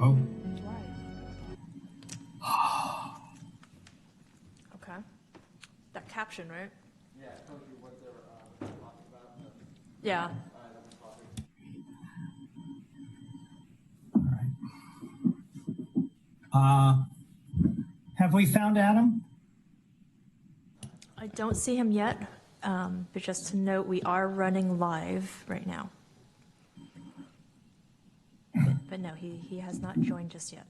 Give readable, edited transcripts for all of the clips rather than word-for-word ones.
Oh. Okay. That caption, right? Yeah, it tells you what they're talking about. Yeah. All right. Have we found Adam? I don't see him yet, but just to note, we are running live right now. But no, he has not joined just yet.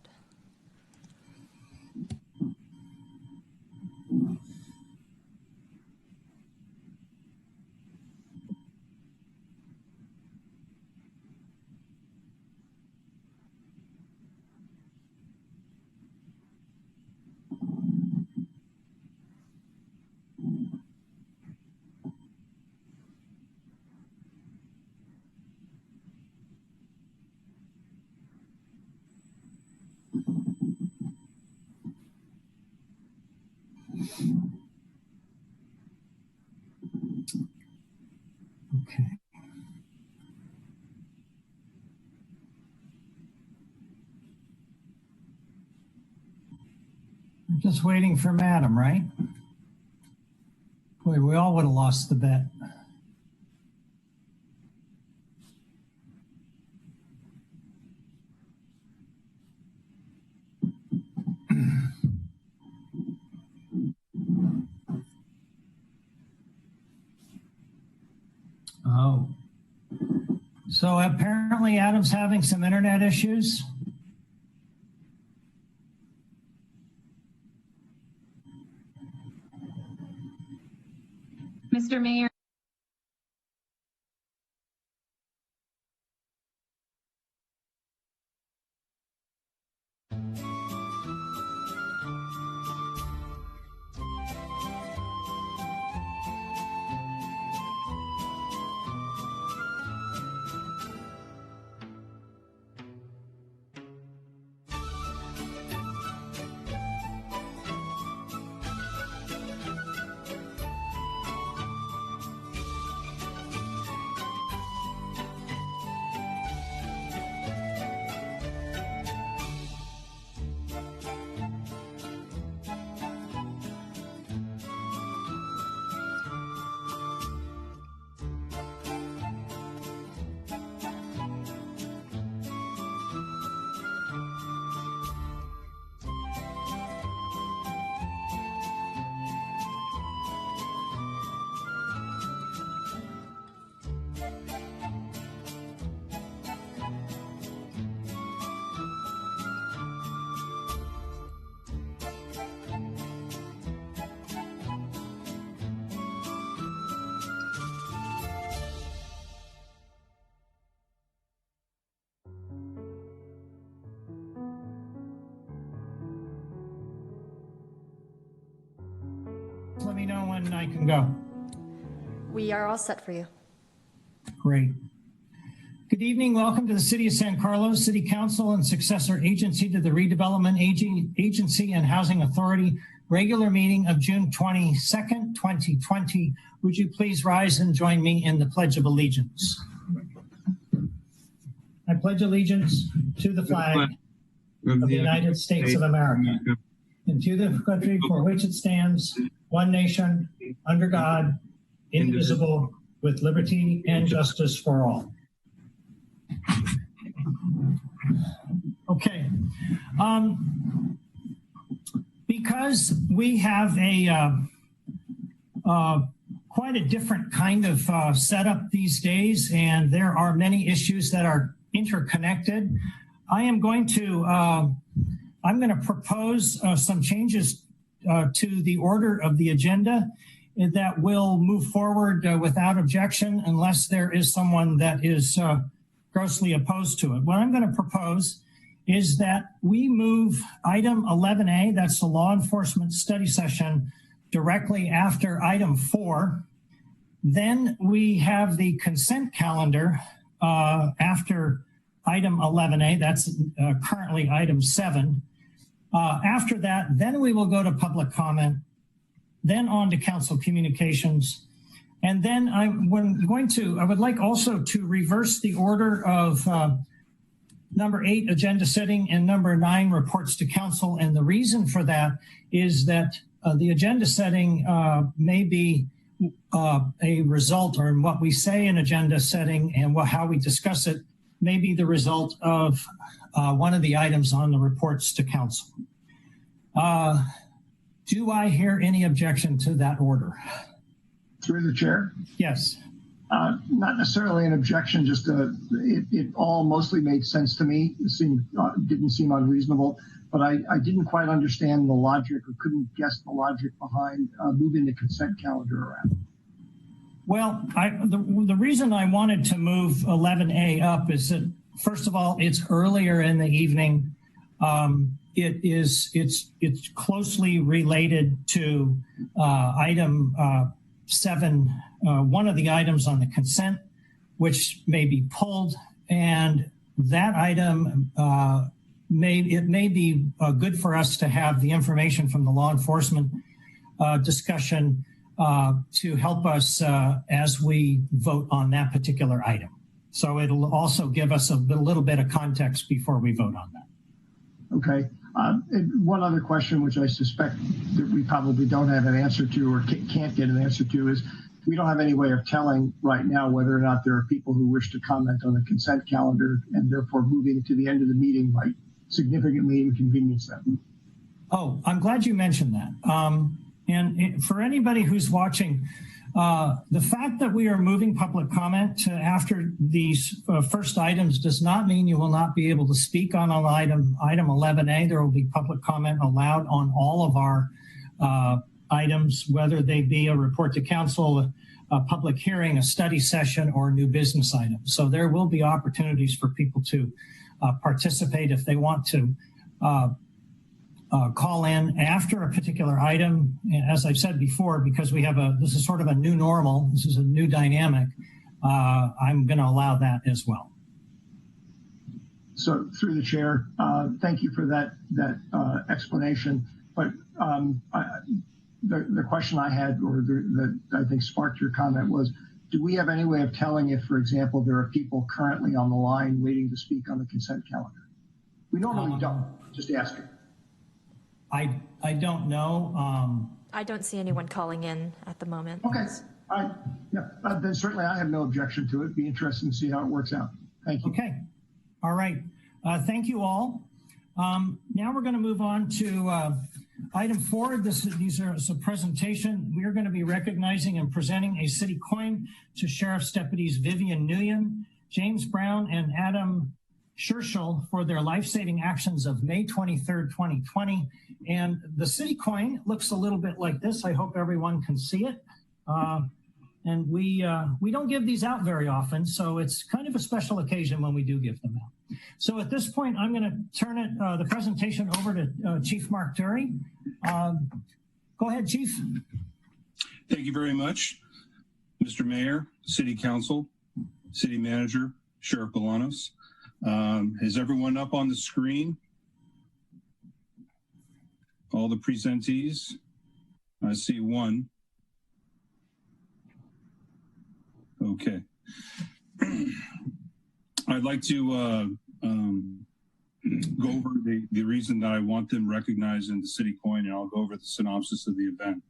Okay. I'm just waiting for Madam, right? Boy, we all would have lost the bet. Oh. So apparently Adam's having some internet issues. Mr. Mayor. Let me know when I can go. We are all set for you. Great. Good evening. Welcome to the City of San Carlos City Council and successor agency to the Redevelopment Agency and Housing Authority regular meeting of June 22nd, 2020. Would you please rise and join me in the Pledge of Allegiance? I pledge allegiance to the flag of the United States of America and to the country for which it stands, one nation, under God, indivisible, with liberty and justice for all. Okay. Because we have a quite a different kind of setup these days, and there are many issues that are interconnected, I'm going to propose some changes to the order of the agenda that will move forward without objection unless there is someone that is grossly opposed to it. What I'm going to propose is that we move item 11A, that's the law enforcement study session, directly after item 4. Then we have the consent calendar after item 11A, that's currently item 7. After that, then we will go to public comment, then on to council communications. And then I would like also to reverse the order of number 8, agenda setting, and number 9, reports to council. And the reason for that is that the agenda setting may be a result, or what we say in agenda setting and how we discuss it may be the result of one of the items on the reports to council. Do I hear any objection to that order? Through the chair? Yes. Not necessarily an objection, just it all mostly made sense to me. It didn't seem unreasonable, but I didn't quite understand the logic, or couldn't guess the logic behind moving the consent calendar around. Well, the reason I wanted to move 11A up is that, first of all, it's earlier in the evening. It's closely related to item 7, one of the items on the consent, which may be pulled, and that item may be good for us to have the information from the law enforcement discussion to help us as we vote on that particular item. So it'll also give us a little bit of context before we vote on that. Okay. And one other question, which I suspect that we probably don't have an answer to, or can't get an answer to, is we don't have any way of telling right now whether or not there are people who wish to comment on the consent calendar, and therefore moving to the end of the meeting might significantly inconvenience them. Oh, I'm glad you mentioned that. And for anybody who's watching, the fact that we are moving public comment to after these first items does not mean you will not be able to speak on an item 11A. There will be public comment allowed on all of our items, whether they be a report to council, a public hearing, a study session, or a new business item. So there will be opportunities for people to participate if they want to call in after a particular item. As I've said before, because this is sort of a new normal, this is a new dynamic, I'm going to allow that as well. So through the chair, thank you for that explanation. But the question I had, or that I think sparked your comment, was, do we have any way of telling if, for example, there are people currently on the line waiting to speak on the consent calendar? We normally don't, just asking. I don't know. I don't see anyone calling in at the moment. Okay. All right. Yeah. Then certainly I have no objection to it. Be interesting to see how it works out. Thank you. Okay. All right. Thank you all. Now we're going to move on to item 4. These are a presentation. We are going to be recognizing and presenting a city coin to Sheriff's Deputies Vivian Nguyen, James Brown, and Adam Scherschel for their life-saving actions of May 23rd, 2020. And the city coin looks a little bit like this. I hope everyone can see it. And we don't give these out very often, so it's kind of a special occasion when we do give them out. So at this point, I'm going to turn the presentation over to Chief Mark Dury. Go ahead, Chief. Thank you very much, Mr. Mayor, City Council, City Manager, Sheriff Bolanos. Is everyone up on the screen? All the presentees? I see one. Okay. I'd like to go over the reason that I want them recognized in the city coin, and I'll go over the synopsis of the event.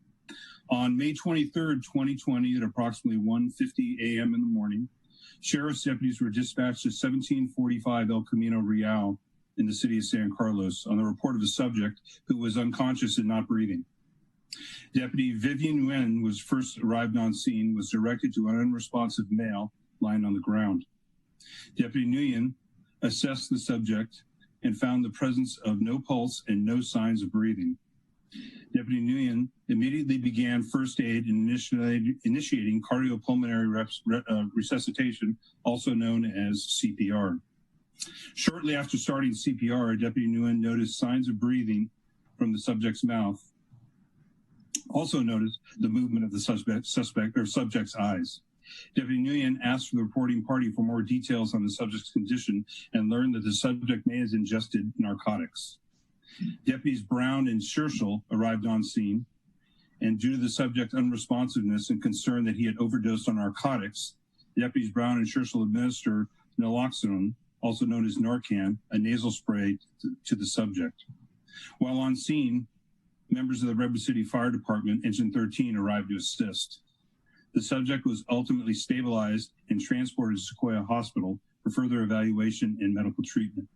On May 23rd, 2020, at approximately 1:50 a.m. in the morning, Sheriff's deputies were dispatched to 1745 El Camino Real in the city of San Carlos on the report of a subject who was unconscious and not breathing. Deputy Vivian Nguyen was first arrived on scene, was directed to an unresponsive male lying on the ground. Deputy Nguyen assessed the subject and found the presence of no pulse and no signs of breathing. Deputy Nguyen immediately began first aid and initiating cardiopulmonary resuscitation, also known as CPR. Shortly after starting CPR, Deputy Nguyen noticed signs of breathing from the subject's mouth. Also noticed the movement of the subject's eyes. Deputy Nguyen asked the reporting party for more details on the subject's condition and learned that the subject may have ingested narcotics. Deputies Brown and Scherschel arrived on scene, and due to the subject's unresponsiveness and concern that he had overdosed on narcotics, Deputies Brown and Scherschel administered naloxone, also known as Narcan, a nasal spray to the subject. While on scene, members of the Redwood City Fire Department, Engine 13, arrived to assist. The subject was ultimately stabilized and transported to Sequoia Hospital for further evaluation and medical treatment.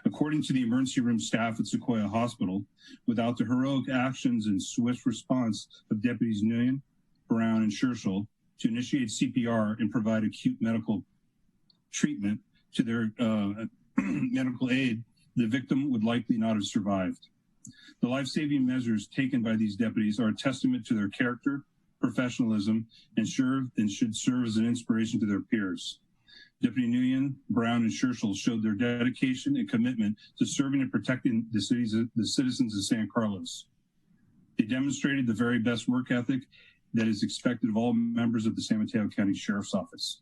According to the emergency room staff at Sequoia Hospital, without the heroic actions and swift response of Deputies Nguyen, Brown, and Scherschel to initiate CPR and provide acute medical treatment to their medical aid, the victim would likely not have survived. The life-saving measures taken by these deputies are a testament to their character, professionalism, and should serve as an inspiration to their peers. Deputy Nguyen, Brown, and Scherschel showed their dedication and commitment to serving and protecting the citizens of San Carlos. They demonstrated the very best work ethic that is expected of all members of the San Mateo County Sheriff's Office.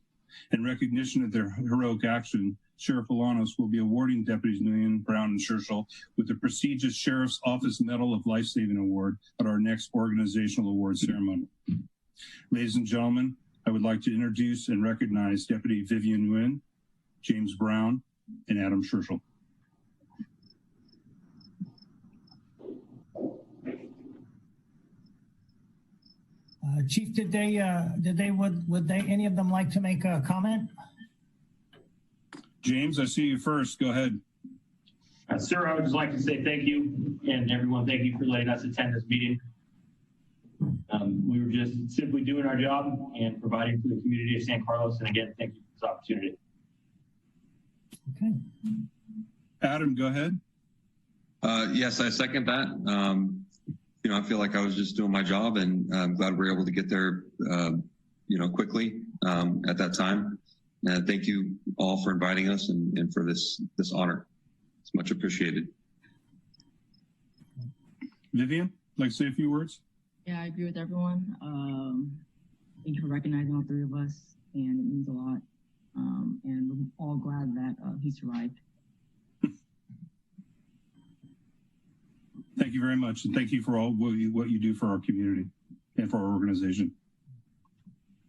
In recognition of their heroic action, Sheriff Bolanos will be awarding Deputies Nguyen, Brown, and Scherschel with the prestigious Sheriff's Office Medal of Life-Saving Award at our next organizational award ceremony. Ladies and gentlemen, I would like to introduce and recognize Deputy Vivian Nguyen, James Brown, and Adam Scherschel. Chief, would any of them like to make a comment? James, I see you first. Go ahead. Sir, I would just like to say thank you, and everyone, thank you for letting us attend this meeting. We were just simply doing our job and providing for the community of San Carlos, and again, thank you for this opportunity. Okay. Adam, go ahead. Yes, I second that. I feel like I was just doing my job, and I'm glad we were able to get there, quickly at that time. And thank you all for inviting us and for this honor. It's much appreciated. Vivian, like to say a few words? Yeah, I agree with everyone. Thank you for recognizing all three of us, and it means a lot. And we're all glad that he survived. Thank you very much, and thank you for all what you do for our community and for our organization.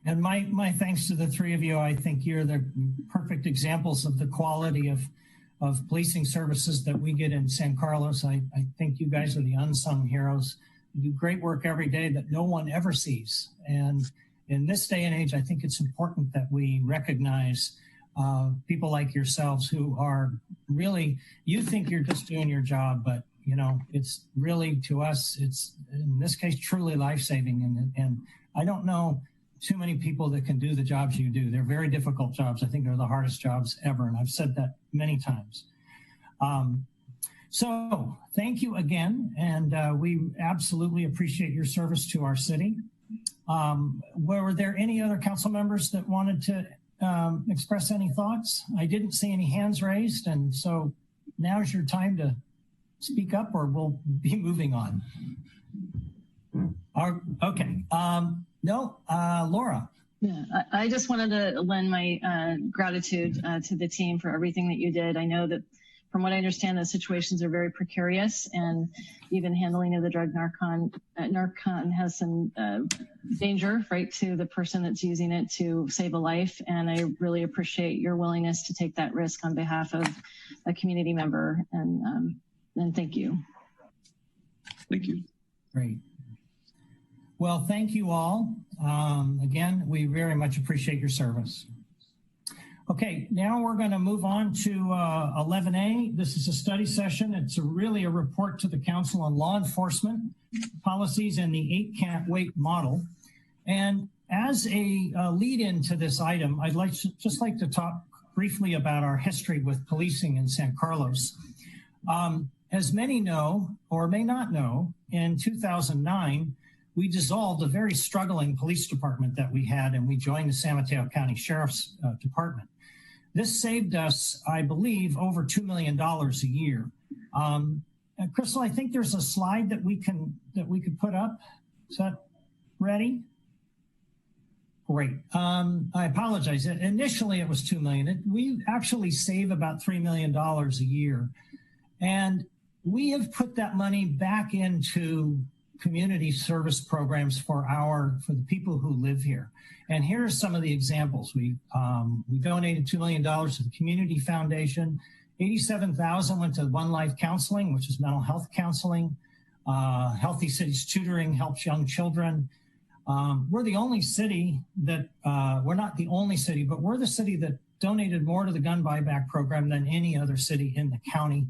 And my thanks to the three of you. I think you're the perfect examples of the quality of policing services that we get in San Carlos. I think you guys are the unsung heroes. You do great work every day that no one ever sees. And in this day and age, I think it's important that we recognize people like yourselves who are really, you think you're just doing your job, but it's really, to us, it's in this case truly life-saving. And I don't know too many people that can do the jobs you do. They're very difficult jobs. I think they're the hardest jobs ever. And I've said that many times. So thank you again. And we absolutely appreciate your service to our city. Were there any other council members that wanted to express any thoughts? I didn't see any hands raised. And so now's your time to speak up, or we'll be moving on. Okay. No, Laura. Yeah, I just wanted to lend my gratitude to the team for everything that you did. I know that from what I understand, the situations are very precarious, and even handling of the drug Narcan has some danger, right, to the person that's using it to save a life. And I really appreciate your willingness to take that risk on behalf of a community member. And thank you. Thank you. Great. Well, thank you all. Again, we very much appreciate your service. Okay, now we're going to move on to 11A. This is a study session. It's really a report to the Council on Law Enforcement Policies and the 8 Can't Wait model. And as a lead into this item, I'd like to talk briefly about our history with policing in San Carlos. As many know or may not know, in 2009, we dissolved a very struggling police department that we had, and we joined the San Mateo County Sheriff's Department. This saved us, I believe, over $2 million a year. Crystal, I think there's a slide that we could put up. Is that ready? Great. I apologize. Initially, it was $2 million. We actually save about $3 million a year. And we have put that money back into community service programs for the people who live here. And here are some of the examples. We donated $2 million to the Community Foundation. 87,000 went to One Life Counseling, which is mental health counseling. Healthy Cities Tutoring helps young children. We're the only city that, we're not the only city, but we're the city that donated more to the gun buyback program than any other city in the county.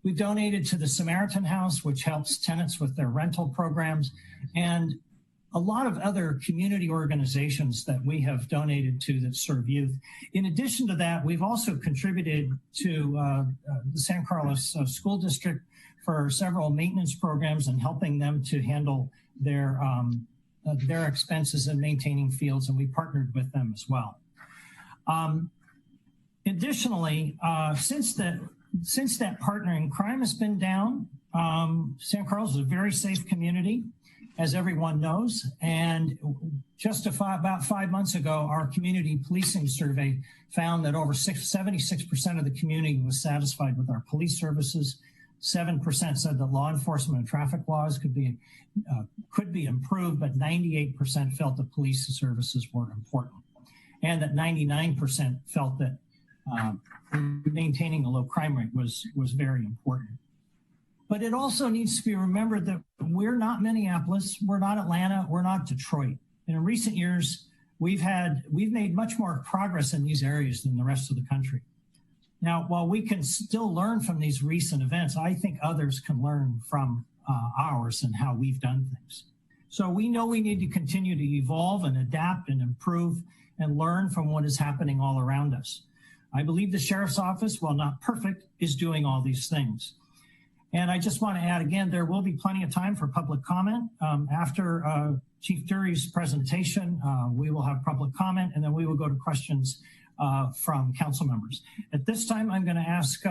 We donated to the Samaritan House, which helps tenants with their rental programs, and a lot of other community organizations that we have donated to that serve youth. In addition to that, we've also contributed to the San Carlos School District for several maintenance programs and helping them to handle their expenses in maintaining fields, and we partnered with them as well. Additionally, since that partnering, crime has been down. San Carlos is a very safe community, as everyone knows. And just about 5 months ago, our community policing survey found that over 76% of the community was satisfied with our police services. 7% said that law enforcement and traffic laws could be improved, but 98% felt that police services were important. And that 99% felt that maintaining a low crime rate was very important. But it also needs to be remembered that we're not Minneapolis, we're not Atlanta, we're not Detroit. And in recent years, we've made much more progress in these areas than the rest of the country. Now, while we can still learn from these recent events, I think others can learn from ours and how we've done things. So we know we need to continue to evolve and adapt and improve and learn from what is happening all around us. I believe the Sheriff's Office, while not perfect, is doing all these things. And I just want to add again, there will be plenty of time for public comment. After Chief Dury's presentation, we will have public comment, and then we will go to questions from council members. At this time, I'm going to ask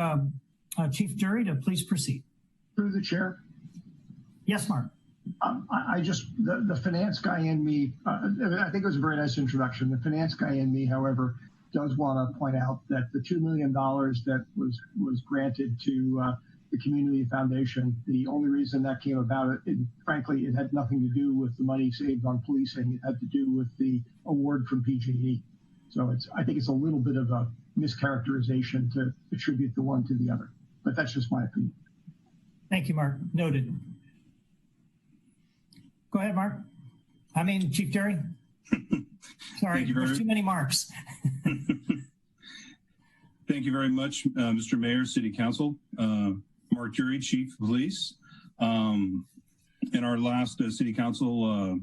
Chief Dury to please proceed. Through the chair. Yes, Mark. The finance guy in me, I think it was a very nice introduction. The finance guy in me, however, does want to point out that the $2 million that was granted to the Community Foundation, the only reason that came about, frankly, it had nothing to do with the money saved on policing. It had to do with the award from PG&E. So I think it's a little bit of a mischaracterization to attribute the one to the other, but that's just my opinion. Thank you, Mark. Noted. Go ahead, Mark. I mean, Chief Dury. Sorry, there's too many Marks. Thank you very much, Mr. Mayor, City Council. Mark Dury, Chief of Police. In our last City Council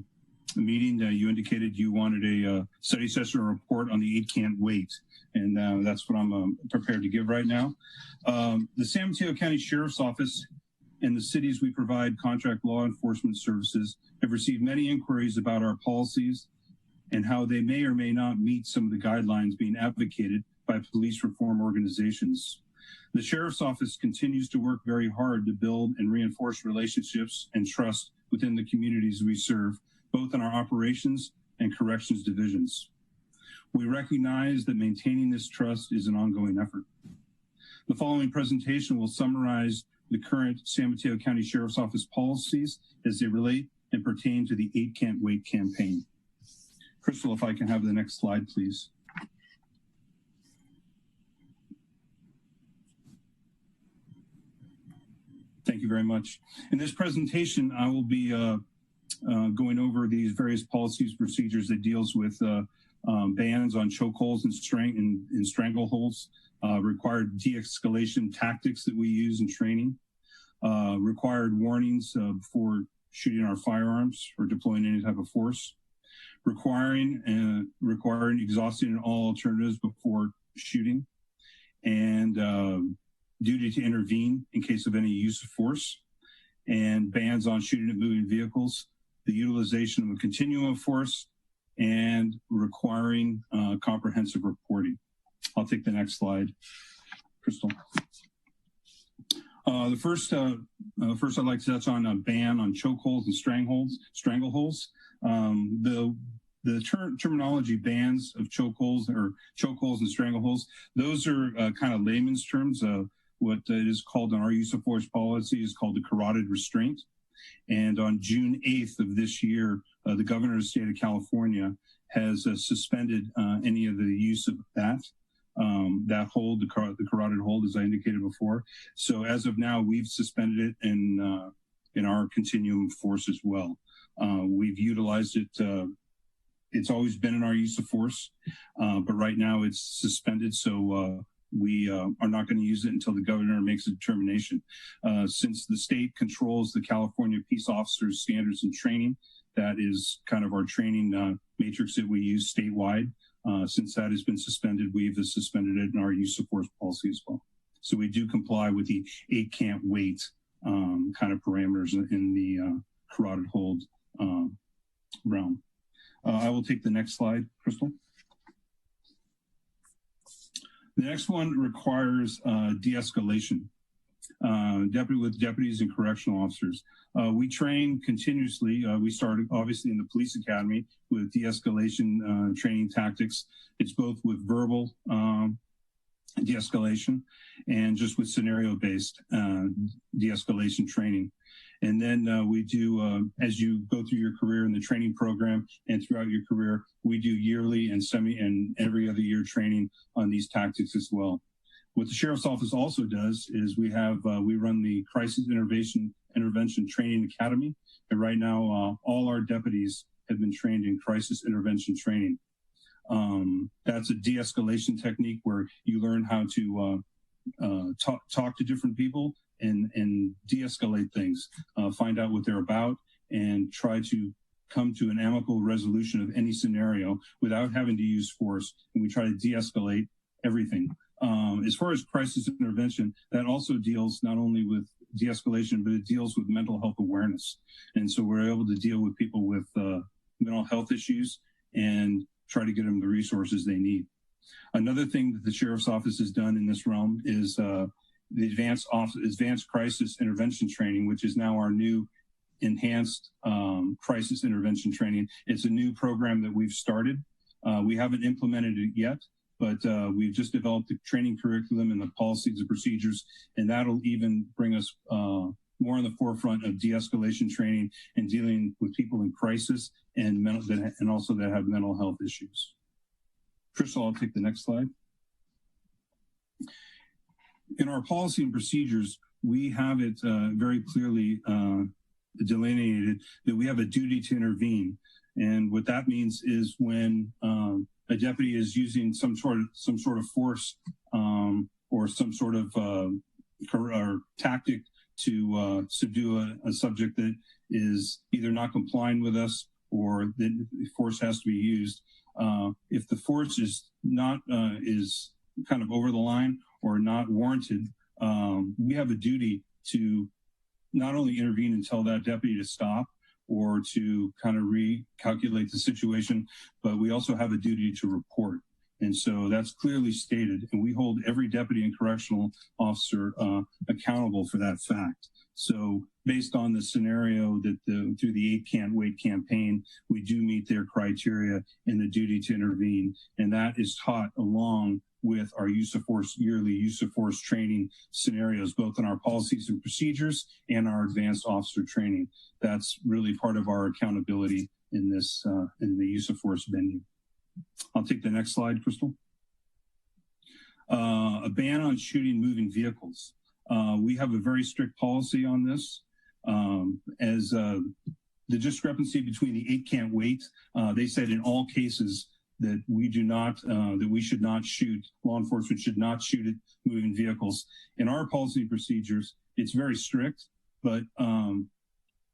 meeting, you indicated you wanted a study session report on the 8 Can't Wait, and that's what I'm prepared to give right now. The San Mateo County Sheriff's Office and the cities we provide contract law enforcement services have received many inquiries about our policies and how they may or may not meet some of the guidelines being advocated by police reform organizations. The Sheriff's Office continues to work very hard to build and reinforce relationships and trust within the communities we serve, both in our operations and corrections divisions. We recognize that maintaining this trust is an ongoing effort. The following presentation will summarize the current San Mateo County Sheriff's Office policies as they relate and pertain to the 8 Can't Wait campaign. Crystal, if I can have the next slide, please. Thank you very much. In this presentation, I will be going over these various policies, procedures that deals with bans on chokeholds and strangleholds, required de-escalation tactics that we use in training, required warnings before shooting our firearms or deploying any type of force, requiring exhausting all alternatives before shooting, and duty to intervene in case of any use of force, and bans on shooting at moving vehicles, the utilization of a continuum of force, and requiring comprehensive reporting. I'll take the next slide, Crystal. First I'd like to touch on a ban on chokeholds and strangleholds. The terminology bans of chokeholds and strangleholds, those are kind of layman's terms. What is called in our use of force policy is called the carotid restraint. And on June 8th of this year, the governor of the state of California has suspended any of the use of that hold, the carotid hold, as I indicated before. So as of now, we've suspended it in our continuum of force as well. We've utilized it. It's always been in our use of force, but right now it's suspended. So we are not going to use it until the governor makes a determination. Since the state controls the California Peace Officers Standards and Training, that is kind of our training matrix that we use statewide. Since that has been suspended, we've suspended it in our use of force policy as well. So we do comply with the 8 can't wait kind of parameters in the carotid hold realm. I will take the next slide, Crystal. The next one requires de-escalation. With deputies and correctional officers. We train continuously. We started obviously in the police academy with de-escalation training tactics. It's both with verbal de-escalation and just with scenario-based de-escalation training. And then we do, as you go through your career in the training program and throughout your career, we do yearly and and every other year training on these tactics as well. What the Sheriff's Office also does is we run the Crisis Intervention Training Academy. And right now, all our deputies have been trained in crisis intervention training. That's a de-escalation technique where you learn how to talk to different people and de-escalate things, find out what they're about, and try to come to an amicable resolution of any scenario without having to use force. And we try to de-escalate everything. As far as crisis intervention, that also deals not only with de-escalation, but it deals with mental health awareness. And so we're able to deal with people with mental health issues and try to get them the resources they need. Another thing that the Sheriff's Office has done in this realm is the Advanced Crisis Intervention Training, which is now our new enhanced crisis intervention training. It's a new program that we've started. We haven't implemented it yet, but we've just developed the training curriculum and the policies and procedures, and that'll even bring us more on the forefront of de-escalation training and dealing with people in crisis and also that have mental health issues. Crystal, I'll take the next slide. In our policy and procedures, we have it very clearly delineated that we have a duty to intervene. And what that means is when a deputy is using some sort of force or some sort of or tactic to subdue a subject that is either not complying with us or that force has to be used. If the force is not is kind of over the line or not warranted, we have a duty to not only intervene and tell that deputy to stop or to kind of recalculate the situation, but we also have a duty to report. And so that's clearly stated, and we hold every deputy and correctional officer accountable for that fact. So based on the scenario that through the 8 Can't Wait campaign, we do meet their criteria in the duty to intervene. And that is taught along with our use of force, yearly use of force training scenarios, both in our policies and procedures and our advanced officer training. That's really part of our accountability in this, in the use of force venue. I'll take the next slide, Crystal. A ban on shooting moving vehicles. We have a very strict policy on this. As the discrepancy between the 8 Can't Wait, they said in all cases that we do not, that we should not shoot, law enforcement should not shoot at moving vehicles. In our policy procedures, it's very strict, but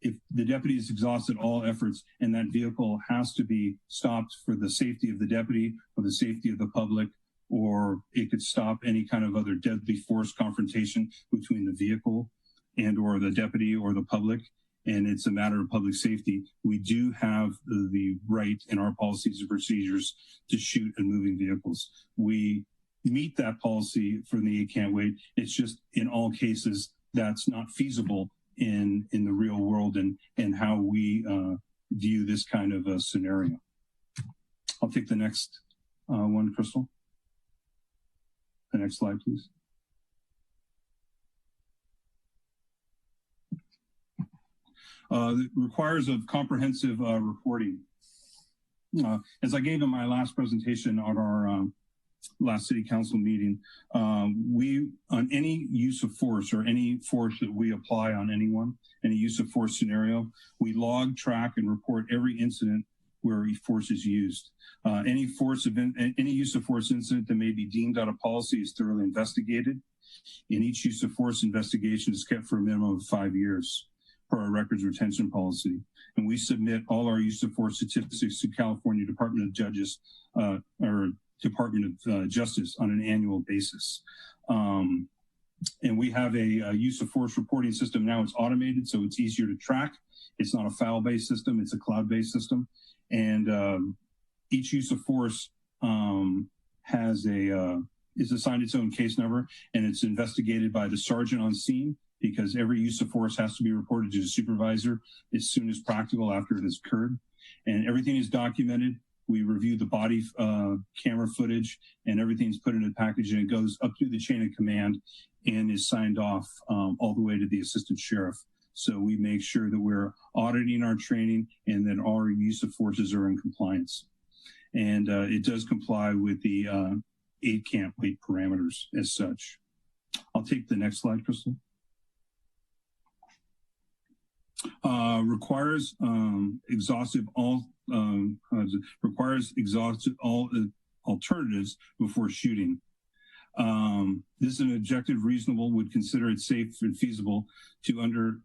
if the deputy has exhausted all efforts and that vehicle has to be stopped for the safety of the deputy or the safety of the public, or it could stop any kind of other deadly force confrontation between the vehicle and or the deputy or the public, and it's a matter of public safety, we do have the right in our policies and procedures to shoot at moving vehicles. We meet that policy from the 8 Can't Wait. It's just in all cases that's not feasible in the real world and how we view this kind of a scenario. I'll take the next one, Crystal. The next slide, please. that requires of comprehensive reporting. As I gave in my last presentation on our last city council meeting, we, on any use of force or any force that we apply on anyone, any use of force scenario, we log, track, and report every incident where force is used. Any use of force incident that may be deemed out of policy is thoroughly investigated, and each use of force investigation is kept for a minimum of 5 years per our records retention policy. And we submit all our use of force statistics to California Department of Justice or Department of Justice on an annual basis. And we have a use of force reporting system now. It's automated, so it's easier to track. It's not a file-based system, it's a cloud-based system. And each use of force is assigned its own case number, and it's investigated by the sergeant on scene, because every use of force has to be reported to the supervisor as soon as practical after it has occurred. And everything is documented. We review the body camera footage, and everything's put in a package, and it goes up through the chain of command and is signed off all the way to the assistant sheriff. So we make sure that we're auditing our training and that our use of forces are in compliance. And it does comply with the 8 can't wait parameters as such. I'll take the next slide, Crystal. Requires exhaustive alternatives before shooting. This is an objective reasonable would consider it safe and feasible to under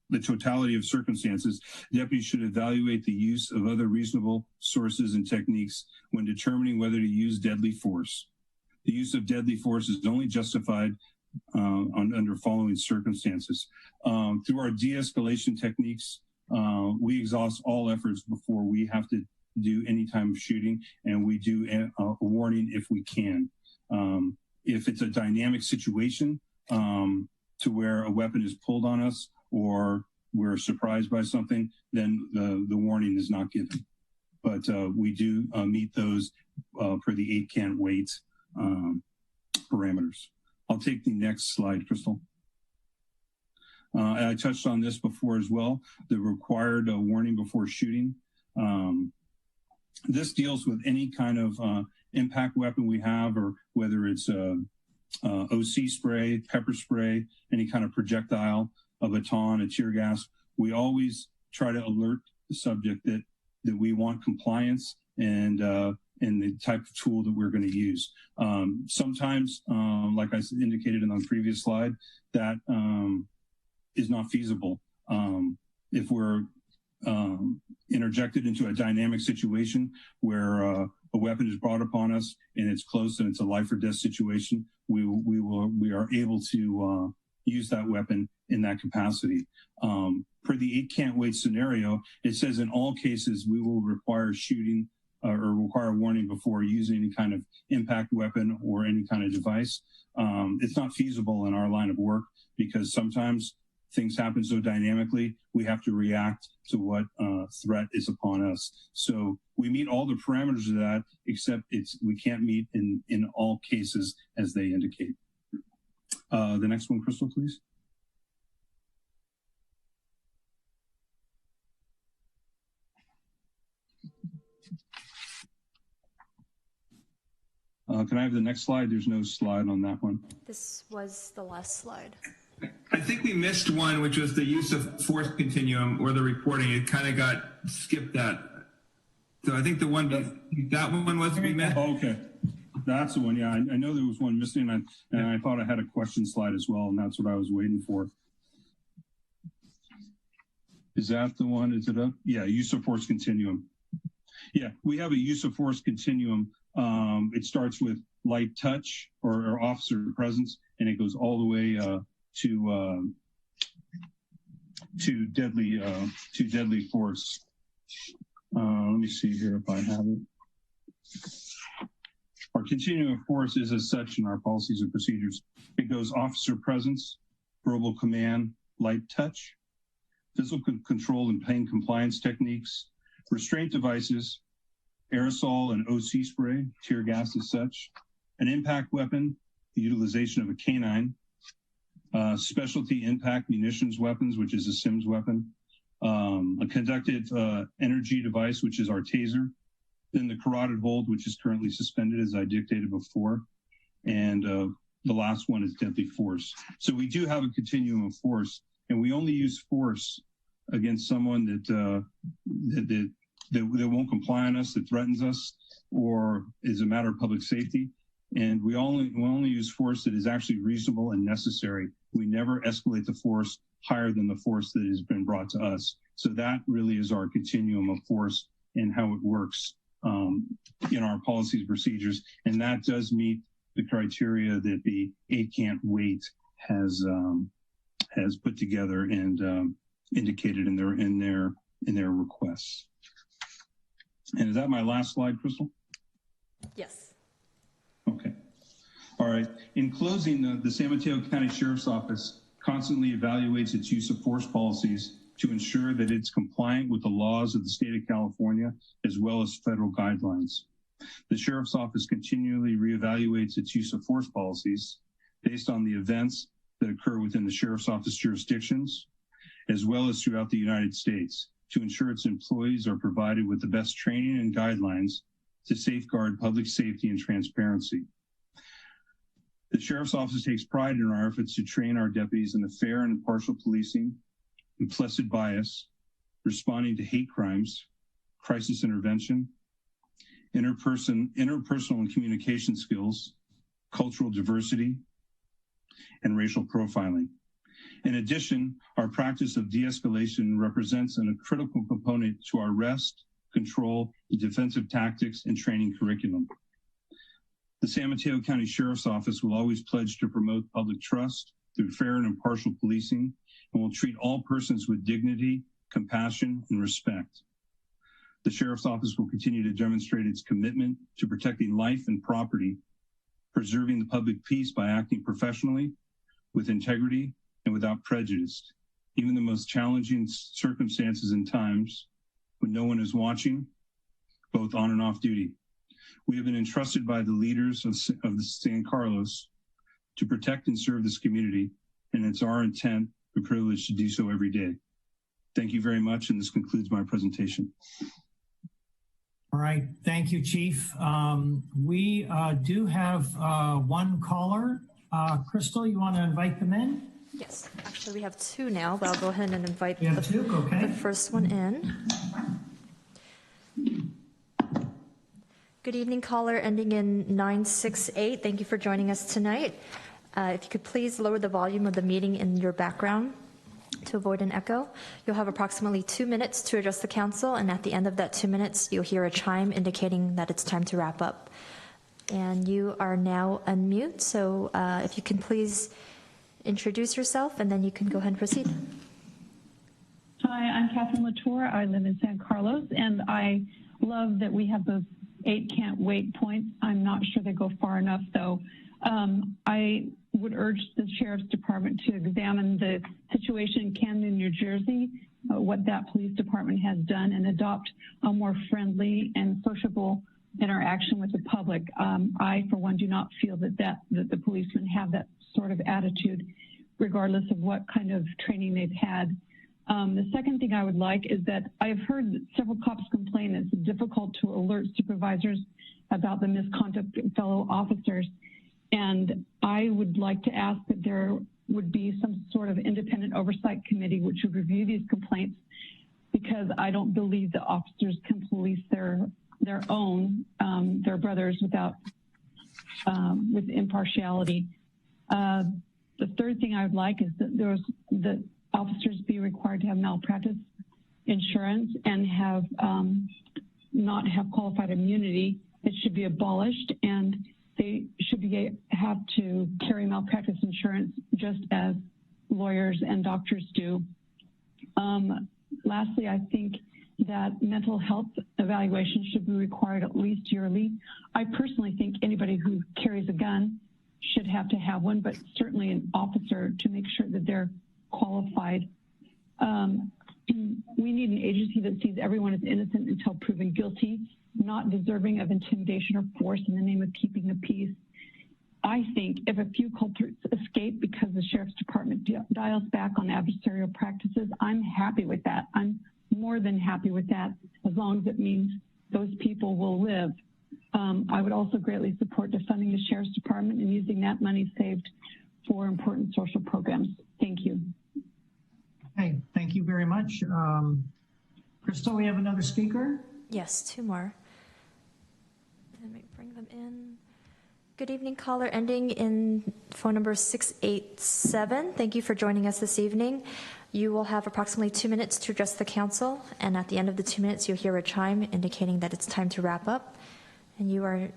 the totality of circumstances. Deputies should evaluate the use of other reasonable sources and techniques when determining whether to use deadly force. The use of deadly force is only justified under following circumstances. Through our de-escalation techniques, we exhaust all efforts before we have to do any time of shooting, and we do a warning if we can. If it's a dynamic situation to where a weapon is pulled on us or we're surprised by something, then the warning is not given. But we do meet those per the 8 can't wait parameters. I'll take the next slide, Crystal. I touched on this before as well, the required warning before shooting. This deals with any kind of impact weapon we have, or whether it's OC spray, pepper spray, any kind of projectile, a baton, a tear gas. We always try to alert the subject that we want compliance and the type of tool that we're going to use. Sometimes, like I indicated in the previous slide, that is not feasible. If we're interjected into a dynamic situation where a weapon is brought upon us and it's close and it's a life or death situation, we are able to use that weapon in that capacity. Per the 8 can't wait scenario, it says in all cases we will require shooting or require warning before using any kind of impact weapon or any kind of device. It's not feasible in our line of work because sometimes things happen so dynamically, we have to react to what threat is upon us. So we meet all the parameters of that, except we can't meet in all cases as they indicate. The next one, Crystal, please. Can I have the next slide? There's no slide on that one. This was the last slide. I think we missed one, which was the use of force continuum or the reporting. It kind of got skipped that. So I think that one was to be missed. Oh, okay. That's the one. Yeah, I know there was one missing, and I thought I had a question slide as well, and that's what I was waiting for. Is that the one? Is it up? Yeah, use of force continuum. Yeah, we have a use of force continuum. It starts with light touch or officer presence, and it goes all the way to deadly force. Let me see here if I have it. Our continuum of force is as such in our policies and procedures. It goes officer presence, verbal command, light touch, physical control and pain compliance techniques, restraint devices, aerosol and OC spray, tear gas as such, an impact weapon, the utilization of a canine, specialty impact munitions weapons, which is a SIMS weapon, a conductive energy device, which is our taser, then the carotid hold, which is currently suspended, as I dictated before, and the last one is deadly force. So we do have a continuum of force, and we only use force against someone that won't comply on us, that threatens us, or is a matter of public safety. And we only use force that is actually reasonable and necessary. We never escalate the force higher than the force that has been brought to us. So that really is our continuum of force and how it works in our policies and procedures. And that does meet the criteria that the 8 Can't Wait has put together and indicated in their requests. And is that my last slide, Crystal? Yes. Okay. All right. In closing, the San Mateo County Sheriff's Office constantly evaluates its use of force policies to ensure that it's compliant with the laws of the state of California, as well as federal guidelines. The Sheriff's Office continually reevaluates its use of force policies based on the events that occur within the Sheriff's Office jurisdictions, as well as throughout the United States, to ensure its employees are provided with the best training and guidelines to safeguard public safety and transparency. The Sheriff's Office takes pride in our efforts to train our deputies in the fair and impartial policing, implicit bias, responding to hate crimes, crisis intervention, interpersonal and communication skills, cultural diversity, and racial profiling. In addition, our practice of de-escalation represents a critical component to our arrest, control, defensive tactics, and training curriculum. The San Mateo County Sheriff's Office will always pledge to promote public trust through fair and impartial policing, and will treat all persons with dignity, compassion, and respect. The Sheriff's Office will continue to demonstrate its commitment to protecting life and property, preserving the public peace by acting professionally, with integrity, and without prejudice, even the most challenging circumstances and times when no one is watching, both on and off duty. We have been entrusted by the leaders of the San Carlos to protect and serve this community, and it's our intent and privilege to do so every day. Thank you very much, and this concludes my presentation. All right, thank you, Chief. We do have one caller. Crystal, you want to invite them in? Yes, actually we have 2 now, but I'll go ahead and invite the first one in. Good evening, caller ending in 968. Thank you for joining us tonight. If you could please lower the volume of the meeting in your background to avoid an echo. You'll have approximately 2 minutes to address the council, and at the end of that 2 minutes, you'll hear a chime indicating that it's time to wrap up. And you are now unmute, so if you can please introduce yourself, and then you can go ahead and proceed. Hi, I'm Catherine Latour. I live in San Carlos, and I love that we have those 8 Can't Wait points. I'm not sure they go far enough, though. I would urge the Sheriff's Department to examine the situation in Camden, New Jersey, what that police department has done, and adopt a more friendly and sociable interaction with the public. I, for one, do not feel that the policemen have that sort of attitude, regardless of what kind of training they've had. The second thing I would like is that I've heard that several cops complain that it's difficult to alert supervisors about the misconduct of fellow officers. And I would like to ask that there would be some sort of independent oversight committee which would review these complaints, because I don't believe the officers can police their brothers without with impartiality. The third thing I would like is that officers be required to have malpractice insurance and have not have qualified immunity. It should be abolished, and they should have to carry malpractice insurance just as lawyers and doctors do. Lastly, I think that mental health evaluation should be required at least yearly. I personally think anybody who carries a gun should have to have one, but certainly an officer, to make sure that they're qualified. We need an agency that sees everyone as innocent until proven guilty, not deserving of intimidation or force in the name of keeping the peace. I think if a few culprits escape because the sheriff's department dials back on adversarial practices, I'm happy with that. I'm more than happy with that, as long as it means those people will live. I would also greatly support defunding the sheriff's department and using that money saved for important social programs. Thank you. Okay, thank you very much. Crystal, we have another speaker? Yes, two more. Let me bring them in. Good evening, caller ending in phone number 687. Thank you for joining us this evening. You will have approximately 2 minutes to address the council, and at the end of the 2 minutes, you'll hear a chime indicating that it's time to wrap up. And you are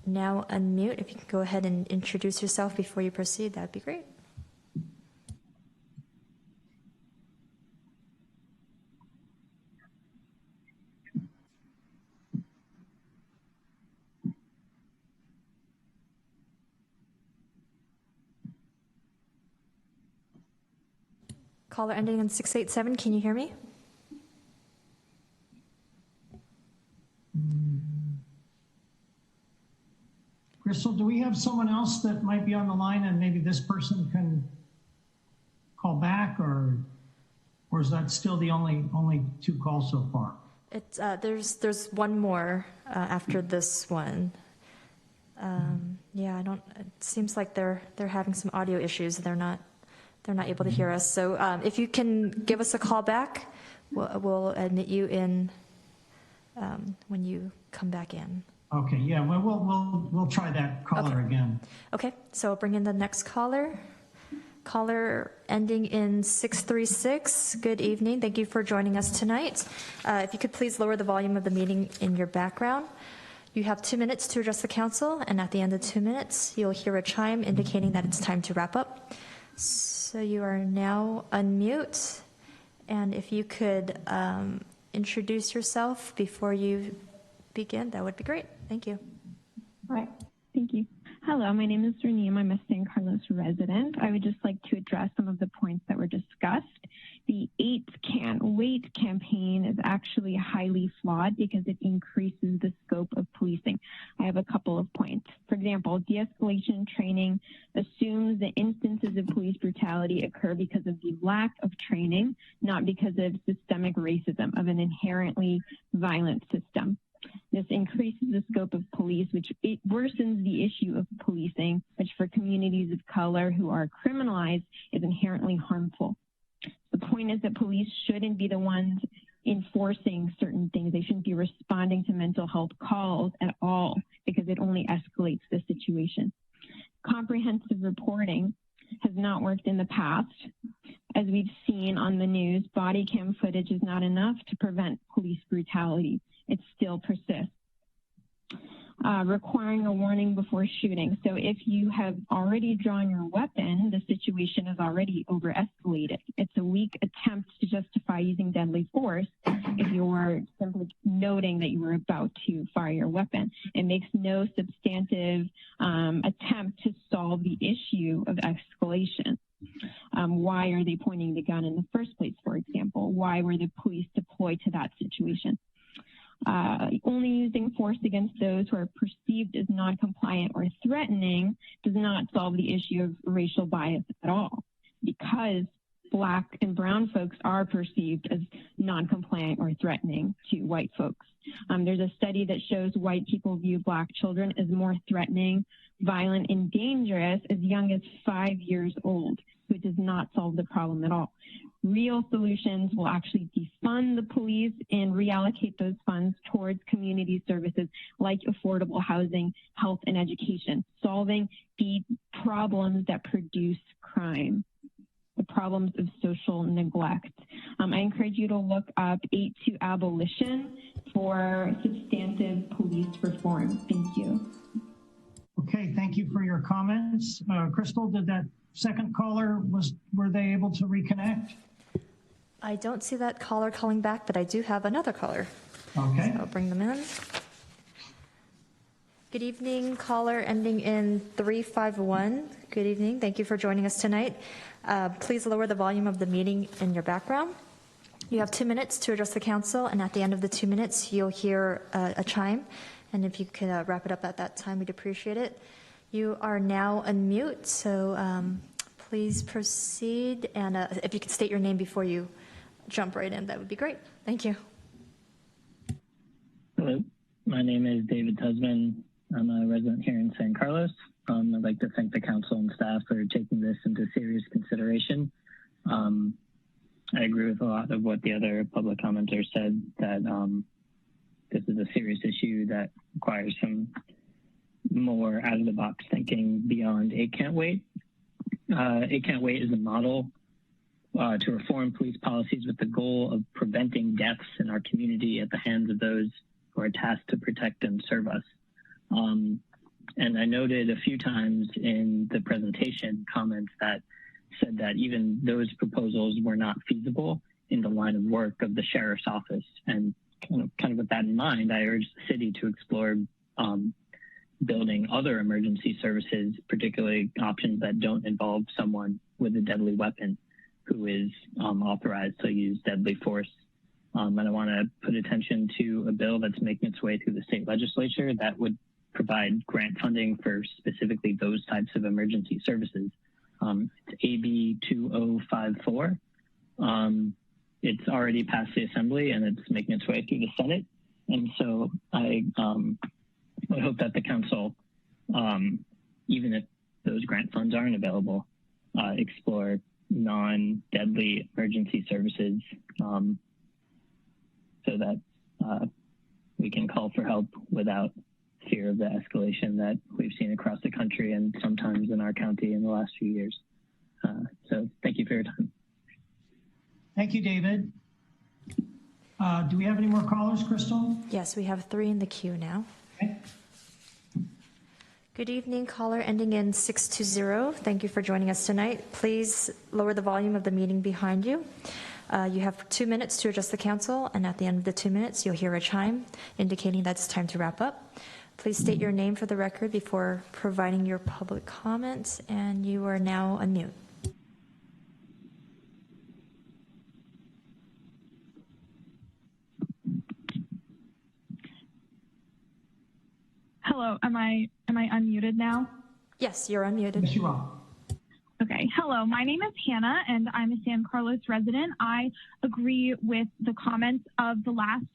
now unmute. If you can go ahead and introduce yourself before you proceed, that'd be great. Caller ending in 687, can you hear me? Crystal, do we have someone else that might be on the line and maybe this person can call back, or is that still the only two calls so far? It's there's one more after this one. Yeah, it seems like they're having some audio issues. They're not able to hear us. So if you can give us a call back, we'll admit you in when you come back in. Okay, yeah, well, we'll try that caller again. Okay, so I'll bring in the next caller. Caller ending in 636. Good evening. Thank you for joining us tonight. If you could please lower the volume of the meeting in your background. You have 2 minutes to address the council, and at the end of 2 minutes, you'll hear a chime indicating that it's time to wrap up. So you are now unmute, and if you could introduce yourself before you begin, that would be great. Thank you. All right. Thank you. Hello, my name is Reneem. I'm a San Carlos resident. I would just like to address some of the points that were discussed. The 8 Can't Wait campaign is actually highly flawed because it increases the scope of policing. I have a couple of points. For example, de-escalation training assumes that instances of police brutality occur because of the lack of training, not because of systemic racism of an inherently violent system. This increases the scope of police, which it worsens the issue of policing, which for communities of color who are criminalized is inherently harmful. The point is that police shouldn't be the ones enforcing certain things. They shouldn't be responding to mental health calls at all because it only escalates the situation. Comprehensive reporting has not worked in the past. As we've seen on the news, body cam footage is not enough to prevent police brutality. It still persists. Requiring a warning before shooting. So if you have already drawn your weapon, the situation is already over-escalated. It's a weak attempt to justify using deadly force if you're simply noting that you were about to fire your weapon. It makes no substantive attempt to solve the issue of escalation. Why are they pointing the gun in the first place, for example? Why were the police deployed to that situation? Only using force against those who are perceived as non-compliant or threatening does not solve the issue of racial bias at all, because Black and brown folks are perceived as non-compliant or threatening to white folks. There's a study that shows white people view Black children as more threatening, violent, and dangerous as young as 5 years old, so it does not solve the problem at all. Real solutions will actually defund the police and reallocate those funds towards community services like affordable housing, health, and education, solving the problems that produce crime, the problems of social neglect. I encourage you to look up 8-2 Abolition for substantive police reform. Thank you. Okay, thank you for your comments. Crystal, did that second caller, were they able to reconnect? I don't see that caller calling back, but I do have another caller. Okay. So I'll bring them in. Good evening, caller ending in 351. Good evening. Thank you for joining us tonight. Please lower the volume of the meeting in your background. You have 2 minutes to address the council, and at the end of the 2 minutes, you'll hear a chime. And if you could wrap it up at that time, we'd appreciate it. You are now unmute, so please proceed. And if you could state your name before you jump right in, that would be great. Thank you. Hello, my name is David Tusman. I'm a resident here in San Carlos. I'd like to thank the council and staff for taking this into serious consideration. I agree with a lot of what the other public commenters said, that this is a serious issue that requires some more out-of-the-box thinking beyond 8 Can't Wait. 8 Can't Wait is a model to reform police policies with the goal of preventing deaths in our community at the hands of those who are tasked to protect and serve us. And I noted a few times in the presentation comments that said that even those proposals were not feasible in the line of work of the sheriff's office. And kind of with that in mind, I urge the city to explore building other emergency services, particularly options that don't involve someone with a deadly weapon who is authorized to use deadly force. And I want to put attention to a bill that's making its way through the state legislature that would provide grant funding for specifically those types of emergency services. It's AB 2054. It's already passed the Assembly and it's making its way through the Senate. And so I hope that the council, even if those grant funds aren't available, explore non-deadly emergency services so that we can call for help without fear of the escalation that we've seen across the country and sometimes in our county in the last few years. So thank you for your time. Thank you, David. Do we have any more callers, Crystal? Yes, we have 3 in the queue now. Okay. Good evening, caller ending in 620. Thank you for joining us tonight. Please lower the volume of the meeting behind you. You have 2 minutes to address the council, and at the end of the 2 minutes, you'll hear a chime indicating that it's time to wrap up. Please state your name for the record before providing your public comments, and you are now unmute. Hello, am I unmuted now? Yes, you're unmuted. Yes, you are. Okay, hello, my name is Hannah and I'm a San Carlos resident. I agree with the comments of the last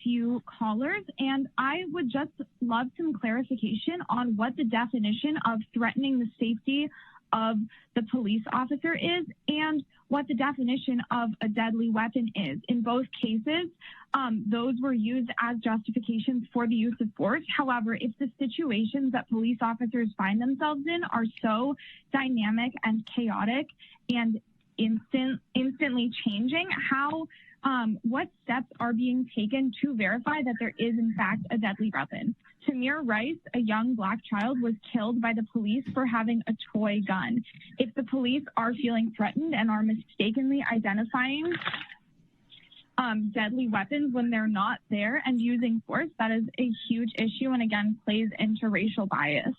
few callers, and I would just love some clarification on what the definition of threatening the safety of the police officer is and what the definition of a deadly weapon is. In both cases, those were used as justifications for the use of force. However, if the situations that police officers find themselves in are so dynamic and chaotic and instantly changing, what steps are being taken to verify that there is in fact a deadly weapon? Tamir Rice, a young Black child, was killed by the police for having a toy gun. If the police are feeling threatened and are mistakenly identifying deadly weapons when they're not there and using force, that is a huge issue and again plays into racial bias.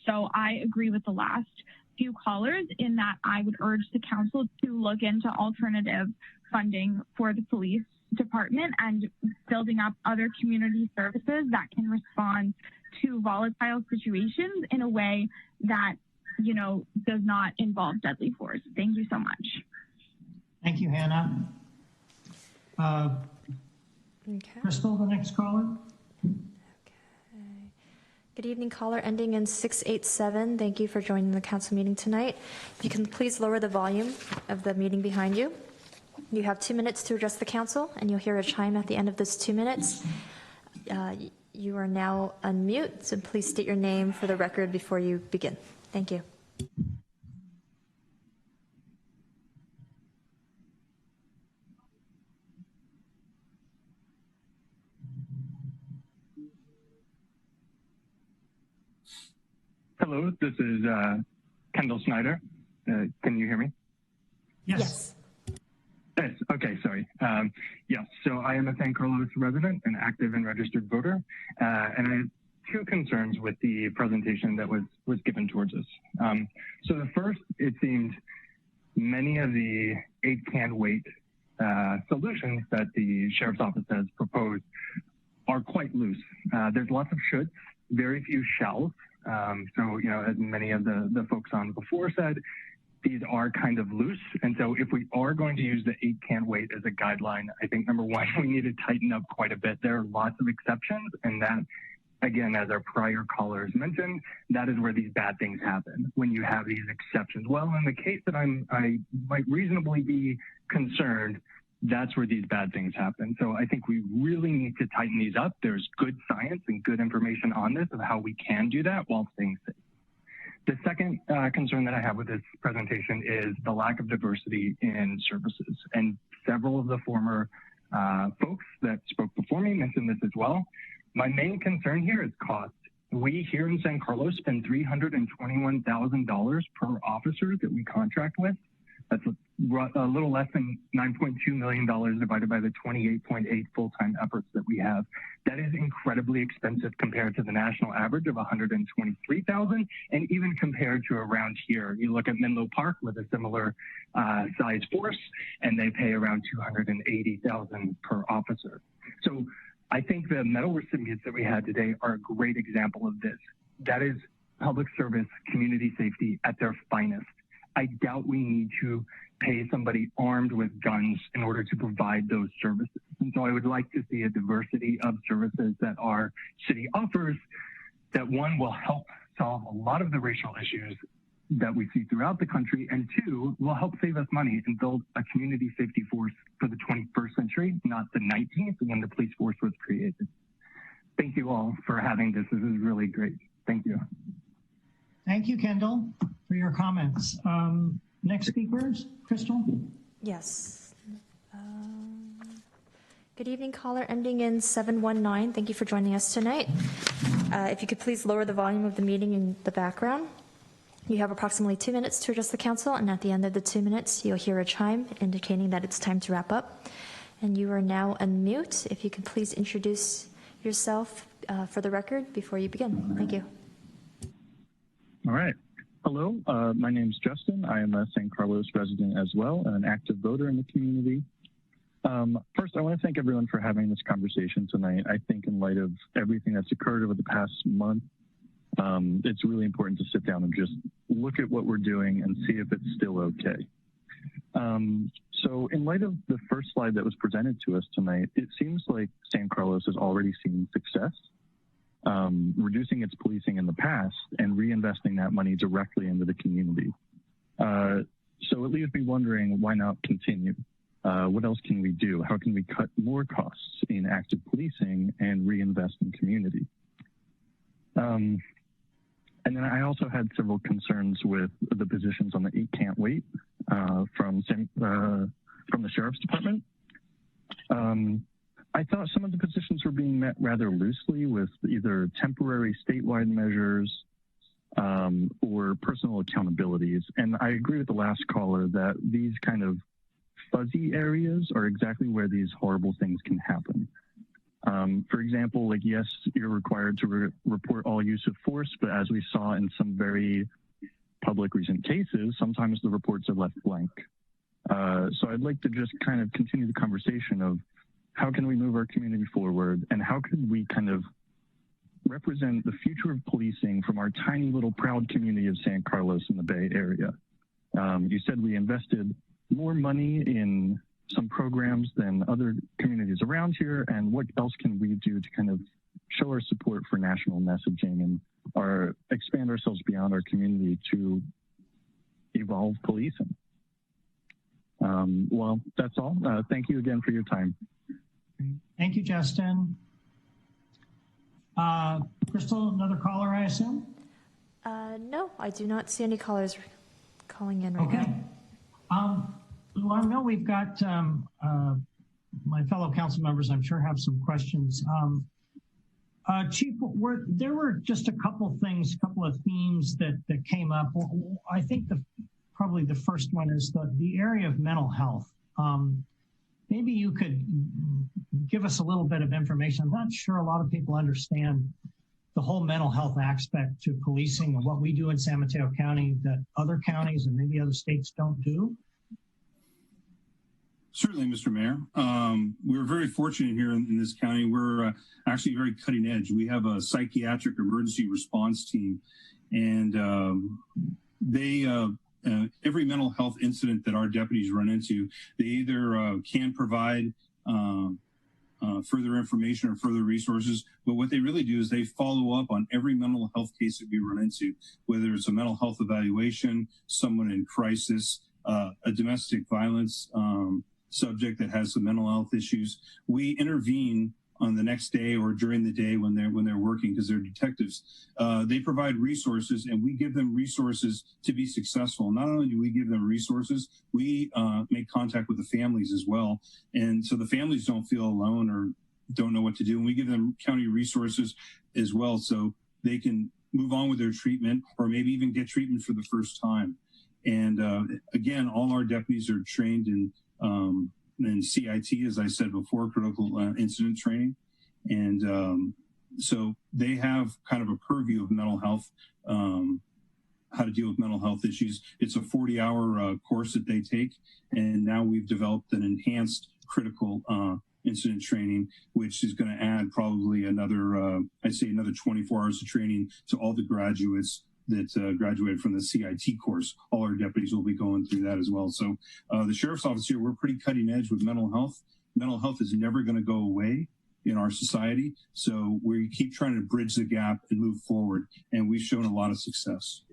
So I agree with the last few callers in that I would urge the council to look into alternative funding for the police department and building up other community services that can respond to volatile situations in a way that, you know, does not involve deadly force. Thank you so much. Thank you, Hannah. Crystal, the next caller. Good evening, caller ending in 687. Thank you for joining the council meeting tonight. If you can please lower the volume of the meeting behind you. You have 2 minutes to address the council, and you'll hear a chime at the end of this 2 minutes. You are now unmute, so please state your name for the record before you begin. Thank you. Hello, this is Kendall Snyder. Can you hear me? Yes. Yes. Okay, sorry. Yes, so I am a San Carlos resident, an active and registered voter, and I have 2 concerns with the presentation that was given towards us. So the first, it seemed many of the 8 Can't Wait solutions that the Sheriff's Office has proposed are quite loose. There's lots of shoulds, very few shalls, So, you know, as many of the folks on before said, these are kind of loose. And so if we are going to use the 8 can't wait as a guideline, I think number one, we need to tighten up quite a bit. There are lots of exceptions, and that, again, as our prior callers mentioned, that is where these bad things happen, when you have these exceptions. Well, in the case that I might reasonably be concerned, that's where these bad things happen. So I think we really need to tighten these up. There's good science and good information on this of how we can do that while staying safe. The second concern that I have with this presentation is the lack of diversity in services. And several of the former folks that spoke before me mentioned this as well. My main concern here is cost. We here in San Carlos spend $321,000 per officer that we contract with. That's a little less than $9.2 million divided by the 28.8 full-time efforts that we have. That is incredibly expensive compared to the national average of $123,000, and even compared to around here. You look at Menlo Park with a similar size force, and they pay around $280,000 per officer. So I think the medal recipients that we had today are a great example of this. That is public service, community safety at their finest. I doubt we need to pay somebody armed with guns in order to provide those services. And so I would like to see a diversity of services that our city offers that, one, will help solve a lot of the racial issues that we see throughout the country, and two, will help save us money and build a community safety force for the 21st century, not the 19th when the police force was created. Thank you all for having this. This is really great. Thank you. Thank you, Kendall, for your comments. Next speakers, Crystal? Yes. Good evening, caller ending in 719. Thank you for joining us tonight. If you could please lower the volume of the meeting in the background. You have approximately 2 minutes to address the council, and at the end of the 2 minutes, you'll hear a chime indicating that it's time to wrap up. And you are now on mute. If you could please introduce yourself for the record before you begin. Thank you. All right. Hello, my name is Justin. I am a San Carlos resident as well, and an active voter in the community. First, I want to thank everyone for having this conversation tonight. I think in light of everything that's occurred over the past month, it's really important to sit down and just look at what we're doing and see if it's still okay. So in light of the first slide that was presented to us tonight, it seems like San Carlos has already seen success, reducing its policing in the past and reinvesting that money directly into the community. So it leaves me wondering, why not continue? What else can we do? How can we cut more costs in active policing and reinvest in community? And then I also had several concerns with the positions on the 8 can't wait from the Sheriff's Department. I thought some of the positions were being met rather loosely with either temporary statewide measures or personal accountabilities. And I agree with the last caller that these kind of fuzzy areas are exactly where these horrible things can happen. For example, like, yes, you're required to report all use of force, but as we saw in some very public recent cases, sometimes the reports are left blank. So I'd like to just kind of continue the conversation of how can we move our community forward, and how can we kind of represent the future of policing from our tiny little proud community of San Carlos in the Bay Area. You said we invested more money in some programs than other communities around here, and what else can we do to kind of show our support for national messaging and expand ourselves beyond our community to evolve policing? Well, that's all. Thank you again for your time. Thank you, Justin. Crystal, another caller, I assume? No, I do not see any callers calling in right now. Well, I know we've got my fellow council members, I'm sure, have some questions. Chief, there were just a couple of themes that came up. I think probably the first one is the area of mental health. Maybe you could give us a little bit of information. I'm not sure a lot of people understand the whole mental health aspect to policing and what we do in San Mateo County that other counties and maybe other states don't do. Certainly, Mr. Mayor. We're very fortunate here in this county. We're actually very cutting edge. We have a psychiatric emergency response team, and they every mental health incident that our deputies run into, they either can provide further information or further resources, but what they really do is they follow up on every mental health case that we run into, whether it's a mental health evaluation, someone in crisis, a domestic violence subject that has some mental health issues. We intervene on the next day or during the day when they're working, because they're detectives. They provide resources, and we give them resources to be successful. Not only do we give them resources, we make contact with the families as well, and so the families don't feel alone or don't know what to do. And we give them county resources as well, so they can move on with their treatment, or maybe even get treatment for the first time. And again, all our deputies are trained in CIT, as I said before, critical incident training. And so they have kind of a purview of mental health, how to deal with mental health issues. It's a 40-hour course that they take. And now we've developed an enhanced critical incident training, which is going to add probably another, I'd say another 24 hours of training to all the graduates that graduated from the CIT course. All our deputies will be going through that as well. So the sheriff's office here, we're pretty cutting edge with mental health. Mental health is never going to go away in our society. So we keep trying to bridge the gap and move forward. And we've shown a lot of success.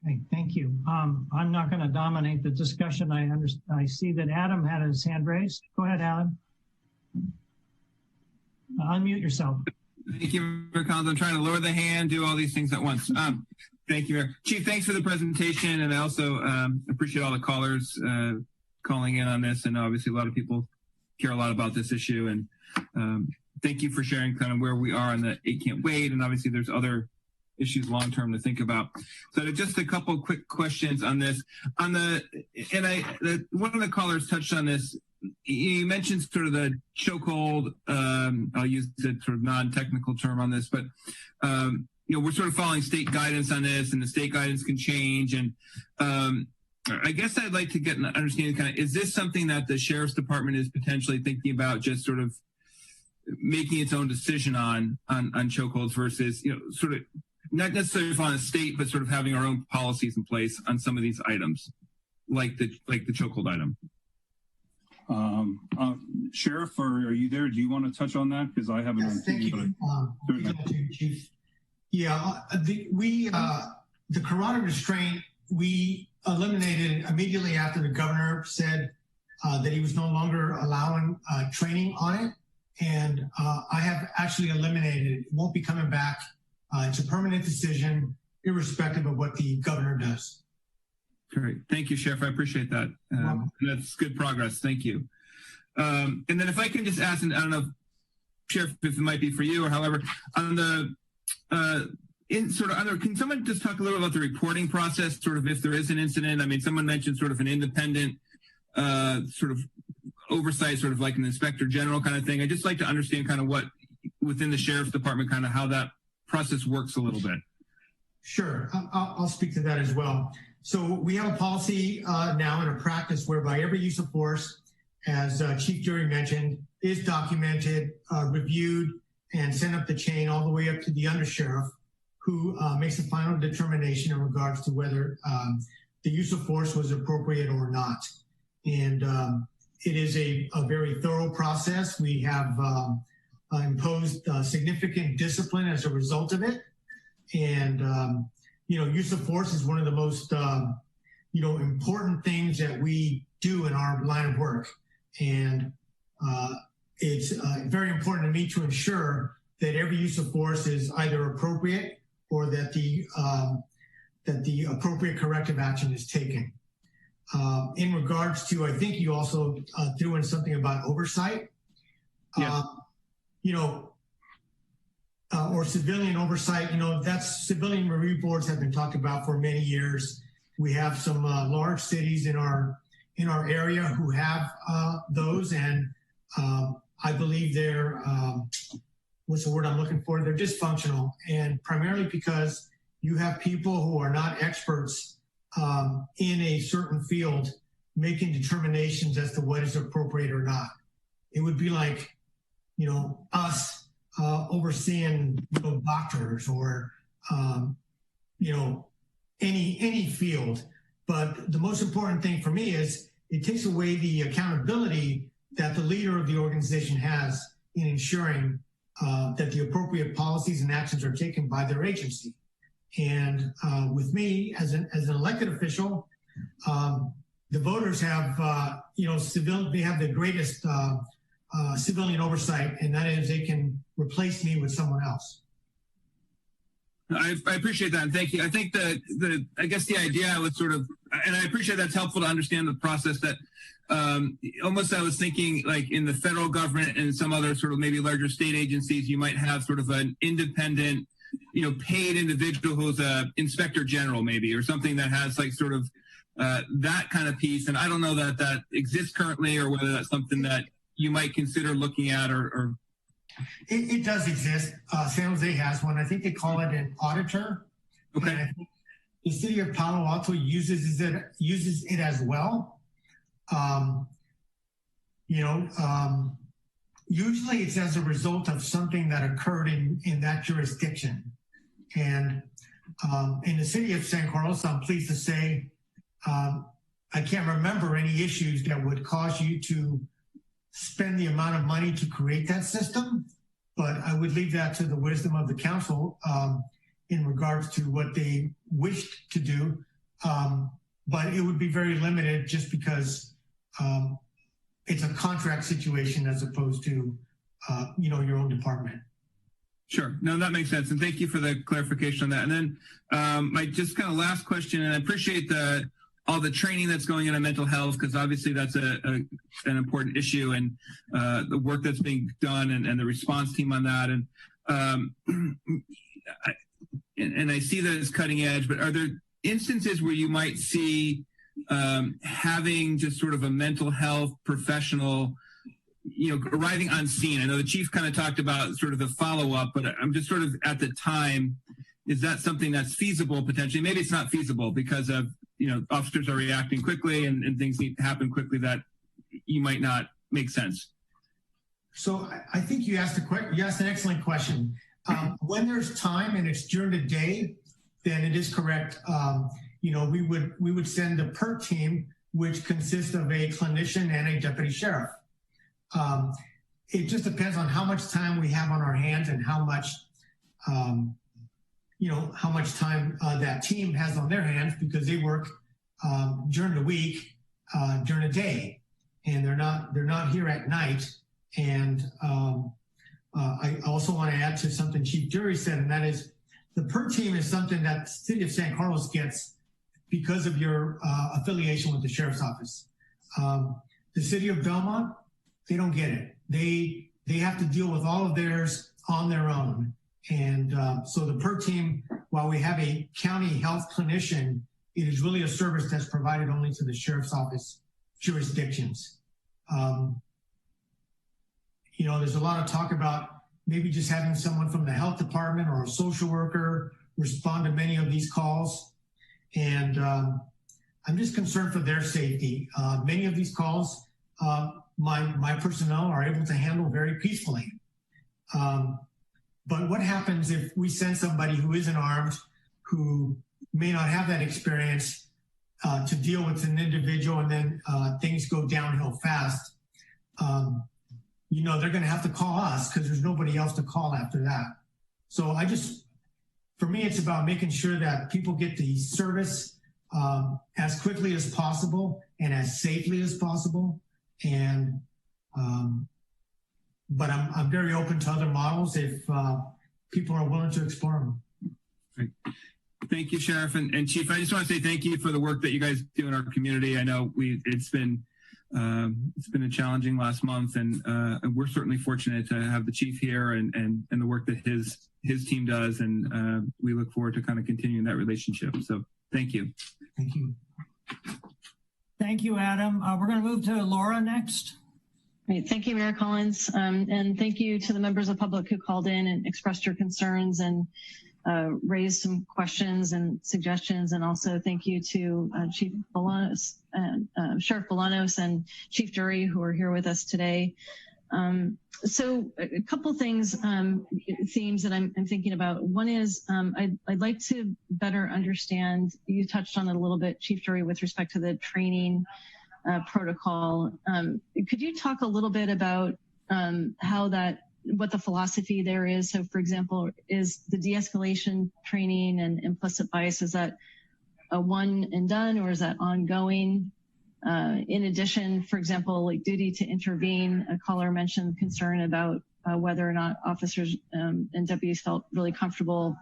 Okay, thank you. I'm not going to dominate the discussion. I see that Adam had his hand raised. Go ahead, Adam. Unmute yourself. Thank you, Mayor Collins. I'm trying to lower the hand, do all these things at once. Thank you, Mayor. Chief, thanks for the presentation, and I also appreciate all the callers calling in on this. And obviously, a lot of people care a lot about this issue. And thank you for sharing kind of where we are on the 8 Can't Wait. And obviously, there's other issues long term to think about. So just a couple quick questions on this. One of the callers touched on this. You mentioned sort of the chokehold. I'll use the sort of non-technical term on this, but we're sort of following state guidance on this, and the state guidance can change. And I guess I'd like to get an understanding. Kind of, is this something that the sheriff's department is potentially thinking about, just sort of making its own decision on chokeholds versus sort of not necessarily following a state, but sort of having our own policies in place on some of these items, like the chokehold item. Sheriff, are you there? Do you want to touch on that? Because I haven't. Yes, thank you, Chief. Yeah, the carotid restraint, we eliminated immediately after the governor said that he was no longer allowing training on it. And I have actually eliminated it. It won't be coming back. It's a permanent decision, irrespective of what the governor does. Great. Thank you, Sheriff. I appreciate that. That's good progress. Thank you. And then if I can just ask, and I don't know, Sheriff, if it might be for you or however, on the, can someone just talk a little about the reporting process, sort of if there is an incident? I mean, someone mentioned sort of an independent sort of oversight, sort of like an inspector general kind of thing. I'd just like to understand kind of what within the sheriff's department, kind of how that process works a little bit. Sure. I'll speak to that as well. So we have a policy now and a practice whereby every use of force, as Chief Jury mentioned, is documented, reviewed, and sent up the chain all the way up to the undersheriff, who makes the final determination in regards to whether the use of force was appropriate or not. And it is a very thorough process. We have imposed significant discipline as a result of it. And use of force is one of the most, important things that we do in our line of work. And it's very important to me to ensure that every use of force is either appropriate or that the appropriate corrective action is taken. In regards to, I think you also threw in something about oversight. Yeah. Or civilian oversight, that's civilian review boards have been talked about for many years. We have some large cities in our area who have those, and I believe they're, what's the word I'm looking for? They're dysfunctional, and primarily because you have people who are not experts in a certain field making determinations as to what is appropriate or not. It would be like, you know, us overseeing, you know, doctors or, you know, any field. But the most important thing for me is it takes away the accountability that the leader of the organization has in ensuring that the appropriate policies and actions are taken by their agency. And with me as an elected official, the voters have, you know, they have the greatest civilian oversight, and that is they can replace me with someone else. I appreciate that, and thank you. I think I guess the idea was sort of, and I appreciate that's helpful to understand the process that almost I was thinking like in the federal government and some other sort of maybe larger state agencies, you might have sort of an independent, you know, paid individual who's a inspector general maybe, or something that has like sort of that kind of piece. And I don't know that that exists currently, or whether that's something that you might consider looking at or It does exist. San Jose has one. I think they call it an auditor. Okay. And I think the city of Palo Alto uses it as well. You know, usually it's as a result of something that occurred in that jurisdiction. And in the city of San Carlos, I'm pleased to say, I can't remember any issues that would cause you to spend the amount of money to create that system, but I would leave that to the wisdom of the council in regards to what they wished to do. But it would be very limited just because it's a contract situation as opposed to, you know, your own department. Sure. No, that makes sense. And thank you for the clarification on that. And then my just kind of last question, and I appreciate all the training that's going on mental health, because obviously that's an important issue, and the work that's being done and the response team on that. And I see that it's cutting edge, but are there instances where you might see having just sort of a mental health professional, you know, arriving on scene? I know the chief kind of talked about sort of the follow-up, but I'm just sort of at the time, is that something that's feasible potentially? Maybe it's not feasible because of, you know, officers are reacting quickly and things need to happen quickly that you might not make sense. So I think you asked an excellent question. When there's time and it's during the day, then it is correct. You know, we would send the PERT team, which consists of a clinician and a deputy sheriff. It just depends on how much time we have on our hands and how much, you know, how much time that team has on their hands, because they work during the week, during the day, and they're not here at night. And I also want to add to something Chief Jury said, and that is the PERT team is something that the city of San Carlos gets because of your affiliation with the sheriff's office. The city of Belmont, they don't get it. They have to deal with all of theirs on their own. And so the PERT team, while we have a county health clinician, it is really a service that's provided only to the sheriff's office jurisdictions. You know, there's a lot of talk about maybe just having someone from the health department or a social worker respond to many of these calls. And I'm just concerned for their safety. Many of these calls, my personnel are able to handle very peacefully. But what happens if we send somebody who isn't armed, who may not have that experience to deal with an individual, and then things go downhill fast? You know, they're going to have to call us because there's nobody else to call after that. So for me, it's about making sure that people get the service as quickly as possible and as safely as possible. And but I'm very open to other models if people are willing to explore them. Great. Thank you, Sheriff and Chief. I just want to say thank you for the work that you guys do in our community. I know it's been a challenging last month, and we're certainly fortunate to have the chief here and the work that his team does, and we look forward to kind of continuing that relationship. So thank you. Thank you. Thank you, Adam. We're going to move to Laura next. Great. Thank you, Mayor Collins. And thank you to the members of the public who called in and expressed your concerns. And raised some questions and suggestions, and also thank you to Chief Bolanos and Sheriff Bolanos and Chief Jury who are here with us today. So a couple things, themes that I'm thinking about. One is I'd like to better understand, you touched on it a little bit, Chief Jury, with respect to the training protocol. Could you talk a little bit about what the philosophy there is? So for example, is the de-escalation training and implicit bias, is that a one and done, or is that ongoing? In addition, for example, like duty to intervene, a caller mentioned concern about whether or not officers and deputies felt really comfortable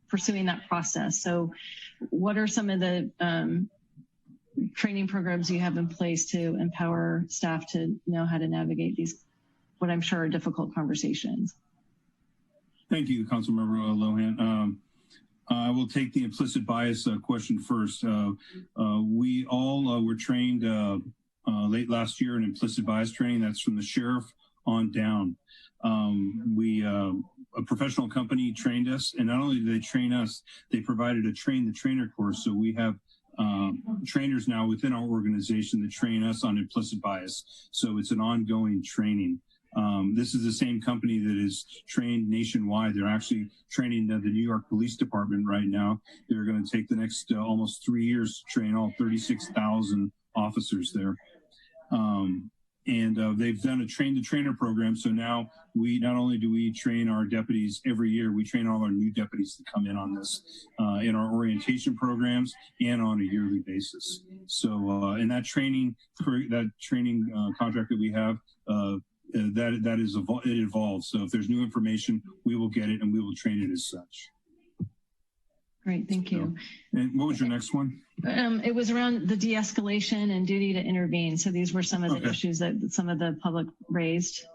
pursuing that process. So what are some of the training programs you have in place to empower staff to know how to navigate these, what I'm sure are difficult conversations? Thank you, Councilmember Lohan. I will take the implicit bias question first. We all were trained late last year in implicit bias training. That's from the sheriff on down. A professional company trained us, and not only did they train us, they provided a train the trainer course. So we have trainers now within our organization that train us on implicit bias. So it's an ongoing training. This is the same company that is trained nationwide. They're actually training the New York Police Department right now. They're going to take the next almost 3 years to train all 36,000 officers there. They've done a train the trainer program. So now we not only do we train our deputies every year, we train all our new deputies to come in on this in our orientation programs and on a yearly basis. So in that training contract that we have, it evolves. So if there's new information, we will get it and we will train it as such. Great, thank you. And what was your next one? It was around the de-escalation and duty to intervene. So these were some of the issues that some of the public raised.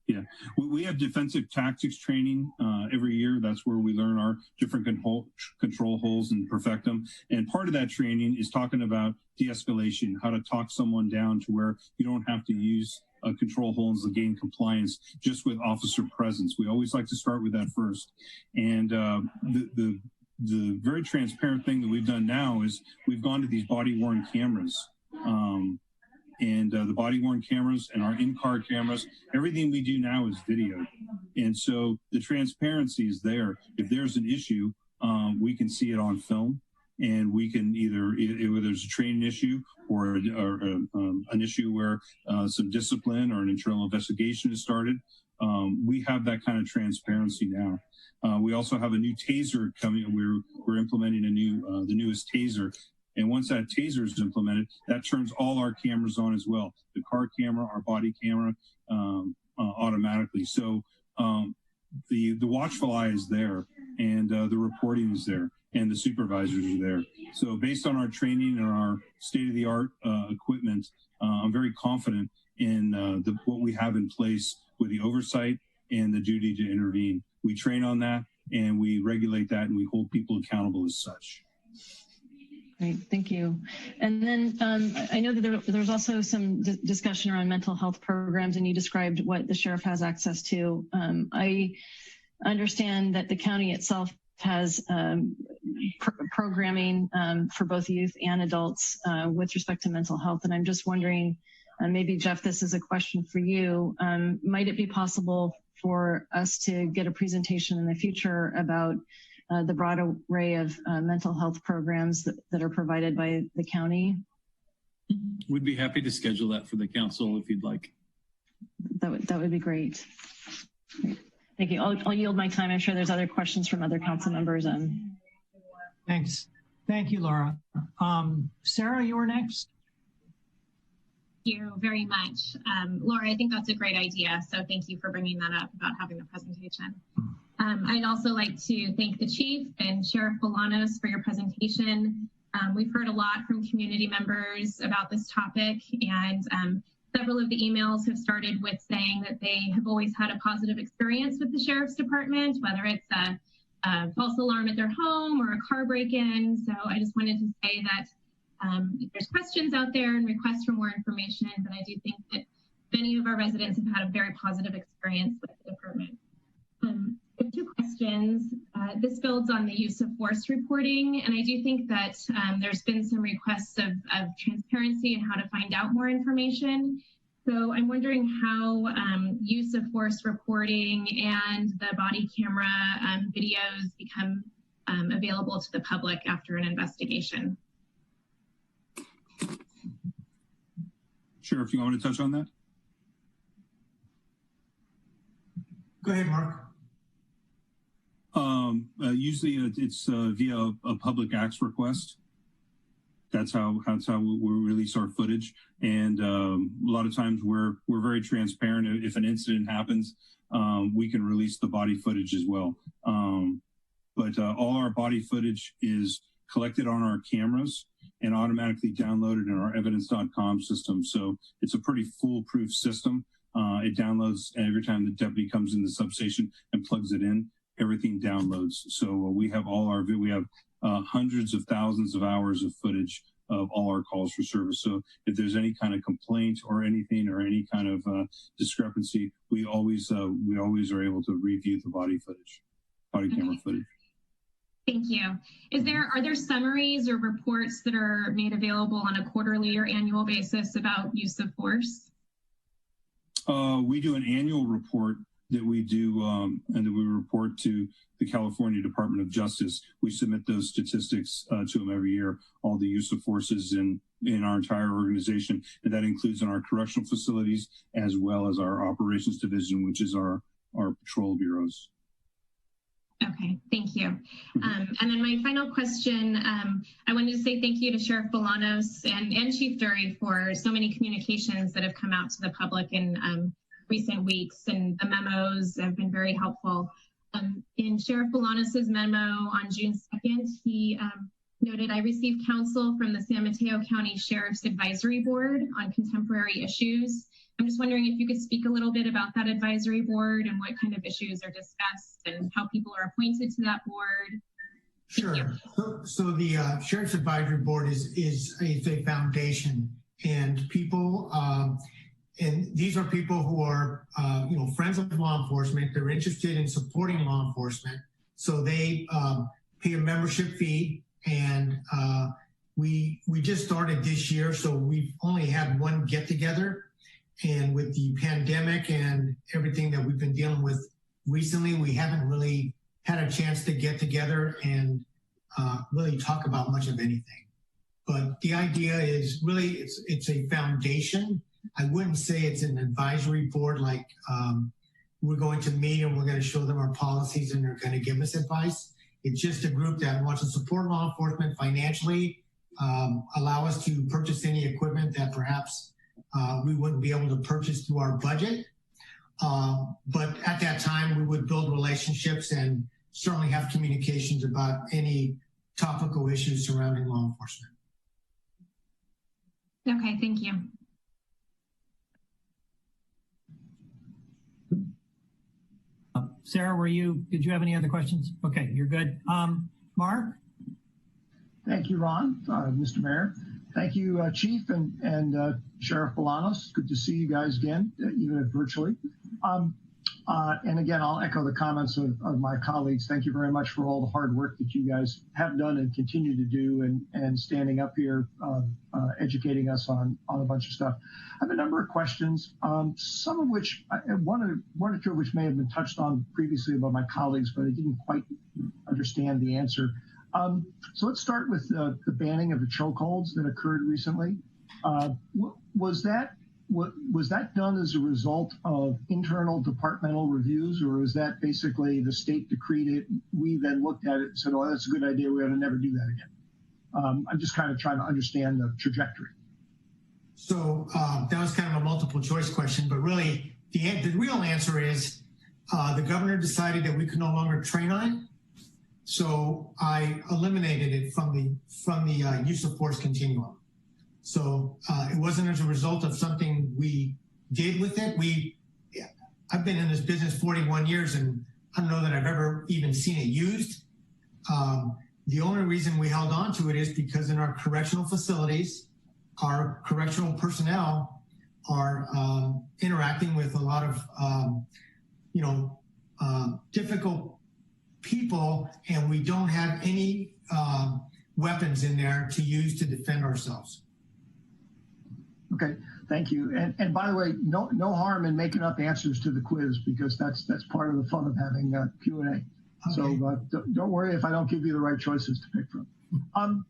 Yeah, we have defensive tactics training every year. That's where we learn our different control holes and perfect them. And part of that training is talking about de-escalation, how to talk someone down to where you don't have to use control holes to gain compliance just with officer presence. We always like to start with that first. And the very transparent thing that we've done now is we've gone to these body-worn cameras. The body-worn cameras and our in-car cameras, everything we do now is video. And so the transparency is there. If there's an issue, we can see it on film. And we can either there's a training issue or an issue where some discipline or an internal investigation is started. We have that kind of transparency now. We also have a new taser coming. We're implementing the newest taser. And once that taser is implemented, that turns all our cameras on as well. The car camera, our body camera, automatically. So the watchful eye is there, and the reporting is there, and the supervisors are there. So based on our training and our state-of-the-art equipment, I'm very confident in what we have in place with the oversight and the duty to intervene. We train on that, and we regulate that, and we hold people accountable as such. Great, thank you. And then I know that there's also some discussion around mental health programs, and you described what the sheriff has access to. I understand that the county itself has programming for both youth and adults with respect to mental health. And I'm just wondering, maybe Jeff, this is a question for you. Might it be possible for us to get a presentation in the future about the broad array of mental health programs that are provided by the county? We'd be happy to schedule that for the council if you'd like. That would be great. Thank you. I'll yield my time. I'm sure there's other questions from other council members. Thanks. Thank you, Laura. Sarah, you were next. Thank you very much. Laura, I think that's a great idea. So thank you for bringing that up about having the presentation. I'd also like to thank the chief and Sheriff Bolanos for your presentation. We've heard a lot from community members about this topic, and several of the emails have started with saying that they have always had a positive experience with the Sheriff's Department, whether it's a false alarm at their home or a car break-in. So I just wanted to say that if there's questions out there and requests for more information, but I do think that many of our residents have had a very positive experience with the department. I have two questions. This builds on the use of force reporting, and I do think that there's been some requests of transparency and how to find out more information. So I'm wondering how use of force reporting and the body camera videos become available to the public after an investigation. Sheriff, you want me to touch on that? Go ahead, Mark. Usually it's via a public acts request. That's how we release our footage. And a lot of times we're very transparent. If an incident happens, we can release the body footage as well. But all our body footage is collected on our cameras and automatically downloaded in our evidence.com system. So it's a pretty foolproof system. It downloads every time the deputy comes in the substation and plugs it in, everything downloads. So we have hundreds of thousands of hours of footage of all our calls for service. So if there's any kind of complaint or anything or any kind of discrepancy, we always are able to review the body camera footage. Thank you. Are there summaries or reports that are made available on a quarterly or annual basis about use of force? We do an annual report that we do and that we report to the California Department of Justice. We submit those statistics to them every year, all the use of forces in our entire organization. And that includes in our correctional facilities as well as our operations division, which is our patrol bureaus. Okay, thank you. And then my final question, I wanted to say thank you to Sheriff Bolanos and Chief Dury for so many communications that have come out to the public in recent weeks, and the memos have been very helpful. In Sheriff Bolanos' memo on June 2nd, he noted, I received counsel from the San Mateo County Sheriff's Advisory Board on contemporary issues. I'm just wondering if you could speak a little bit about that advisory board and what kind of issues are discussed and how people are appointed to that board. Sure. So the Sheriff's Advisory Board is a foundation, and people, and these are people who are, friends of law enforcement. They're interested in supporting law enforcement. So they pay a membership fee, and we just started this year, so we've only had one get together. And with the pandemic and everything that we've been dealing with recently, we haven't really had a chance to get together and really talk about much of anything. But the idea is really it's a foundation. I wouldn't say it's an advisory board like we're going to meet and we're going to show them our policies and they're going to give us advice. It's just a group that wants to support law enforcement financially, allow us to purchase any equipment that perhaps we wouldn't be able to purchase through our budget. But at that time, we would build relationships and certainly have communications about any topical issues surrounding law enforcement. Okay, thank you. Sarah, did you have any other questions? Okay, you're good. Mark? Thank you, Ron, Mr. Mayor. Thank you, Chief and Sheriff Bolanos. Good to see you guys again, even if virtually. And again, I'll echo the comments of my colleagues. Thank you very much for all the hard work that you guys have done and continue to do and standing up here, educating us on a bunch of stuff. I have a number of questions, some of which, one or two of which may have been touched on previously by my colleagues, but I didn't quite understand the answer. So let's start with the banning of the chokeholds that occurred recently. Was that done as a result of internal departmental reviews, or is that basically the state decreed it? We then looked at it and said, "Oh, that's a good idea. We ought to never do that again." I'm just kind of trying to understand the trajectory. So that was kind of a multiple choice question, but really the real answer is the governor decided that we could no longer train on it. So I eliminated it from the use of force continuum. So it wasn't as a result of something we did with it. I've been in this business 41 years, and I don't know that I've ever even seen it used. The only reason we held on to it is because in our correctional facilities, our correctional personnel are interacting with a lot of, difficult people and we don't have any weapons in there to use to defend ourselves. Okay, thank you. And by the way, no harm in making up answers to the quiz, because that's part of the fun of having Q&A. Okay. So don't worry if I don't give you the right choices to pick from.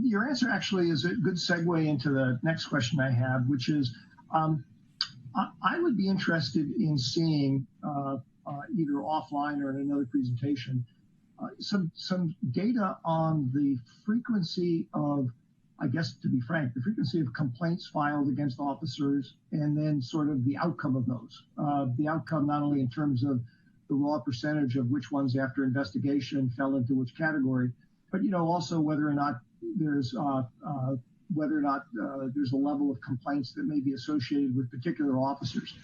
Your answer actually is a good segue into the next question I have, which is I would be interested in seeing either offline or in another presentation some data on the frequency of, I guess, to be frank, the frequency of complaints filed against officers, and then sort of the outcome of those. The outcome not only in terms of the raw percentage of which ones after investigation fell into which category, but also whether or not there's a level of complaints that may be associated with particular officers.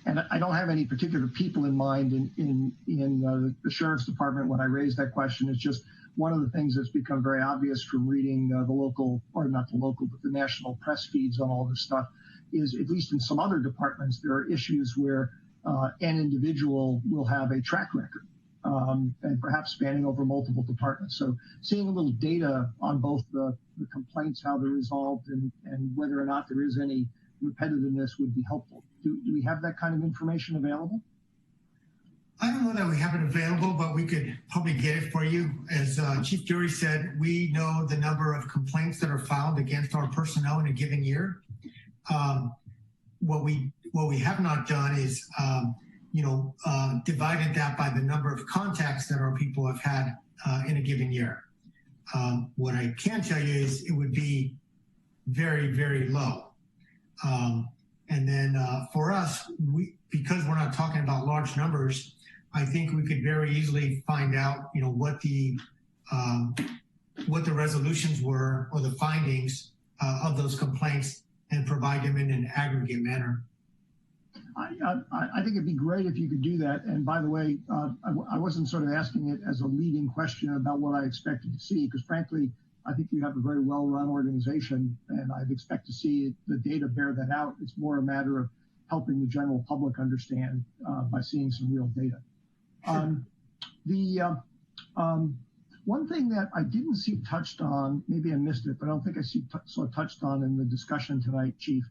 And I don't have any particular people in mind in the Sheriff's Department when I raised that question. It's just one of the things that's become very obvious from reading the local, or not the local, but the national press feeds on all this stuff, is at least in some other departments, there are issues where an individual will have a track record and perhaps spanning over multiple departments. So seeing a little data on both the complaints, how they're resolved, and whether or not there is any repetitiveness would be helpful. Do we have that kind of information available? I don't know that we have it available, but we could probably get it for you. As Chief Jury said, we know the number of complaints that are filed against our personnel in a given year. What we have not done is, divided that by the number of contacts that our people have had in a given year. What I can tell you is it would be very, very low. And then for us, because we're not talking about large numbers, I think we could very easily find out, what the resolutions were or the findings of those complaints and provide them in an aggregate manner. I think it'd be great if you could do that. And by the way, I wasn't sort of asking it as a leading question about what I expected to see, because frankly, I think you have a very well-run organization, and I'd expect to see the data bear that out. It's more a matter of helping the general public understand by seeing some real data. One thing that I didn't see touched on, maybe I missed it, but I don't think I saw touched on in the discussion tonight, Chief,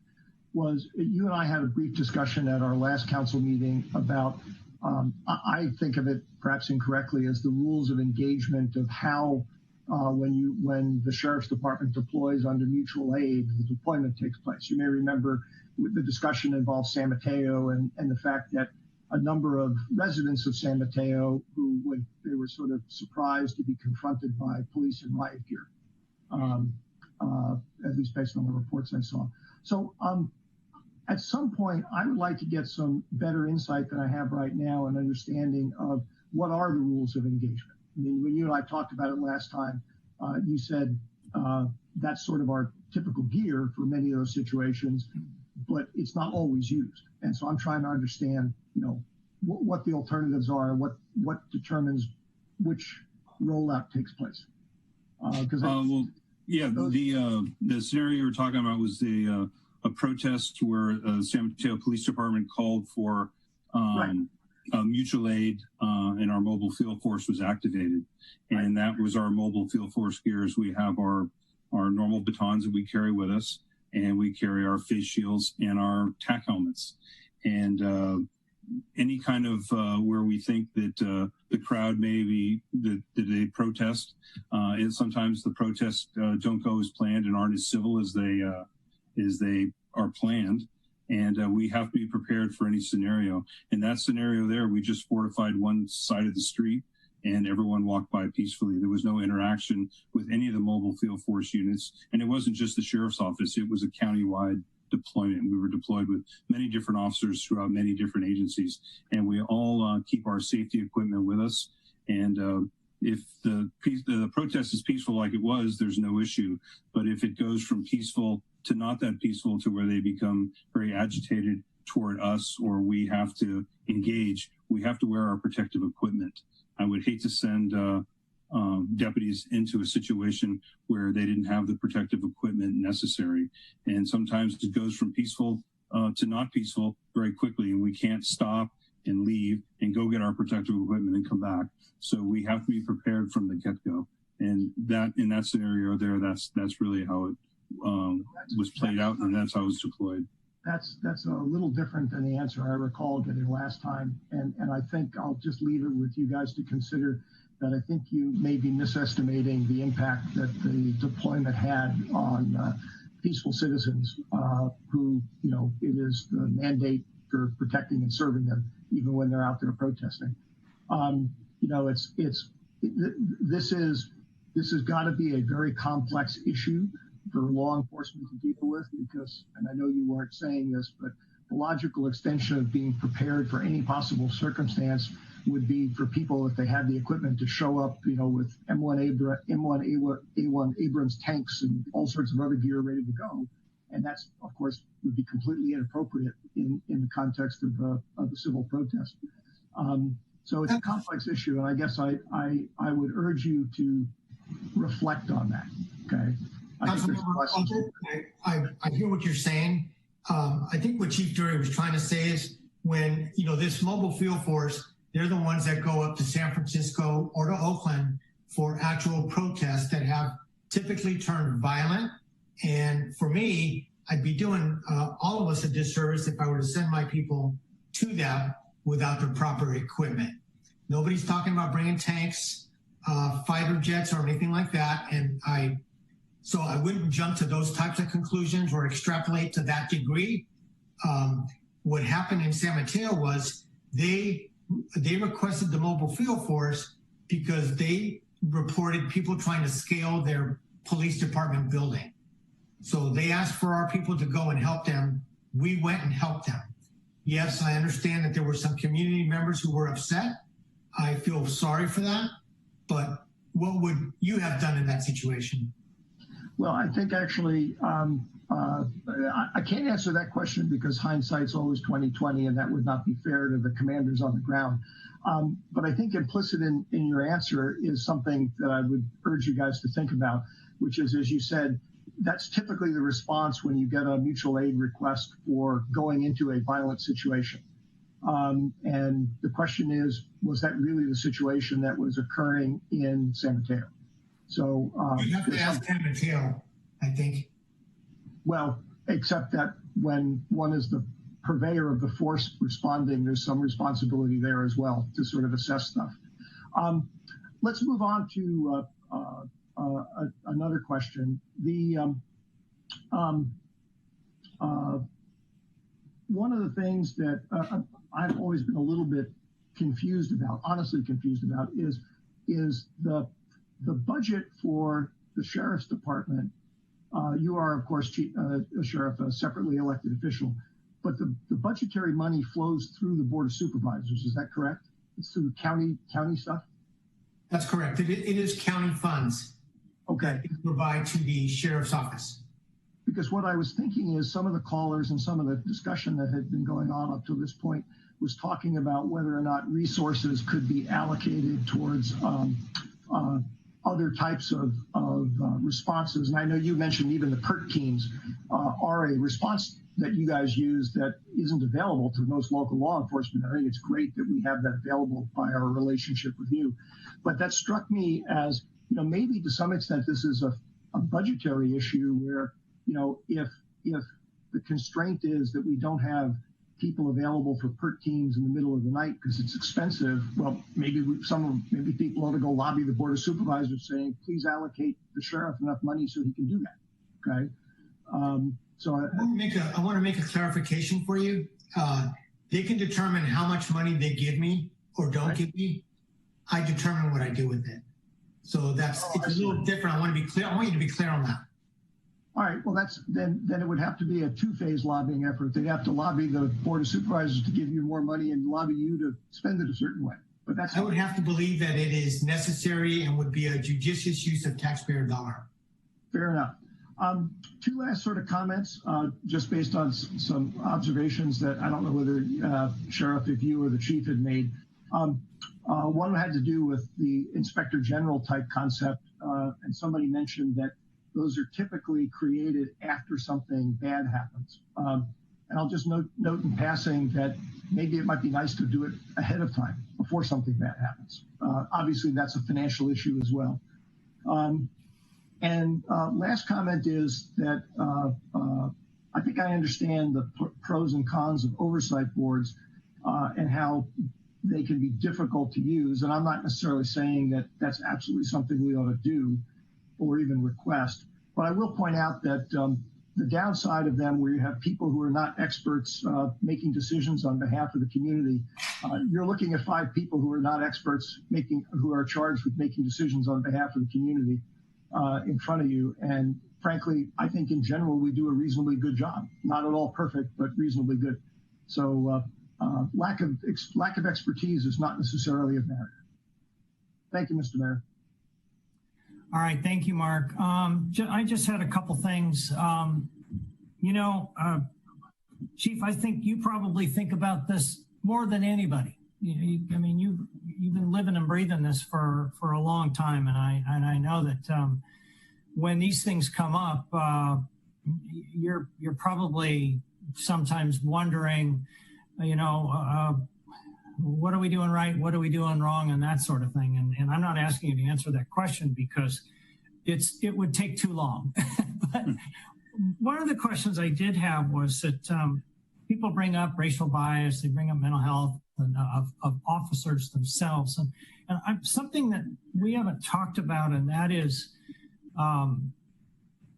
was you and I had a brief discussion at our last council meeting about, I think of it perhaps incorrectly, as the rules of engagement of how when the Sheriff's Department deploys under mutual aid, the deployment takes place. You may remember the discussion involved San Mateo and the fact that a number of residents of San Mateo they were sort of surprised to be confronted by police in riot gear, at least based on the reports I saw. So at some point, I would like to get some better insight than I have right now and understanding of what are the rules of engagement. I mean, when you and I talked about it last time, you said that's sort of our typical gear for many of those situations, but it's not always used. And so I'm trying to understand, what the alternatives are, what determines which rollout takes place. The scenario you were talking about was a protest where San Mateo Police Department called for mutual aid, and our mobile field force was activated. And that was our mobile field force gears. We have our normal batons that we carry with us, and we carry our face shields and our TAC helmets. And any kind of where we think that the crowd may be that they protest, and sometimes the protests don't go as planned and aren't as civil as they are planned. And we have to be prepared for any scenario. In that scenario there, we just fortified one side of the street and everyone walked by peacefully. There was no interaction with any of the mobile field force units. And it wasn't just the sheriff's office. It was a countywide deployment. We were deployed with many different officers throughout many different agencies. And we all keep our safety equipment with us. And if the protest is peaceful like it was, there's no issue. But if it goes from peaceful to not that peaceful to where they become very agitated toward us, or we have to engage, we have to wear our protective equipment. I would hate to send deputies into a situation where they didn't have the protective equipment necessary. And sometimes it goes from peaceful to not peaceful very quickly, and we can't stop and leave and go get our protective equipment and come back. So we have to be prepared from the get-go. And that in that scenario there, that's really how it was played out, and that's how it was deployed. That's a little different than the answer I recall getting last time. And I think I'll just leave it with you guys to consider that I think you may be misestimating the impact that the deployment had on peaceful citizens who, you know, it is the mandate for protecting and serving them, even when they're out there protesting. You know, this has got to be a very complex issue for law enforcement to deal with, because, and I know you weren't saying this, but the logical extension of being prepared for any possible circumstance would be for people, if they had the equipment, to show up, you know, with M1A1 Abrams tanks and all sorts of other gear ready to go. And that's, of course, would be completely inappropriate in the context of a civil protest. So it's a complex issue, and I guess I would urge you to reflect on that. Okay. I hear what you're saying. I think what Chief Dury was trying to say is, when, you know, this mobile field force, they're the ones that go up to San Francisco or to Oakland for actual protests that have typically turned violent. And for me, I'd be doing all of us a disservice if I were to send my people to them without the proper equipment. Nobody's talking about bringing tanks, fighter jets, or anything like that. And so I wouldn't jump to those types of conclusions or extrapolate to that degree. What happened in San Mateo was they requested the mobile field force because they reported people trying to scale their police department building. So they asked for our people to go and help them. We went and helped them. Yes, I understand that there were some community members who were upset. I feel sorry for that. But what would you have done in that situation? Well, I think actually, I can't answer that question because hindsight's always 20/20, and that would not be fair to the commanders on the ground. But I think implicit in your answer is something that I would urge you guys to think about, which is, as you said, that's typically the response when you get a mutual aid request for going into a violent situation. And the question is, was that really the situation that was occurring in San Mateo? So you have to ask San Mateo, I think. Well, except that when one is the purveyor of the force responding, there's some responsibility there as well to sort of assess stuff. Let's move on to another question. One of the things that I've always been a little bit confused about, honestly confused about, is the budget for the sheriff's department. You are, of course, a sheriff, a separately elected official, but the budgetary money flows through the Board of Supervisors. Is that correct? It's through county stuff? That's correct. It is county funds. Okay. That you provide to the sheriff's office. Because what I was thinking is some of the callers and some of the discussion that had been going on up to this point was talking about whether or not resources could be allocated towards other types of responses. And I know you mentioned even the PERT teams are a response that you guys use that isn't available to most local law enforcement. I think it's great that we have that available by our relationship with you. But that struck me as, you know, maybe to some extent this is a budgetary issue where, you know, if the constraint is that we don't have people available for PERT teams in the middle of the night because it's expensive, well, maybe people ought to go lobby the Board of Supervisors saying, please allocate the sheriff enough money so he can do that. Okay. So I want to make a clarification for you. They can determine how much money they give me or don't give me. I determine what I do with it. So it's a little different. I want to be clear. I want you to be clear on that. All right. Well, then it would have to be a two-phase lobbying effort. They'd have to lobby the Board of Supervisors to give you more money and lobby you to spend it a certain way. But I would have to believe that it is necessary and would be a judicious use of taxpayer dollar. Fair enough. Two last sort of comments, just based on some observations that I don't know whether Sheriff, if you or the Chief had made. One had to do with the Inspector General type concept, and somebody mentioned that those are typically created after something bad happens. And I'll just note in passing that maybe it might be nice to do it ahead of time before something bad happens. Obviously, that's a financial issue as well. Last comment is that I think I understand the pros and cons of oversight boards and how they can be difficult to use. And I'm not necessarily saying that that's absolutely something we ought to do or even request. But I will point out that the downside of them, where you have people who are not experts making decisions on behalf of the community, you're looking at 5 people who are not experts who are charged with making decisions on behalf of the community in front of you. And frankly, I think in general, we do a reasonably good job. Not at all perfect, but reasonably good. So lack of expertise is not necessarily a barrier. Thank you, Mr. Mayor. All right, thank you, Mark. I just had a couple things. Chief, I think you probably think about this more than anybody. You've been living and breathing this for a long time, and I know that when these things come up, you're probably sometimes wondering, what are we doing right? What are we doing wrong? And that sort of thing. And I'm not asking you to answer that question because it would take too long. But one of the questions I did have was that people bring up racial bias, they bring up mental health of officers themselves. And something that we haven't talked about, and that is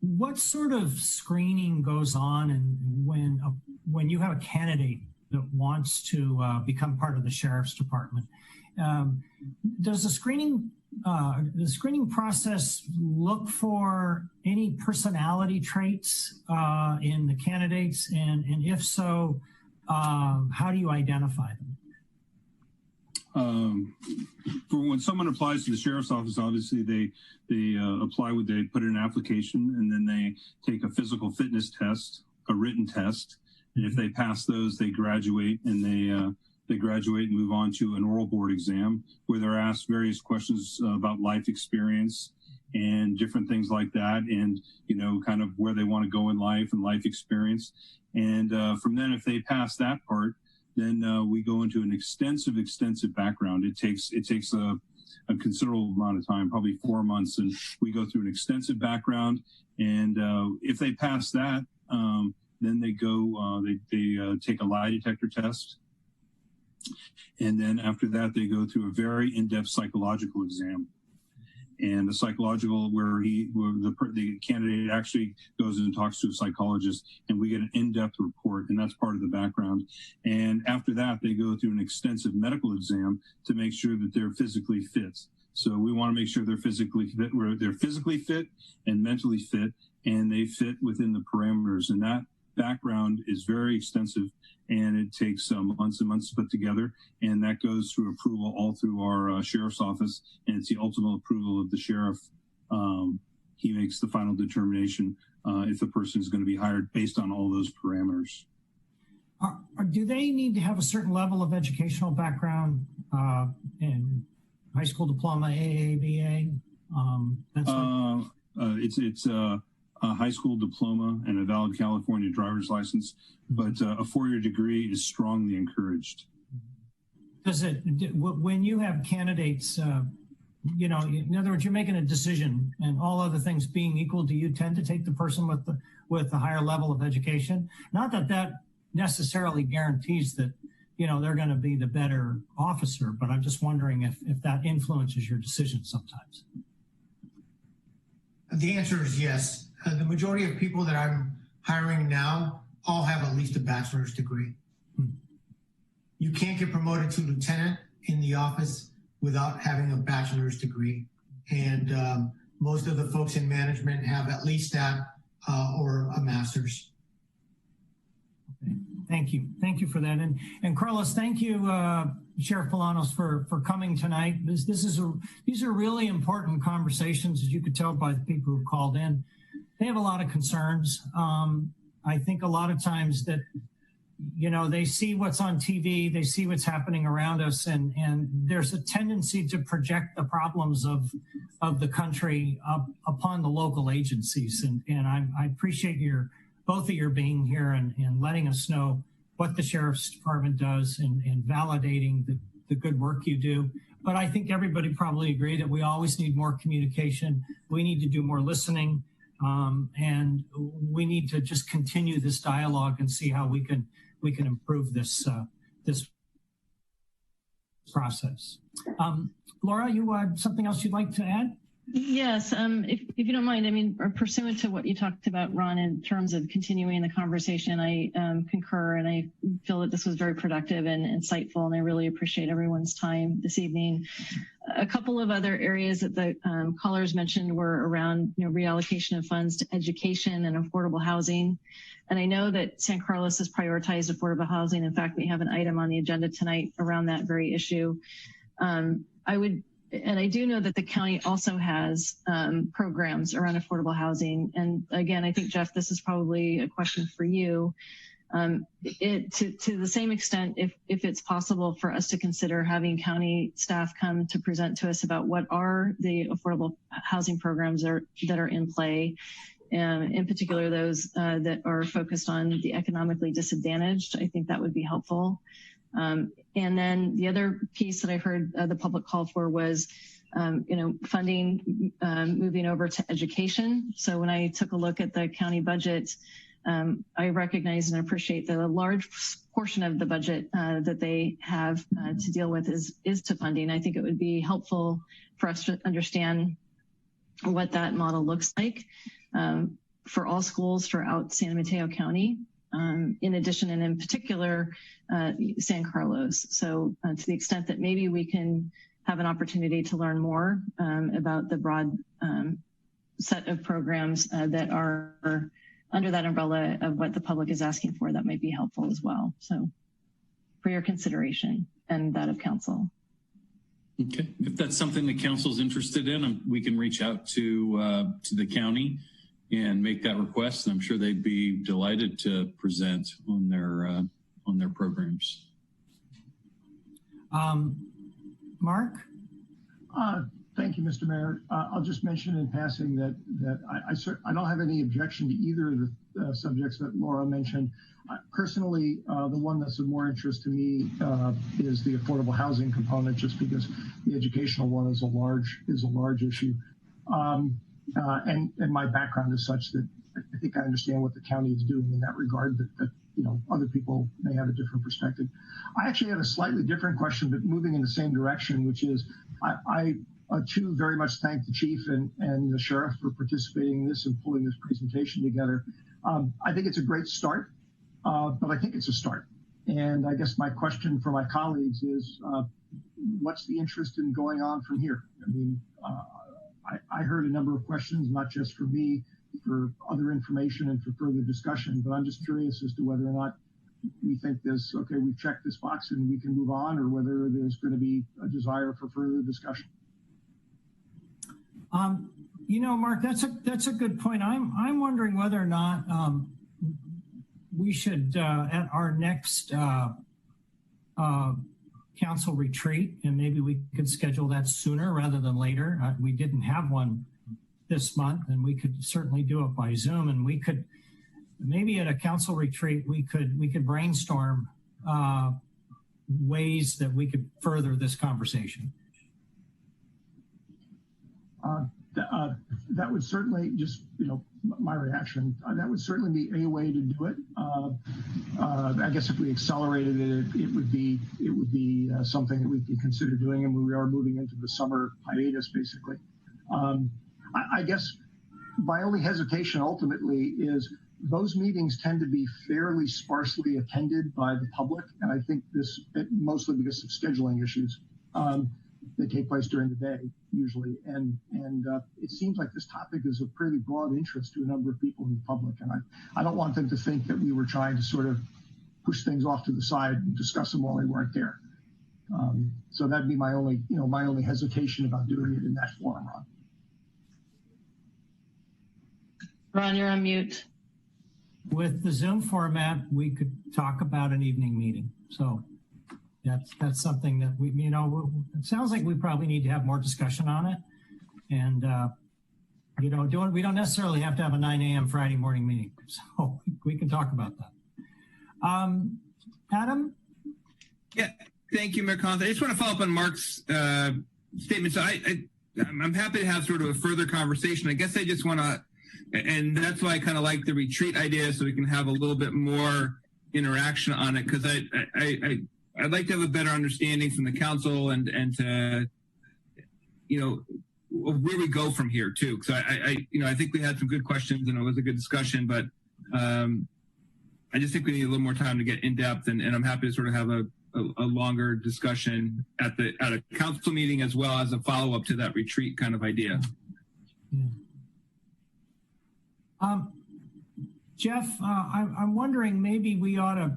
what sort of screening goes on and when you have a candidate that wants to become part of the sheriff's department. Does the screening process look for any personality traits in the candidates? And if so, how do you identify them? For when someone applies to the sheriff's office, obviously they apply they put in an application, and then they take a physical fitness test, a written test. And if they pass those, they graduate, and they graduate and move on to an oral board exam where they're asked various questions about life experience and different things like that, and kind of where they want to go in life and life experience. And from then, if they pass that part, then we go into an extensive background. It takes a considerable amount of time, probably 4 months, and we go through an extensive background. And if they pass that, then they go, they take a lie detector test. And then after that, they go through a very in-depth psychological exam. And the psychological, where the candidate actually goes and talks to a psychologist, and we get an in-depth report, and that's part of the background. And after that, they go through an extensive medical exam to make sure that they're physically fit. So we want to make sure they're physically fit, where they're physically fit and mentally fit, and they fit within the parameters. And that background is very extensive, and it takes months and months to put together, and that goes through approval all through our sheriff's office, and it's the ultimate approval of the sheriff. He makes the final determination if the person is going to be hired based on all those parameters. Do they need to have a certain level of educational background in high school diploma, AABA? It's a high school diploma and a valid California driver's license, but a 4-year degree is strongly encouraged. When you have candidates, in other words, you're making a decision, and all other things being equal, do you tend to take the person with the higher level of education? Not that necessarily guarantees that they're going to be the better officer, but I'm just wondering if that influences your decision sometimes. The answer is yes. The majority of people that I'm hiring now all have at least a bachelor's degree. You can't get promoted to lieutenant in the office without having a bachelor's degree. And most of the folks in management have at least that or a master's. Okay. Thank you. Thank you for that. And Carlos, thank you, Sheriff Polanos, for coming tonight. These are really important conversations, as you could tell by the people who called in. They have a lot of concerns. I think a lot of times that, they see what's on TV, they see what's happening around us, and there's a tendency to project the problems of the country upon the local agencies. And I appreciate your both of your being here and letting us know what the Sheriff's Department does and validating the good work you do. But I think everybody probably agree that we always need more communication. We need to do more listening, and we need to just continue this dialogue and see how we can improve this this process. Laura, you had something else you'd like to add? Yes, if you don't mind, I mean, pursuant to what you talked about, Ron, in terms of continuing the conversation, I concur, and I feel that this was very productive and insightful, and I really appreciate everyone's time this evening. A couple of other areas that the callers mentioned were around, reallocation of funds to education and affordable housing. And I know that San Carlos has prioritized affordable housing. In fact, we have an item on the agenda tonight around that very issue. And I do know that the county also has programs around affordable housing. And again, I think, Jeff, this is probably a question for you. To the same extent, if it's possible for us to consider having county staff come to present to us about what are the affordable housing programs that are in play, in particular those that are focused on the economically disadvantaged, I think that would be helpful. And then the other piece that I heard the public call for was, funding moving over to education. So when I took a look at the county budget, I recognize and appreciate that a large portion of the budget that they have to deal with is to funding. I think it would be helpful for us to understand what that model looks like for all schools throughout San Mateo County. In addition, and in particular, San Carlos. So to the extent that maybe we can have an opportunity to learn more about the broad set of programs that are under that umbrella of what the public is asking for, that might be helpful as well. So for your consideration and that of council. Okay, if that's something the council's interested in, we can reach out to the county and make that request. And I'm sure they'd be delighted to present on their programs. Mark? Thank you, Mr. Mayor. I'll just mention in passing that I don't have any objection to either of the subjects that Laura mentioned. Personally, the one that's of more interest to me is the affordable housing component, just because the educational one is a large issue. And my background is such that I think I understand what the county is doing in that regard, but other people may have a different perspective. I actually have a slightly different question, but moving in the same direction, which is I too very much thank the chief and the sheriff for participating in this and pulling this presentation together. I think it's a great start, but I think it's a start. And I guess my question for my colleagues is, what's the interest in going on from here? I mean, I heard a number of questions, not just for me, for other information and for further discussion, but I'm just curious as to whether or not we think okay, we've checked this box and we can move on, or whether there's going to be a desire for further discussion. Mark, that's a good point. I'm wondering whether or not we should at our next council retreat, and maybe we could schedule that sooner rather than later. We didn't have one this month, and we could certainly do it by Zoom, and we could maybe at a council retreat we could brainstorm ways that we could further this conversation. That would certainly, just my reaction, that would certainly be a way to do it. I guess if we accelerated it, it would be something that we could consider doing, and we are moving into the summer hiatus, basically. I guess my only hesitation ultimately is those meetings tend to be fairly sparsely attended by the public, and I think mostly because of scheduling issues. They take place during the day usually, and it seems like this topic is of pretty broad interest to a number of people in the public, and I don't want them to think that we were trying to sort of push things off to the side and discuss them while they weren't there. So that'd be my only hesitation about doing it in that forum, Ron. Ron, you're on mute. With the Zoom format, we could talk about an evening meeting. So that's something that it sounds like we probably need to have more discussion on it. And we don't necessarily have to have a 9 a.m. Friday morning meeting, so we can talk about that. Adam? Yeah, thank you, Mayor Collins. I just want to follow up on Mark's statement. So I'm happy to have sort of a further conversation. I guess I just want to, and that's why I kind of like the retreat idea, so we can have a little bit more interaction on it, because I'd like to have a better understanding from the council and to, where we go from here too. Because I think we had some good questions and it was a good discussion, but I just think we need a little more time to get in depth, and I'm happy to sort of have a longer discussion at a council meeting, as well as a follow up to that retreat kind of idea. Yeah. Jeff, I'm wondering, maybe we ought to,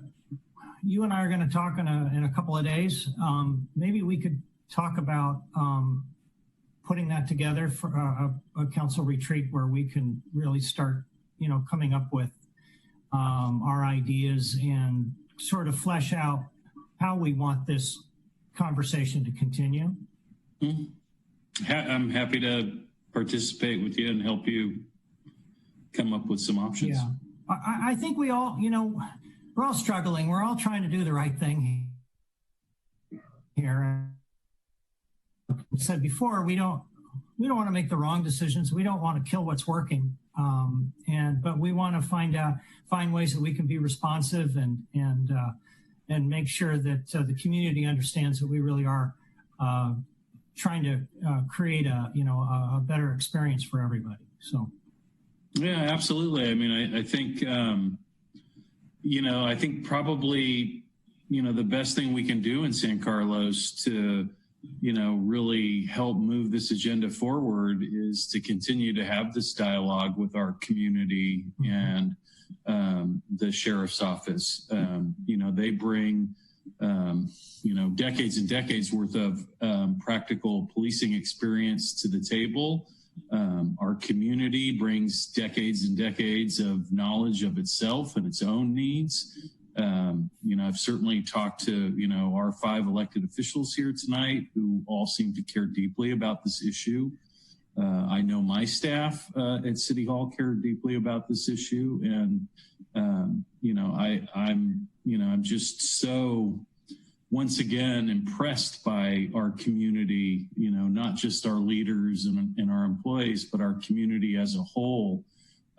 you and I are going to talk in a couple of days. Maybe we could talk about putting that together for a council retreat where we can really start, coming up with our ideas and sort of flesh out how we want this conversation to continue. I'm happy to participate with you and help you come up with some options. Yeah, I think we all, we're all struggling. We're all trying to do the right thing here. Like I said before, we don't want to make the wrong decisions. We don't want to kill what's working. But we want to find ways that we can be responsive and make sure that the community understands that we really are trying to create a better experience for everybody. So. Yeah, absolutely. I mean, I think, I think probably, the best thing we can do in San Carlos to, really help move this agenda forward is to continue to have this dialogue with our community and the sheriff's office. They bring, decades and decades worth of practical policing experience to the table. Our community brings decades and decades of knowledge of itself and its own needs. I've certainly talked to, our 5 elected officials here tonight who all seem to care deeply about this issue. I know my staff at City Hall care deeply about this issue. And, I'm just so, once again, impressed by our community, not just our leaders and our employees, but our community as a whole,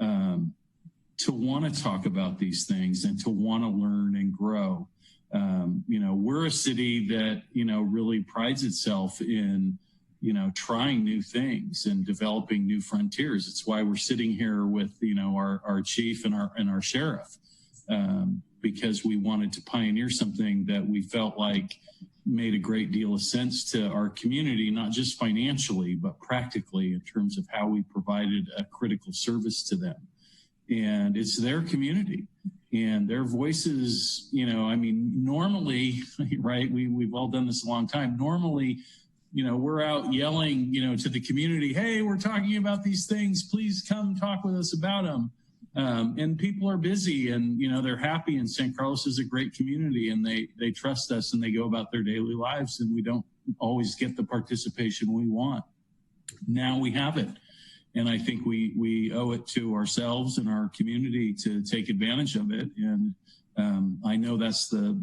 to want to talk about these things and to want to learn and grow. We're a city that, really prides itself in, trying new things and developing new frontiers. It's why we're sitting here with, our chief and our sheriff, because we wanted to pioneer something that we felt like made a great deal of sense to our community, not just financially, but practically in terms of how we provided a critical service to them. And it's their community and their voices, normally, right, we've all done this a long time. Normally, we're out yelling, to the community, hey, we're talking about these things, please come talk with us about them. And people are busy and, they're happy, and San Carlos is a great community and they trust us and they go about their daily lives, and we don't always get the participation we want. Now we have it. And I think we owe it to ourselves and our community to take advantage of it. And I know that's the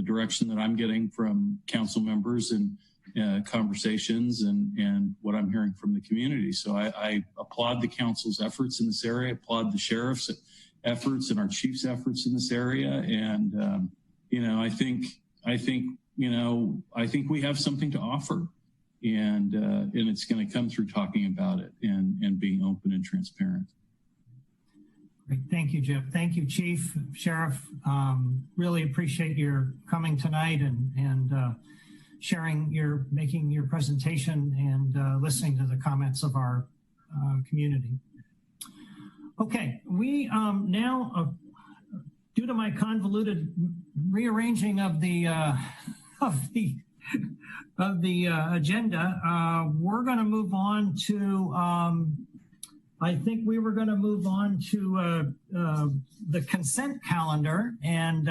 direction that I'm getting from council members and conversations and what I'm hearing from the community. So I applaud the council's efforts in this area, applaud the sheriff's efforts and our chief's efforts in this area. And, I think we have something to offer. And it's going to come through talking about it and being open and transparent. Great. Thank you, Jeff. Thank you, Chief, Sheriff. Really appreciate your coming tonight and making your presentation and listening to the comments of our community. Okay, we now, due to my convoluted rearranging of the agenda, we're going to move on to, I think we were going to move on to the consent calendar. And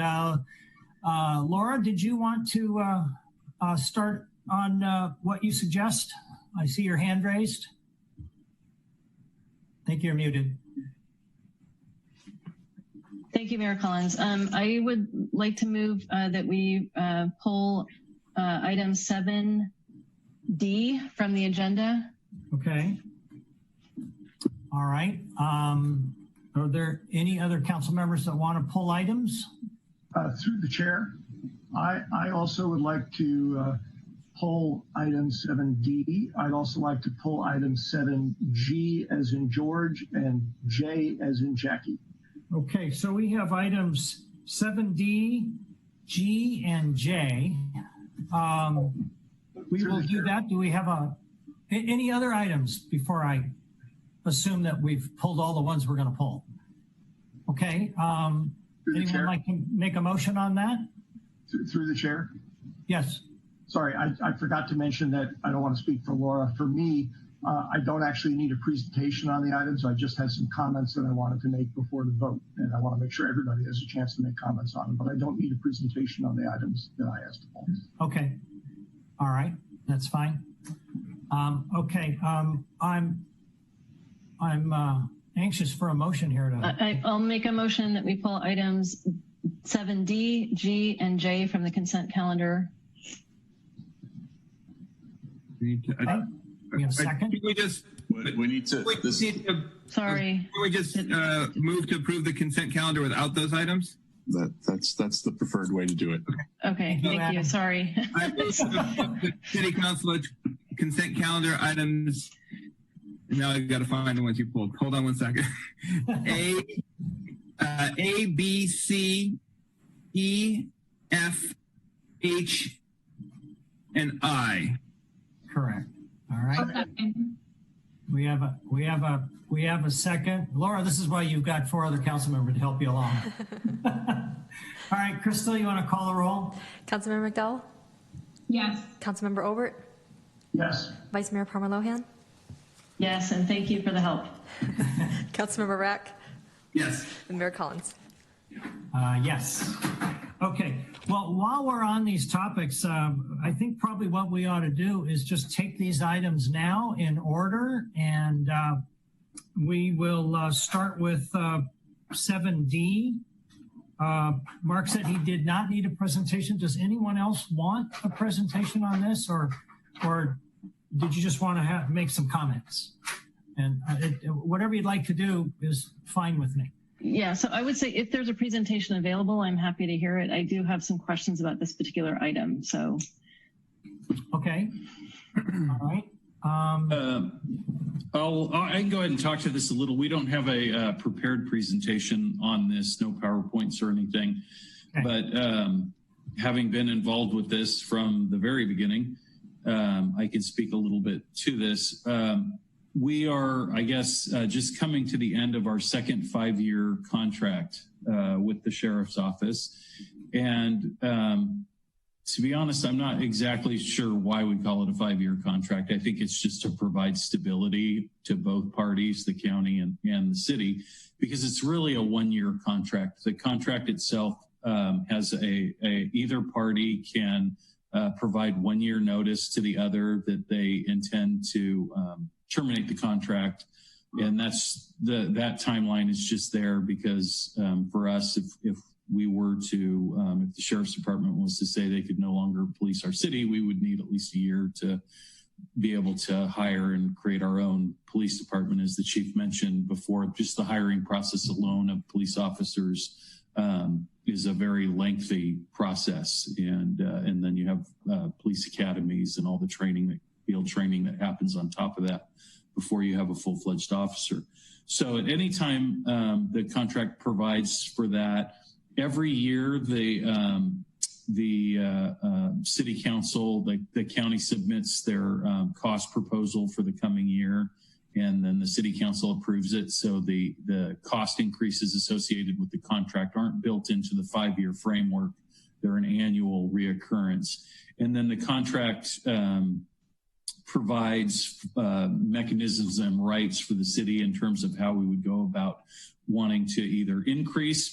Laura, did you want to start on what you suggest? I see your hand raised. think you're muted. Thank you, Mayor Collins. I would like to move that we pull item 7D from the agenda. Okay. All right. Are there any other council members that want to pull items? Through the chair, I also would like to pull item 7D. I'd also like to pull item 7G as in George and J as in Jackie. Okay, so we have items 7D, G, and J. We will do that. Do we have any other items before I assume that we've pulled all the ones we're going to pull? Okay. Anyone like to make a motion on that? Through the chair? Yes. Sorry, I forgot to mention that I don't want to speak for Laura. For me, I don't actually need a presentation on the items. I just had some comments that I wanted to make before the vote, and I want to make sure everybody has a chance to make comments on them, but I don't need a presentation on the items that I asked to pull. Okay. All right. That's fine. Okay. I'm anxious for a motion here. I'll make a motion that we pull items 7D, G, and J from the consent calendar. We have a second. We just we need to. Sorry. Can we just move to approve the consent calendar without those items? That's the preferred way to do it. Okay. Thank you. Sorry. The City Council consent calendar items. Now I've got to find the ones you pulled. Hold on one second. A, B, C, E, F, H, and I. Correct. All right. We have a second. Laura, this is why you've got 4 other council members to help you along. All right, Crystal, you want to call the roll? Councilmember McDowell? Yes. Councilmember Obert? Yes. Vice Mayor Palmer Lohan? Yes, and thank you for the help. Councilmember Rack? Yes. And Mayor Collins? Yes. Okay. Well, while we're on these topics, I think probably what we ought to do is just take these items now in order, and we will start with 7D. Mark said he did not need a presentation. Does anyone else want a presentation on this, or did you just want to make some comments? And whatever you'd like to do is fine with me. Yeah, so I would say if there's a presentation available, I'm happy to hear it. I do have some questions about this particular item, so. Okay. All right. I can go ahead and talk to this a little. We don't have a prepared presentation on this, no PowerPoints or anything. Okay. But having been involved with this from the very beginning, I can speak a little bit to this. We are, I guess, just coming to the end of our second 5-year contract with the Sheriff's Office. And to be honest, I'm not exactly sure why we call it a 5-year contract. I think it's just to provide stability to both parties, the county and the city, because it's really a 1-year contract. The contract itself has either party can provide 1-year notice to the other that they intend to terminate the contract, and that's that timeline is just there because for us, if we were to, if the Sheriff's Department was to say they could no longer police our city, we would need at least a year to be able to hire and create our own police department. As the chief mentioned before, just the hiring process alone of police officers is a very lengthy process, and then you have police academies and all the training, field training that happens on top of that before you have a full-fledged officer. So at any time the contract provides for that. Every year the city council, the county submits their cost proposal for the coming year, and then the city council approves it. So the cost increases associated with the contract aren't built into the 5-year framework. They're an annual reoccurrence. And then the contract provides mechanisms and rights for the city in terms of how we would go about wanting to either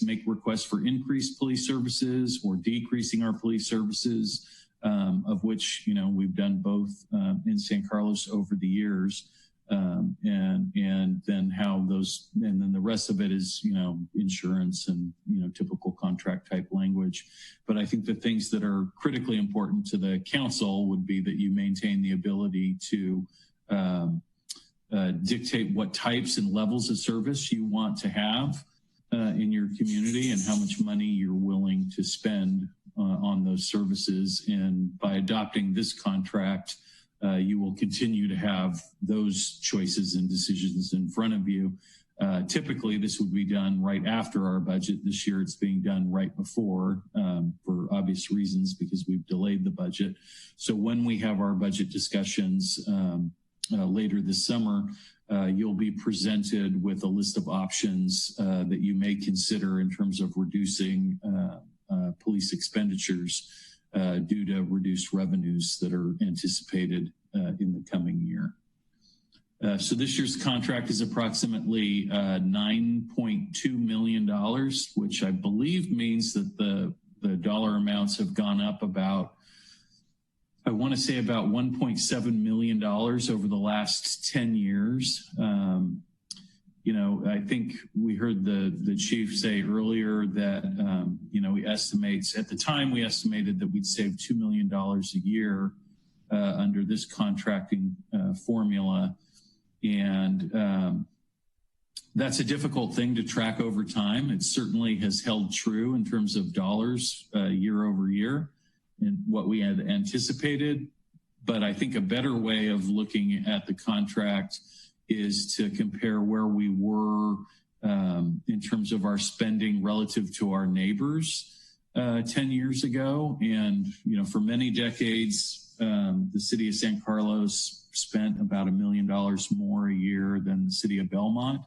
make requests for increased police services or decreasing our police services, of which, we've done both in San Carlos over the years. and then how those, and then the rest of it is, you know, insurance and, you know, typical contract type language. But I think the things that are critically important to the council would be that you maintain the ability to dictate what types and levels of service you want to have in your community and how much money you're willing to spend on those services. And by adopting this contract, you will continue to have those choices and decisions in front of you. Typically, this would be done right after our budget. This year, it's being done right before for obvious reasons because we've delayed the budget. So when we have our budget discussions later this summer, you'll be presented with a list of options that you may consider in terms of reducing police expenditures due to reduced revenues that are anticipated in the coming year. So this year's contract is approximately $9.2 million, which I believe means that the dollar amounts have gone up about, I want to say about $1.7 million over the last 10 years. You know, I think we heard the chief say earlier that, you know, he estimates, at the time we estimated that we'd save $2 million a year under this contracting formula. And that's a difficult thing to track over time. It certainly has held true in terms of dollars year over year and what we had anticipated. But I think a better way of looking at the contract is to compare where we were in terms of our spending relative to our neighbors 10 years ago. And, you know, for many decades, the city of San Carlos spent about $1 million more a year than the city of Belmont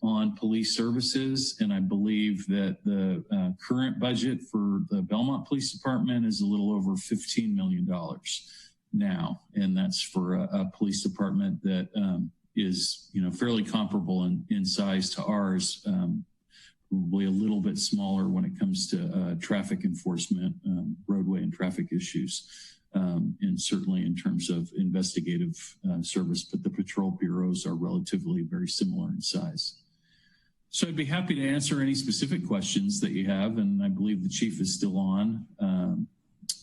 on police services. And I believe that the current budget for the Belmont Police Department is a little over $15 million now. And that's for a police department that is, you know, fairly comparable in size to ours, probably a little bit smaller when it comes to traffic enforcement, roadway and traffic issues, and certainly in terms of investigative service, but the patrol bureaus are relatively very similar in size. So I'd be happy to answer any specific questions that you have, and I believe the chief is still on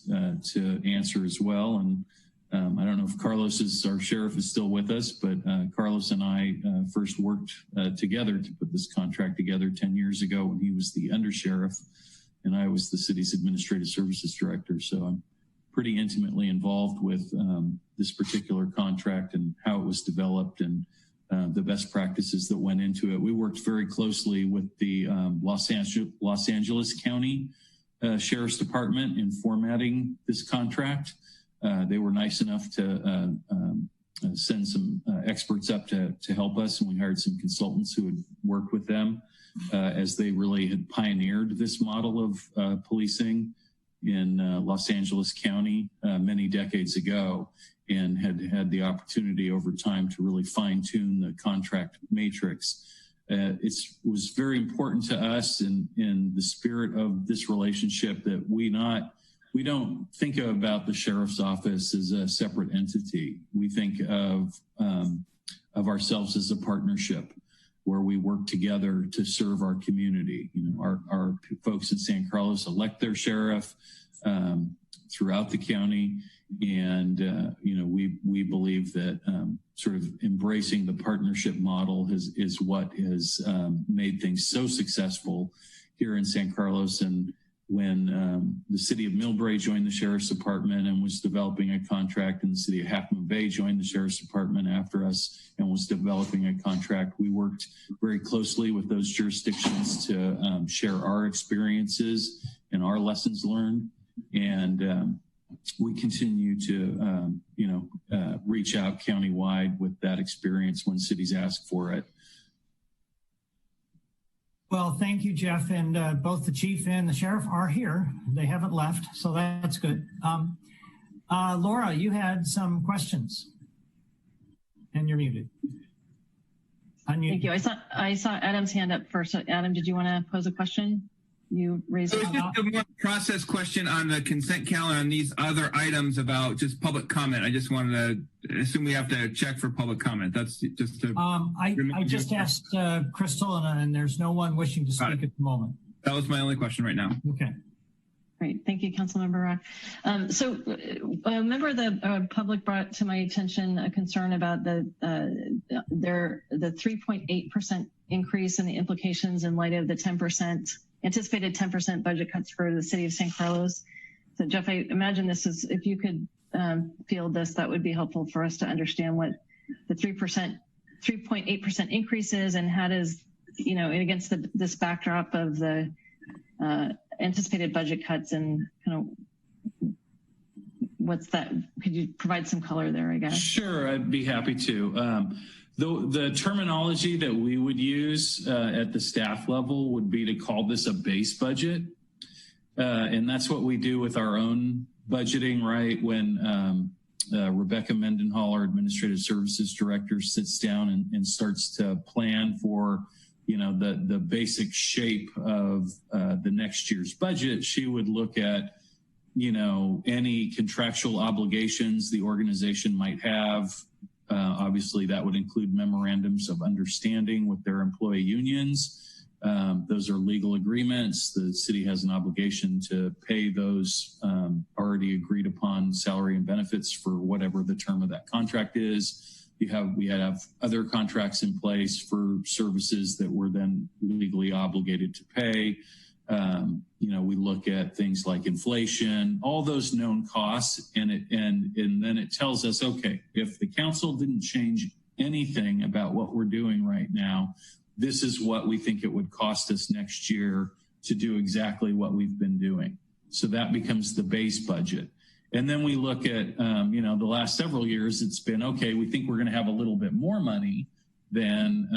to answer as well. And I don't know if Carlos our sheriff is still with us, but Carlos and I first worked together to put this contract together 10 years ago when he was the undersheriff and I was the city's administrative services director. So I'm pretty intimately involved with this particular contract and how it was developed and the best practices that went into it. We worked very closely with the Los Angeles County Sheriff's Department in formatting this contract. They were nice enough to send some experts up to help us, and we hired some consultants who had worked with them as they really had pioneered this model of policing in Los Angeles County many decades ago, and had the opportunity over time to really fine-tune the contract matrix. It was very important to us in the spirit of this relationship that we don't think about the sheriff's office as a separate entity. We think of ourselves as a partnership where we work together to serve our community. You know, our folks in San Carlos elect their sheriff throughout the county. And, you know, we believe that sort of embracing the partnership model is what has made things so successful here in San Carlos. And when the city of Millbrae joined the Sheriff's Department and was developing a contract, and the city of Half Moon Bay joined the Sheriff's Department after us and was developing a contract, we worked very closely with those jurisdictions to share our experiences and our lessons learned. And we continue to, reach out countywide with that experience when cities ask for it. Well, thank you, Jeff. And both the chief and the sheriff are here. They haven't left, so that's good. Laura, you had some questions, and you're muted. Unmute. Thank you. I saw Adam's hand up first. So Adam, did you want to pose a question? You raised it. Just a more process question on the consent calendar on these other items about just public comment. I just wanted assume we have to check for public comment. That's just to. I just asked Crystal, and there's no one wishing to speak at the moment. That was my only question right now. Okay. Great, thank you, Councilmember Rock. So a member of the public brought to my attention a concern about the 3.8% increase and the implications in light of the anticipated 10% budget cuts for the city of San Carlos. So Jeff, I imagine this is, if you could field this, that would be helpful for us to understand what the 3.8% increase is, and how does, against this backdrop of the anticipated budget cuts, and kind of what's that? Could you provide some color there, I guess? Sure, I'd be happy to. The terminology that we would use at the staff level would be to call this a base budget. And that's what we do with our own budgeting, right? When Rebecca Mendenhall, our Administrative Services Director, sits down and starts to plan for the basic shape of the next year's budget, she would look at, any contractual obligations the organization might have. Obviously, that would include memorandums of understanding with their employee unions. Those are legal agreements. The city has an obligation to pay those already agreed upon salary and benefits for whatever the term of that contract is. We have other contracts in place for services that we're then legally obligated to pay. We look at things like inflation, all those known costs, and then it tells us, okay, if the council didn't change anything about what we're doing right now, this is what we think it would cost us next year to do exactly what we've been doing. So that becomes the base budget. And then we look at, the last several years, it's been, okay, we think we're going to have a little bit more money than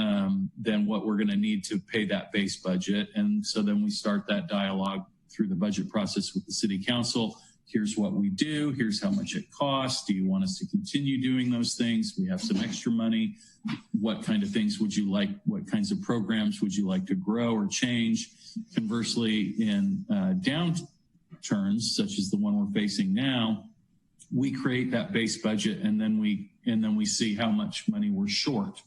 what we're going to need to pay that base budget. And so then we start that dialogue through the budget process with the city council. Here's what we do. Here's how much it costs. Do you want us to continue doing those things? We have some extra money. What kind of things would you like? What kinds of programs would you like to grow or change? Conversely, in downturns, such as the one we're facing now, we create that base budget, and then we see how much money we're short.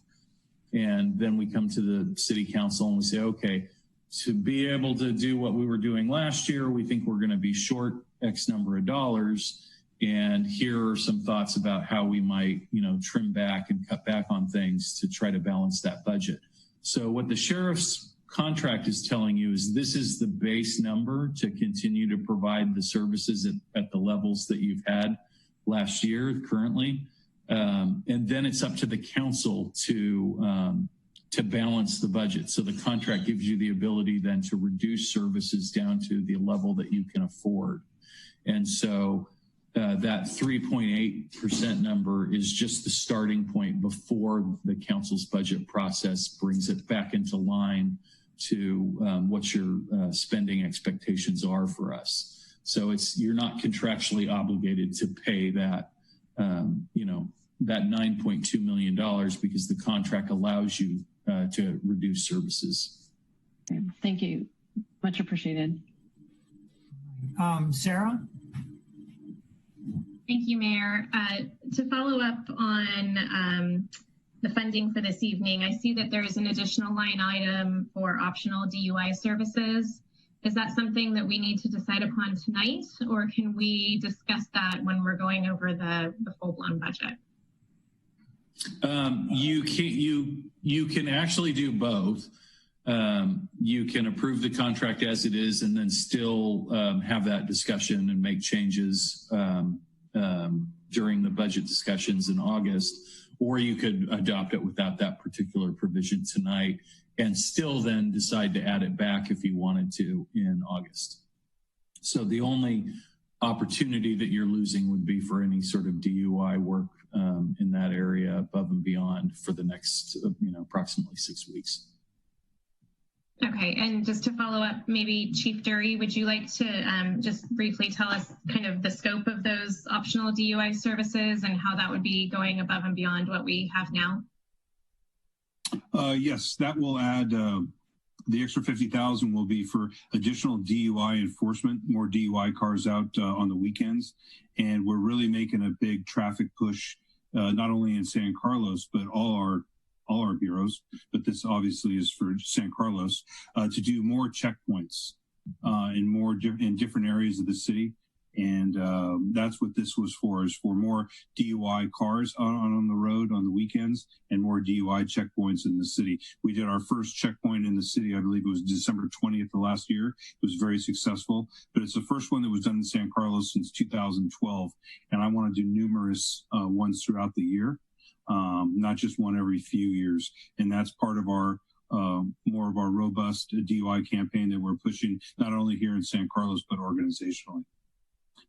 And then we come to the city council and we say, okay, to be able to do what we were doing last year, we think we're going to be short X number of dollars. And here are some thoughts about how we might, trim back and cut back on things to try to balance that budget. So what the sheriff's contract is telling you is this is the base number to continue to provide the services at the levels that you've had last year currently. And then it's up to the council to balance the budget. So the contract gives you the ability then to reduce services down to the level that you can afford. And so that 3.8% number is just the starting point before the council's budget process brings it back into line to what your spending expectations are for us. So you're not contractually obligated to pay that, that $9.2 million because the contract allows you to reduce services. Thank you. Much appreciated. Sarah? Thank you, Mayor. To follow up on the funding for this evening, I see that there is an additional line item for optional DUI services. Is that something that we need to decide upon tonight, or can we discuss that when we're going over the full-blown budget? You can actually do both. You can approve the contract as it is and then still have that discussion and make changes during the budget discussions in August, or you could adopt it without that particular provision tonight and still then decide to add it back if you wanted to in August. So the only opportunity that you're losing would be for any sort of DUI work in that area above and beyond for the next, approximately 6 weeks. Okay, and just to follow up, maybe Chief Dury, would you like to just briefly tell us kind of the scope of those optional DUI services and how that would be going above and beyond what we have now? Yes, that will add, the extra 50,000 will be for additional DUI enforcement, more DUI cars out on the weekends. And we're really making a big traffic push not only in San Carlos, but all our bureaus, but this obviously is for San Carlos, to do more checkpoints in different areas of the city. And that's what this was for, is for more DUI cars on the road on the weekends and more DUI checkpoints in the city. We did our first checkpoint in the city, I believe it was December 20th of last year. It was very successful, but it's the first one that was done in San Carlos since 2012. And I want to do numerous ones throughout the year, not just one every few years. And that's part of our more of our robust DUI campaign that we're pushing, not only here in San Carlos, but organizationally.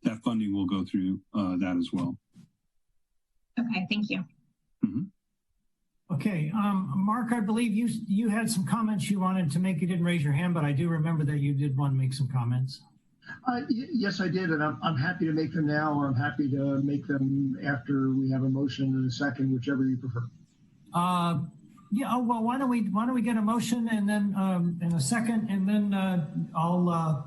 That funding will go through that as well. Okay, thank you. Okay, Mark, I believe you had some comments you wanted to make. You didn't raise your hand, but I do remember that you did want to make some comments. Yes, I did, and I'm happy to make them now, or I'm happy to make them after we have a motion and a second, whichever you prefer. Yeah. Oh, well, why don't we get a motion and then and a second, and then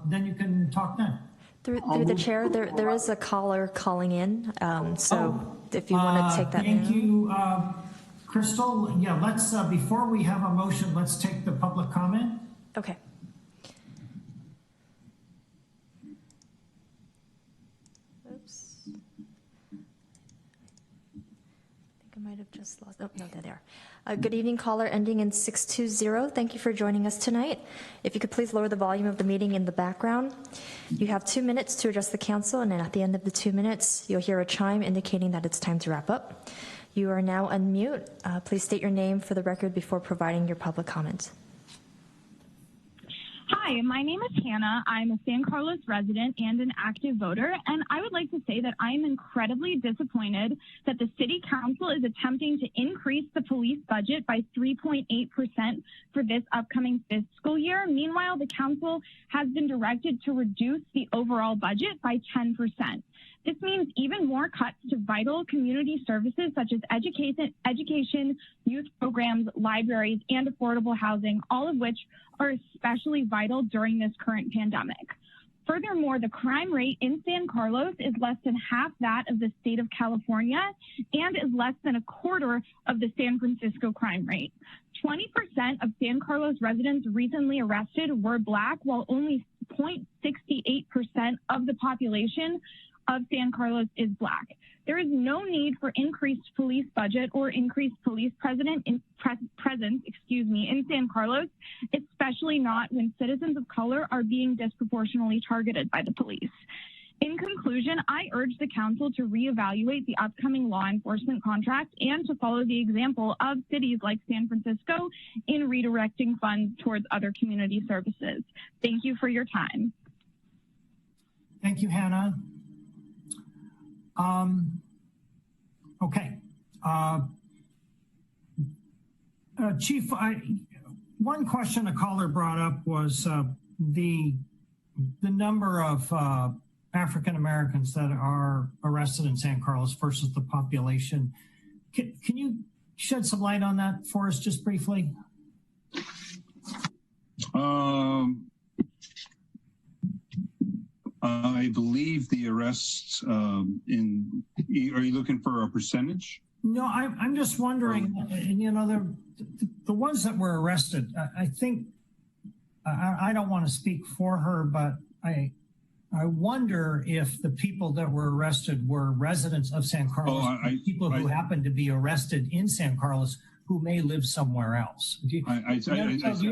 then you can talk then. Through the chair, there is a caller calling in, so if you want to take that. Thank you, Crystal. Yeah, let's, before we have a motion, let's take the public comment. Okay. Oops. I think I might have just lost, oh, no, they're there. Good evening, caller ending in 620. Thank you for joining us tonight. If you could please lower the volume of the meeting in the background. You have 2 minutes to address the council, and then at the end of the 2 minutes, you'll hear a chime indicating that it's time to wrap up. You are now unmute. Please state your name for the record before providing your public comment. Hi, my name is Hannah. I'm a San Carlos resident and an active voter, and I would like to say that I am incredibly disappointed that the City Council is attempting to increase the police budget by 3.8% for this upcoming fiscal year. Meanwhile, the Council has been directed to reduce the overall budget by 10%. This means even more cuts to vital community services such as education, youth programs, libraries, and affordable housing, all of which are especially vital during this current pandemic. Furthermore, the crime rate in San Carlos is less than half that of the state of California and is less than a quarter of the San Francisco crime rate. 20% of San Carlos residents recently arrested were Black, while only 0.68% of the population of San Carlos is Black. There is no need for increased police budget or increased police presence in San Carlos, especially not when citizens of color are being disproportionately targeted by the police. In conclusion, I urge the council to reevaluate the upcoming law enforcement contract and to follow the example of cities like San Francisco in redirecting funds towards other community services. Thank you for your time. Thank you, Hannah. Okay. Chief, one question a caller brought up was the number of African Americans that are arrested in San Carlos versus the population. Can you shed some light on that for us just briefly? I believe the arrests are you looking for a percentage? No, I'm just wondering, you know, the ones that were arrested, I think, I don't want to speak for her, but I wonder if the people that were arrested were residents of San Carlos, people who happened to be arrested in San Carlos who may live somewhere else. Do you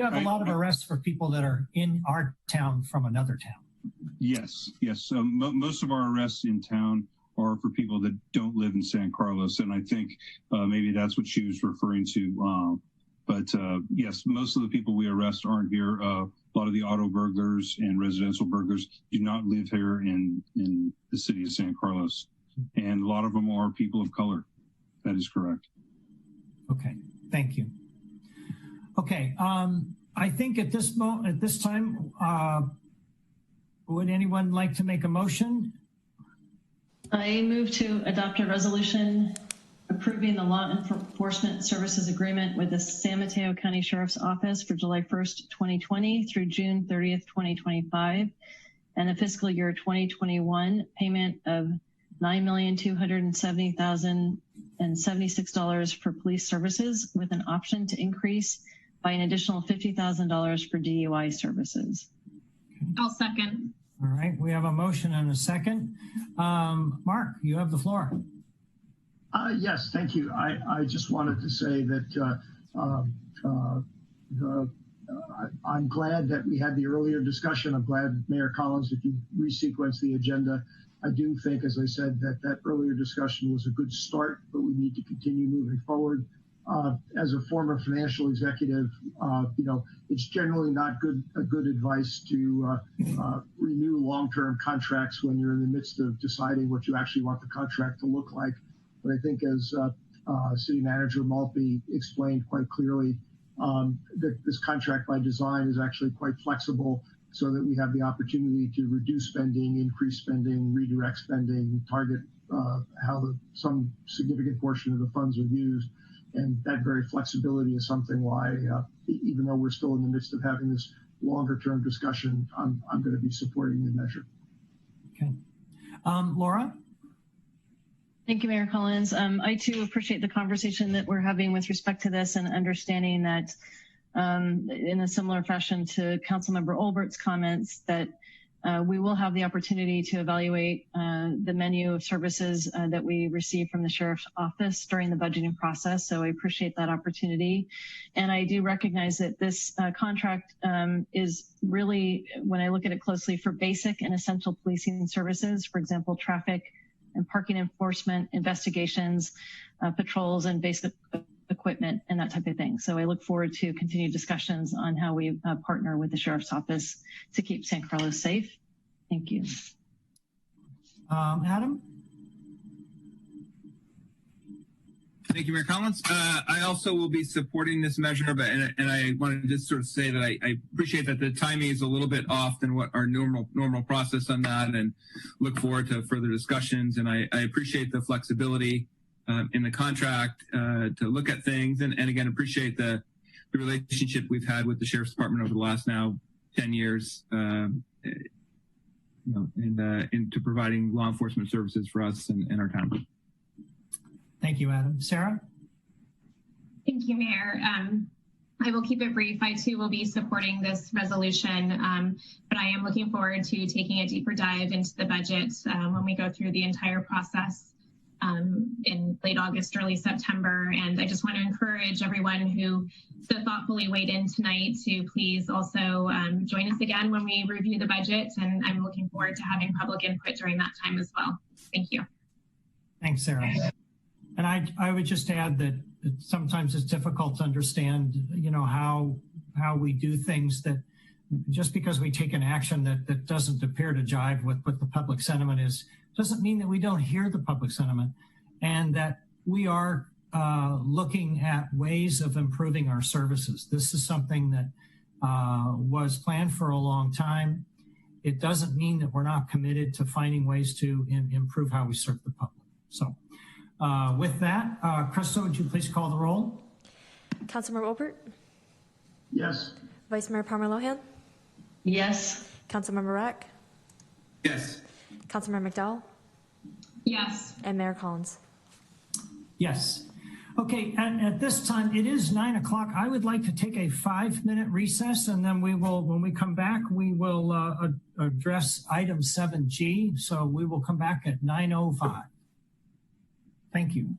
have a lot of arrests for people that are in our town from another town? Yes. Most of our arrests in town are for people that don't live in San Carlos, and I think maybe that's what she was referring to. But yes, most of the people we arrest aren't here. A lot of the auto burglars and residential burglars do not live here in the city of San Carlos, and a lot of them are people of color. That is correct. Okay, thank you. Okay, I think at this time, would anyone like to make a motion? I move to adopt a resolution approving the law enforcement services agreement with the San Mateo County Sheriff's Office for July 1st, 2020 through June 30th, 2025, and the fiscal year 2021 payment of $9,270,000 $176 for police services, with an option to increase by an additional $50,000 for DUI services. I'll second. All right, we have a motion and a second. Mark, you have the floor. Yes, thank you. I just wanted to say that I'm glad that we had the earlier discussion. I'm glad, Mayor Collins, that you resequenced the agenda. I do think, as I said, that earlier discussion was a good start, but we need to continue moving forward. As a former financial executive, it's generally not good advice to renew long-term contracts when you're in the midst of deciding what you actually want the contract to look like. But I think, as City Manager Maltby explained quite clearly, that this contract by design is actually quite flexible, so that we have the opportunity to reduce spending, increase spending, redirect spending, target how some significant portion of the funds are used. And that very flexibility is something why, even though we're still in the midst of having this longer term discussion, I'm going to be supporting the measure. Okay. Laura? Thank you, Mayor Collins. I too appreciate the conversation that we're having with respect to this, and understanding that in a similar fashion to Councilmember Olbert's comments, that we will have the opportunity to evaluate the menu of services that we receive from the Sheriff's Office during the budgeting process. So I appreciate that opportunity. And I do recognize that this contract is really, when I look at it closely, for basic and essential policing services, for example, traffic and parking enforcement, investigations, patrols, and basic equipment and that type of thing. So I look forward to continued discussions on how we partner with the Sheriff's Office to keep San Carlos safe. Thank you. Adam? Thank you, Mayor Collins. I also will be supporting this measure, but and I want to just sort of say that I appreciate that the timing is a little bit off than what our normal process on that, and look forward to further discussions. And I appreciate the flexibility in the contract to look at things, and again appreciate the relationship we've had with the Sheriff's Department over the last now 10 years, into providing law enforcement services for us and our town. Thank you, Adam. Sarah? Thank you, Mayor. I will keep it brief. I too will be supporting this resolution, but I am looking forward to taking a deeper dive into the budget when we go through the entire process in late August, early September. And I just want to encourage everyone who so thoughtfully weighed in tonight to please also join us again when we review the budget. And I'm looking forward to having public input during that time as well. Thank you. Thanks, Sarah. And I would just add that sometimes it's difficult to understand, how we do things, that just because we take an action that doesn't appear to jive with what the public sentiment is, doesn't mean that we don't hear the public sentiment, and that we are looking at ways of improving our services. This is something that was planned for a long time. It doesn't mean that we're not committed to finding ways to improve how we serve the public. So with that, Krista, would you please call the roll? Councilmember Olbert? Yes. Vice Mayor Palmer-Lohan? Yes. Councilmember Rack? Yes. Councilmember McDowell? Yes. And Mayor Collins? Yes. Okay, and at this time, it is 9 o'clock. I would like to take a 5-minute recess, and then we will, when we come back, we will address item 7G. So we will come back at 9:05. Thank you.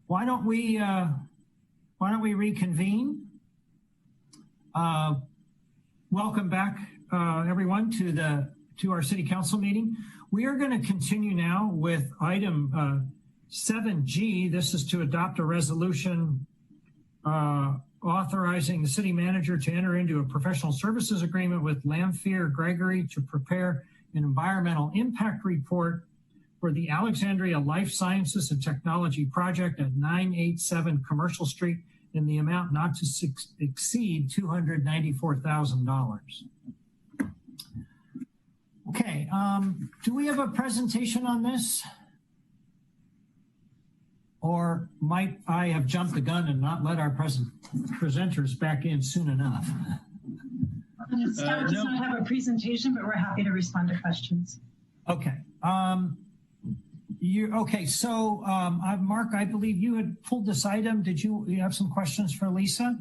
Why don't we reconvene? Welcome back, everyone, to our City Council meeting. We are going to continue now with item 7G. This is to adopt a resolution authorizing the city manager to enter into a professional services agreement with Lamphere Gregory to prepare an environmental impact report for the Alexandria Life Sciences and Technology Project at 987 Commercial Street in the amount not to exceed $294,000. Okay, do we have a presentation on this? Or might I have jumped the gun and not let our presenters back in soon enough? Staff does not have a presentation, but we're happy to respond to questions. Okay. So Mark, I believe you had pulled this item. Did you have some questions for Lisa?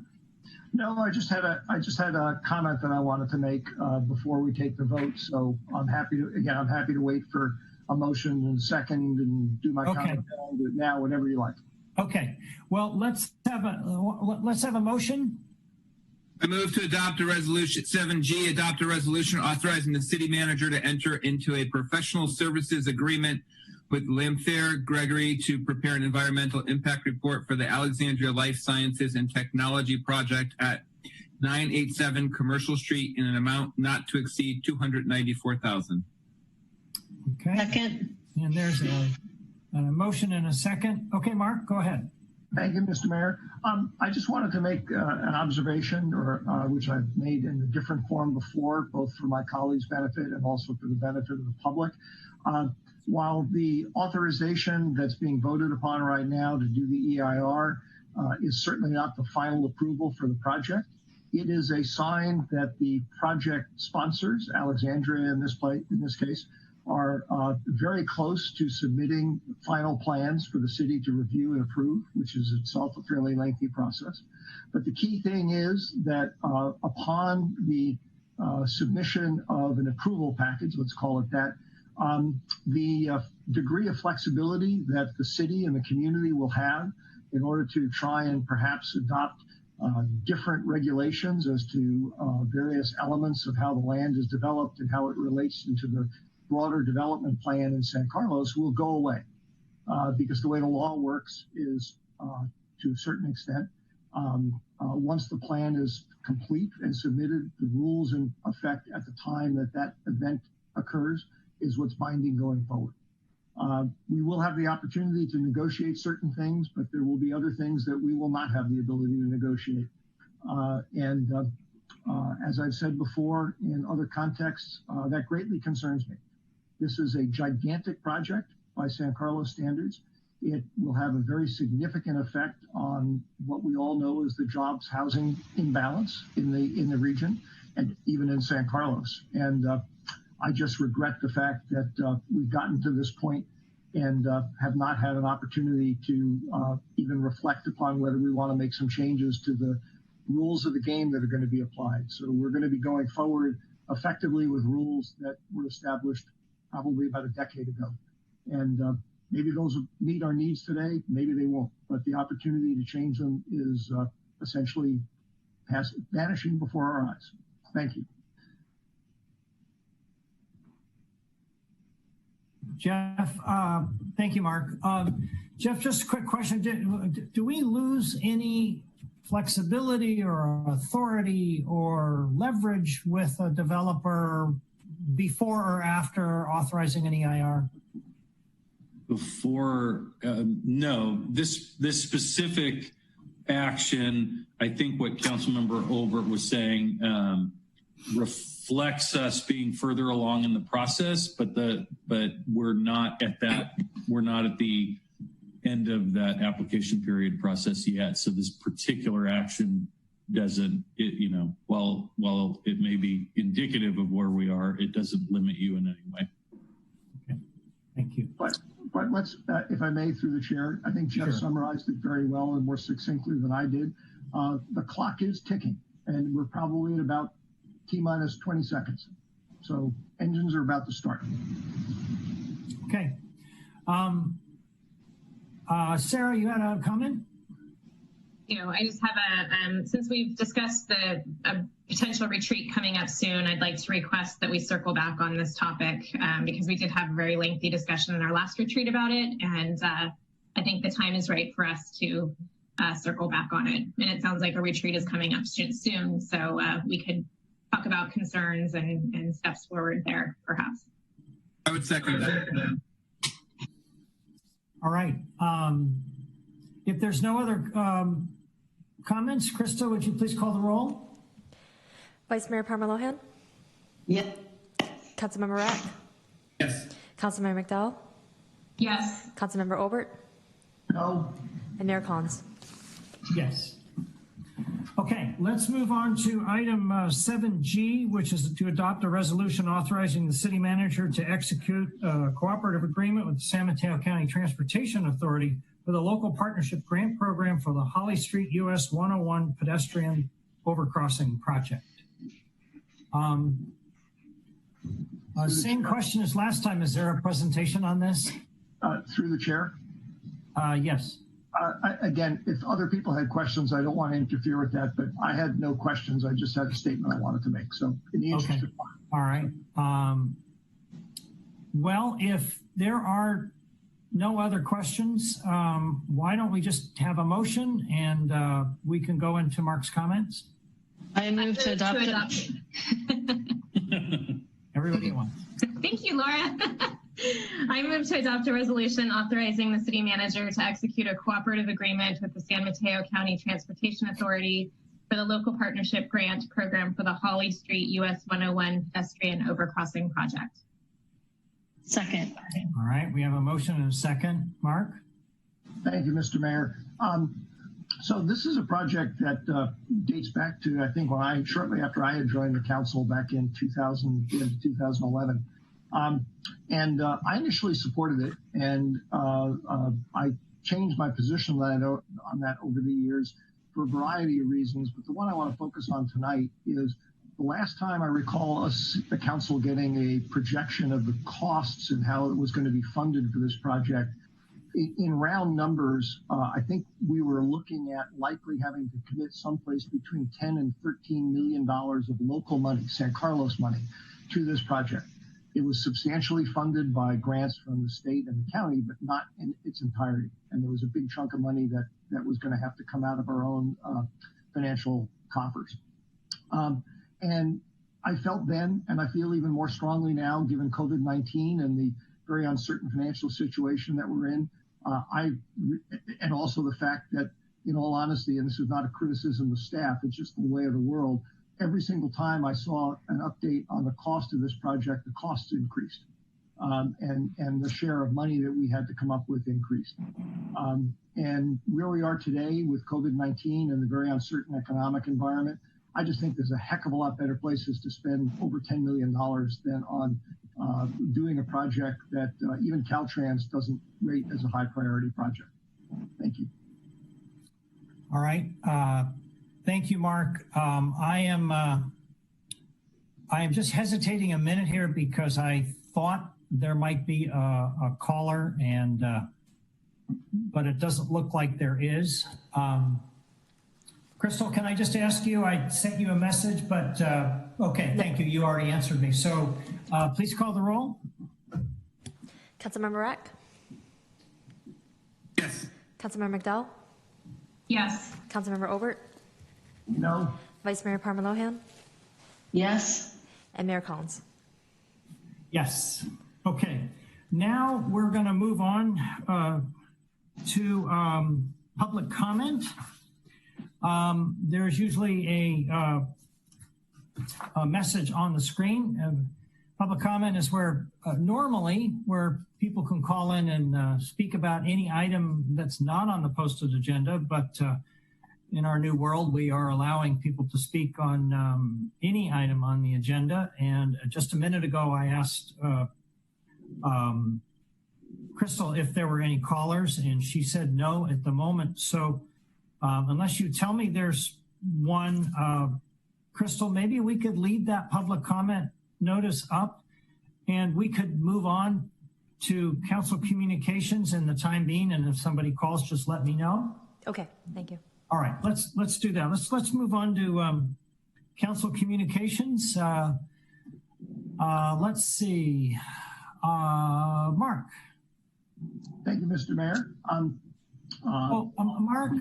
No, I just had a comment that I wanted to make before we take the vote. So I'm happy to wait for a motion and second and do my comment now, whatever you like. Okay. Well, let's have a motion. I move to adopt a resolution 7G, adopt a resolution authorizing the city manager to enter into a professional services agreement with Lamfair Gregory to prepare an environmental impact report for the Alexandria Life Sciences and Technology Project at 987 Commercial Street in an amount not to exceed $294,000. Okay. Second. And there's a motion and a second. Okay, Mark, go ahead. Thank you, Mr. Mayor. I just wanted to make an observation, which I've made in a different form before, both for my colleagues' benefit and also for the benefit of the public. While the authorization that's being voted upon right now to do the EIR is certainly not the final approval for the project, it is a sign that the project sponsors, Alexandria in this case, are very close to submitting final plans for the city to review and approve, which is itself a fairly lengthy process. But the key thing is that upon the submission of an approval package, let's call it that, the degree of flexibility that the city and the community will have in order to try and perhaps adopt different regulations as to various elements of how the land is developed and how it relates into the broader development plan in San Carlos will go away because the way the law works is to a certain extent, once the plan is complete and submitted, the rules in effect at the time that event occurs is what's binding going forward. We will have the opportunity to negotiate certain things, but there will be other things that we will not have the ability to negotiate. As I've said before in other contexts, that greatly concerns me. This is a gigantic project by San Carlos standards. It will have a very significant effect on what we all know is the jobs housing imbalance in the region and even in San Carlos. And I just regret the fact that we've gotten to this point and have not had an opportunity to even reflect upon whether we want to make some changes to the rules of the game that are going to be applied. So we're going to be going forward effectively with rules that were established probably about a decade ago. And maybe those will meet our needs today, maybe they won't, but the opportunity to change them is essentially vanishing before our eyes. Thank you. Jeff, thank you, Mark. Jeff, just a quick question. Do we lose any flexibility or authority or leverage with a developer before or after authorizing an EIR? Before, no. This specific action, I think what Councilmember Olbert was saying reflects us being further along in the process, but we're not at the end of that application period process yet. So this particular action doesn't, while it may be indicative of where we are, it doesn't limit you in any way. Okay, thank you. But let's, if I may, through the chair, I think Jeff summarized it very well and more succinctly than I did. The clock is ticking, and we're probably at about T-minus 20 seconds. So engines are about to start. Okay. Sarah, you had a comment? I just have since we've discussed a potential retreat coming up soon, I'd like to request that we circle back on this topic because we did have a very lengthy discussion in our last retreat about it. And I think the time is right for us to circle back on it. And it sounds like a retreat is coming up soon. So we could talk about concerns and steps forward there, perhaps. I would second that. All right. If there's no other comments, Krista, would you please call the roll? Vice Mayor Palmer-Lohan? Yes. Councilmember Rack? Yes. Councilmember McDowell? Yes. Councilmember Obert? No. And Mayor Collins? Yes. Okay, let's move on to item 7G, which is to adopt a resolution authorizing the city manager to execute a cooperative agreement with the San Mateo County Transportation Authority for the local partnership grant program for the Holly Street US 101 pedestrian overcrossing project. Same question as last time. Is there a presentation on this? Through the chair. Yes. Again, if other people had questions, I don't want to interfere with that, but I had no questions. I just had a statement I wanted to make. So in the interest of time. All right. Well, if there are no other questions, why don't we just have a motion and we can go into Mark's comments? I move to adopt it. Everybody at once. Thank you, Laura. I move to adopt a resolution authorizing the city manager to execute a cooperative agreement with the San Mateo County Transportation Authority for the local partnership grant program for the Holly Street US 101 pedestrian overcrossing project. Second. All right, we have a motion and a second. Mark? Thank you, Mr. Mayor. So this is a project that dates back to, I think, shortly after I had joined the council back in 2011. I initially supported it, and I changed my position on that over the years for a variety of reasons. But the one I want to focus on tonight is the last time I recall the council getting a projection of the costs and how it was going to be funded for this project. In round numbers, I think we were looking at likely having to commit someplace between $10 and $13 million of local money, San Carlos money, to this project. It was substantially funded by grants from the state and the county, but not in its entirety. And there was a big chunk of money that was going to have to come out of our own financial coffers. And I felt then, and I feel even more strongly now, given COVID-19 and the very uncertain financial situation that we're in, and also the fact that, in all honesty, and this is not a criticism of staff, it's just the way of the world, every single time I saw an update on the cost of this project, the costs increased. And the share of money that we had to come up with increased. And where we are today with COVID-19 and the very uncertain economic environment, I just think there's a heck of a lot better places to spend over $10 million than on doing a project that even Caltrans doesn't rate as a high priority project. Thank you. All right. Thank you, Mark. I am just hesitating a minute here because I thought there might be a caller, but it doesn't look like there is. Crystal, can I just ask you? I sent you a message, but okay, thank you. You already answered me. So please call the roll. Councilmember Rack? Yes. Councilmember McDowell? Yes. Councilmember Obert? No. Vice Mayor Palmer-Lohan? Yes. And Mayor Collins? Yes. Okay. Now we're going to move on to public comment. There's usually a message on the screen. Public comment is where normally where people can call in and speak about any item that's not on the posted agenda, but in our new world, we are allowing people to speak on any item on the agenda. And just a minute ago, I asked Crystal if there were any callers, and she said no at the moment. So unless you tell me there's one, Crystal, maybe we could leave that public comment notice up and we could move on to council communications in the time being. And if somebody calls, just let me know. Okay, thank you. All right, let's do that. Let's move on to council communications. Let's see, Mark. Thank you, Mr. Mayor. Mark,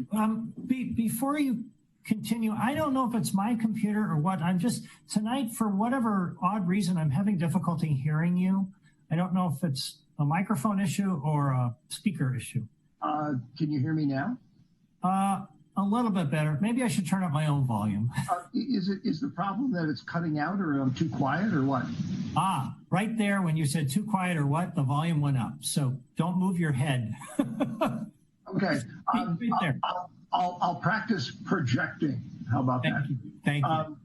before you continue, I don't know if it's my computer or what. I'm just tonight, for whatever odd reason, I'm having difficulty hearing you. I don't know if it's a microphone issue or a speaker issue? Can you hear me now? A little bit better. Maybe I should turn up my own volume. Is the problem that it's cutting out, or I'm too quiet, or what? Right there when you said too quiet or what, the volume went up. So don't move your head. Okay. Right there. I'll practice projecting. How about that? Thank you.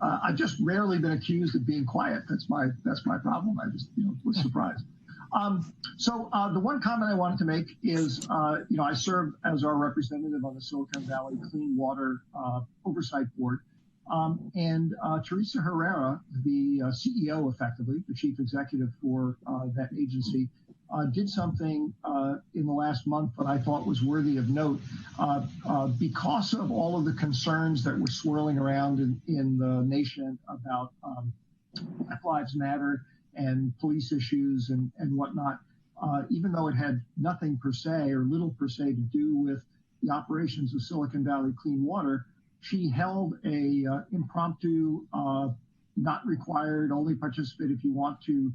I've just rarely been accused of being quiet. That's my problem. I just was surprised. So the one comment I wanted to make is, I serve as our representative on the Silicon Valley Clean Water Oversight Board. And Teresa Herrera, the CEO, effectively, the chief executive for that agency, did something in the last month that I thought was worthy of note. Because of all of the concerns that were swirling around in the nation about Black Lives Matter and police issues and whatnot, even though it had nothing per se or little per se to do with the operations of Silicon Valley Clean Water, she held a impromptu, not required, only participate if you want to,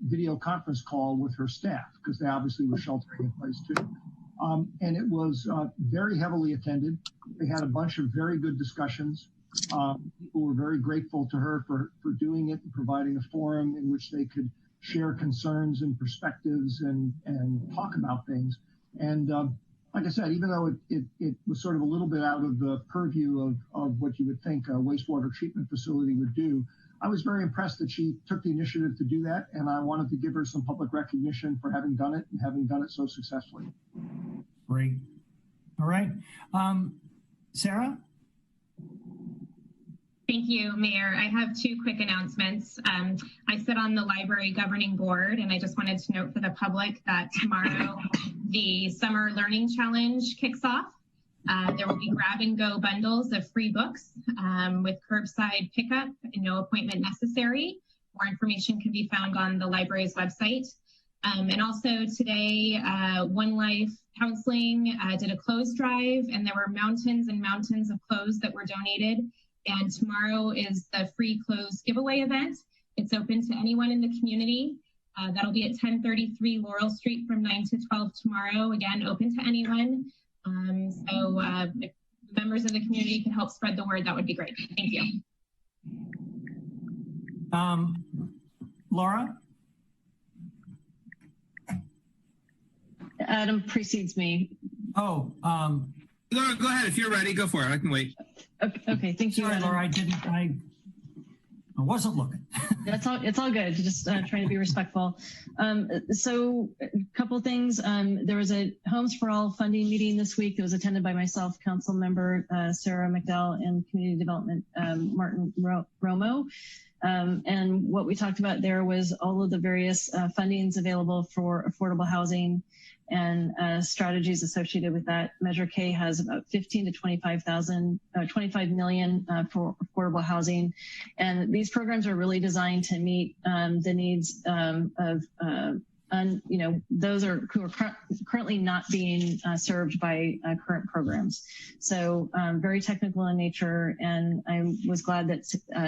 video conference call with her staff, because they obviously were sheltering in place too. And it was very heavily attended. They had a bunch of very good discussions. People were very grateful to her for doing it and providing a forum in which they could share concerns and perspectives and talk about things. And like I said, even though it was sort of a little bit out of the purview of what you would think a wastewater treatment facility would do, I was very impressed that she took the initiative to do that, and I wanted to give her some public recognition for having done it and having done it so successfully. Great. All right. Sarah? Thank you, Mayor. I have two quick announcements. I sit on the library governing board, and I just wanted to note for the public that tomorrow the Summer Learning Challenge kicks off. There will be grab and go bundles of free books with curbside pickup and no appointment necessary. More information can be found on the library's website. And also today, One Life Counseling did a clothes drive, and there were mountains and mountains of clothes that were donated. And tomorrow is the free clothes giveaway event. It's open to anyone in the community. That'll be at 1033 Laurel Street from 9 to 12 tomorrow. Again, open to anyone. So if members of the community can help spread the word, that would be great. Thank you. Laura? Adam precedes me. Laura, go ahead. If you're ready, go for it. I can wait. Okay, thank you. Sorry, Laura, I wasn't looking. It's all good. Just trying to be respectful. So a couple things. There was a Homes for All funding meeting this week that was attended by myself, council member Sarah McDowell, and community development Martin Romo. And what we talked about there was all of the various fundings available for affordable housing and strategies associated with that. Measure K has about 15 to 25 million for affordable housing. And these programs are really designed to meet the needs of those who are currently not being served by current programs. So very technical in nature, and I was glad that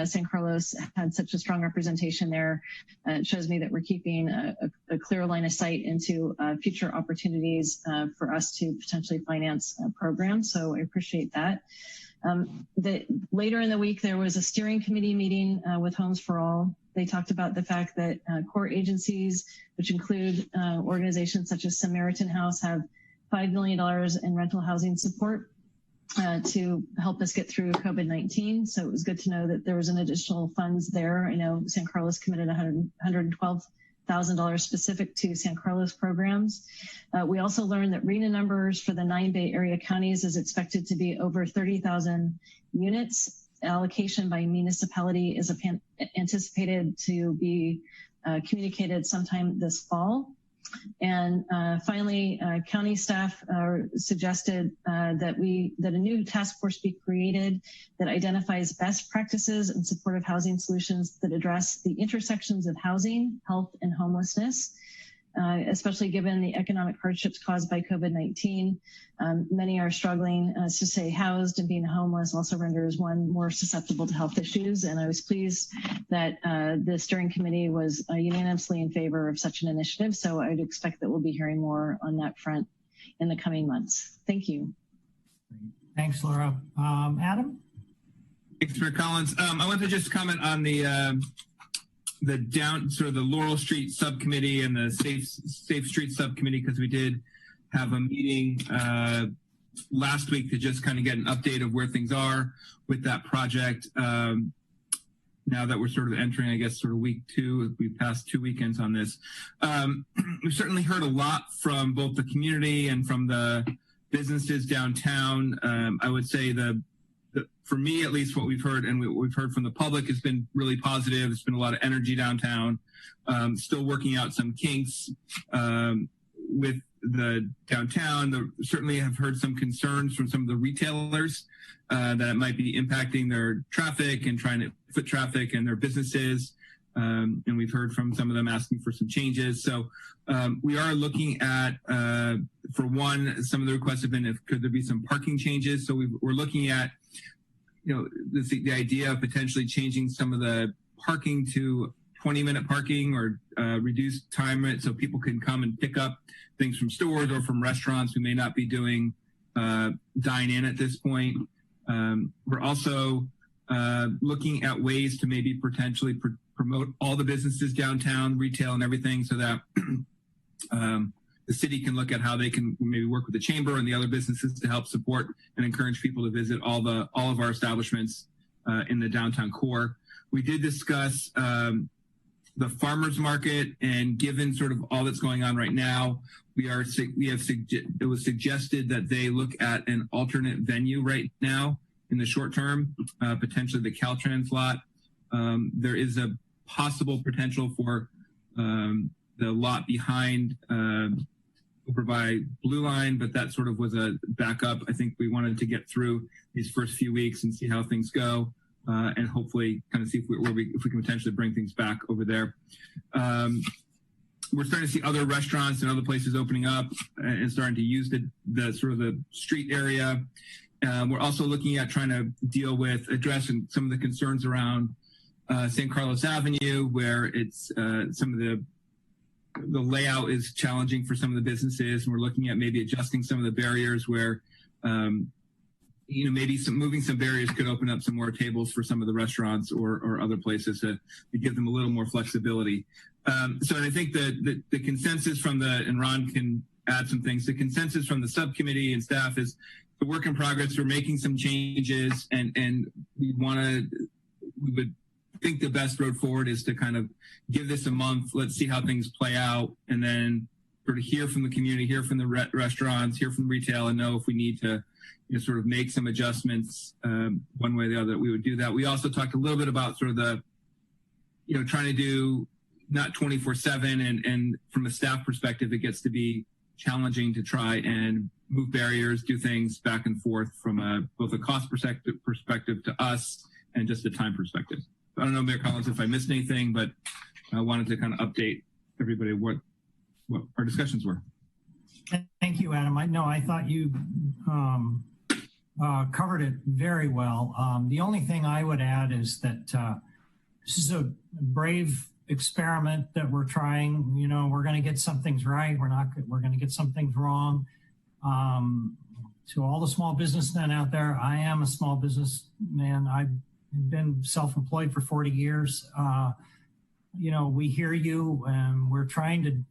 San Carlos had such a strong representation there. It shows me that we're keeping a clear line of sight into future opportunities for us to potentially finance programs. So I appreciate that. Later in the week, there was a steering committee meeting with Homes for All. They talked about the fact that core agencies, which include organizations such as Samaritan House, have $5 million in rental housing support to help us get through COVID-19. So it was good to know that there was an additional funds there. I know San Carlos committed $112,000 specific to San Carlos programs. We also learned that RHNA numbers for the 9 Bay Area counties is expected to be over 30,000 units. Allocation by municipality is anticipated to be communicated sometime this fall. And finally, county staff suggested that a new task force be created that identifies best practices and supportive housing solutions that address the intersections of housing, health, and homelessness. especially given the economic hardships caused by COVID-19. Many are struggling to stay housed, and being homeless also renders one more susceptible to health issues. And I was pleased that the steering committee was unanimously in favor of such an initiative. So I'd expect that we'll be hearing more on that front in the coming months. Thank you. Thanks, Laura. Adam? Thanks, Mayor Collins. I want to just comment on the Laurel Street subcommittee and the Safe Street subcommittee, because we did have a meeting last week to just kind of get an update of where things are with that project. Now that we're sort of entering, I guess, sort of week 2, we've passed 2 weekends on this. We've certainly heard a lot from both the community and from the businesses downtown. I would say for me, at least, what we've heard and what we've heard from the public has been really positive. There's been a lot of energy downtown. Still working out some kinks with the downtown. Certainly have heard some concerns from some of the retailers that it might be impacting their traffic and trying to foot traffic and their businesses. And we've heard from some of them asking for some changes. So we are looking at, for one, some of the requests have been, could there be some parking changes? So we're looking at, the idea of potentially changing some of the parking to 20-minute parking or reduced time limit so people can come and pick up things from stores or from restaurants who may not be doing dine-in at this point. We're also looking at ways to maybe potentially promote all the businesses downtown, retail and everything, so that the city can look at how they can maybe work with the chamber and the other businesses to help support and encourage people to visit all of our establishments in the downtown core. We did discuss the farmers market, and given sort of all that's going on right now, it was suggested that they look at an alternate venue right now in the short term, potentially the Caltrans lot. There is a possible potential for the lot behind over by Blue Line, but that sort of was a backup. I think we wanted to get through these first few weeks and see how things go, and hopefully kind of see if we can potentially bring things back over there. We're starting to see other restaurants and other places opening up and starting to use the sort of the street area. We're also looking at trying to addressing some of the concerns around San Carlos Avenue, where it's some of the layout is challenging for some of the businesses, and we're looking at maybe adjusting some of the barriers where, maybe moving some barriers could open up some more tables for some of the restaurants or other places to give them a little more flexibility. So I think the consensus and Ron can add some things, the consensus from the subcommittee and staff is the work in progress. We're making some changes, and we would think the best road forward is to kind of give this a month. Let's see how things play out, and then sort of hear from the community, hear from the restaurants, hear from retail, and know if we need to sort of make some adjustments one way or the other. We would do that. We also talked a little bit about sort of the, trying to do not 24/7, and from a staff perspective, it gets to be challenging to try and move barriers, do things back and forth from both a cost perspective to us and just a time perspective. I don't know, Mayor Collins, if I missed anything, but I wanted to kind of update everybody what our discussions were. Thank you, Adam. I thought you covered it very well. The only thing I would add is that this is a brave experiment that we're trying. We're going to get some things right. We're going to get some things wrong. To all the small businessmen out there, I am a small businessman. I've been self-employed for 40 years. We hear you, and we're trying to,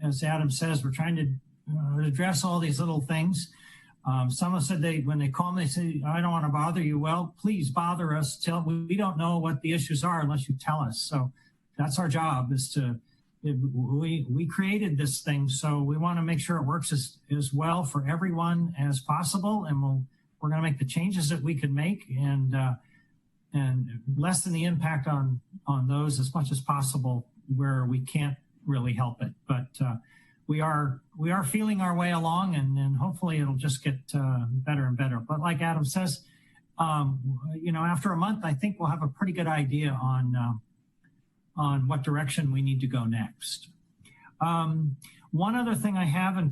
as Adam says, we're trying to address all these little things. Someone said when they call me, they say, I don't want to bother you. Well, please bother us. We don't know what the issues are unless you tell us. So that's our job, we created this thing, so we want to make sure it works as well for everyone as possible. And we're going to make the changes that we can make and lessen the impact on those as much as possible where we can't really help it. But we are feeling our way along, and hopefully it'll just get better and better. But like Adam says, after a month, I think we'll have a pretty good idea on what direction we need to go next. One other thing I have, and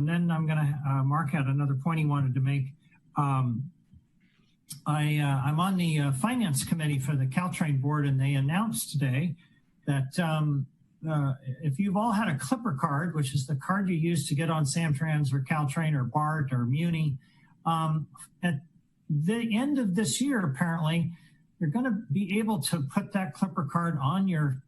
then I'm going to, Mark had another point he wanted to make. I'm on the finance committee for the Caltrain board, and they announced today that if you've all had a Clipper card, which is the card you use to get on Samtrans or Caltrain or BART or Muni, at the end of this year, apparently, you're going to be able to put that Clipper card on your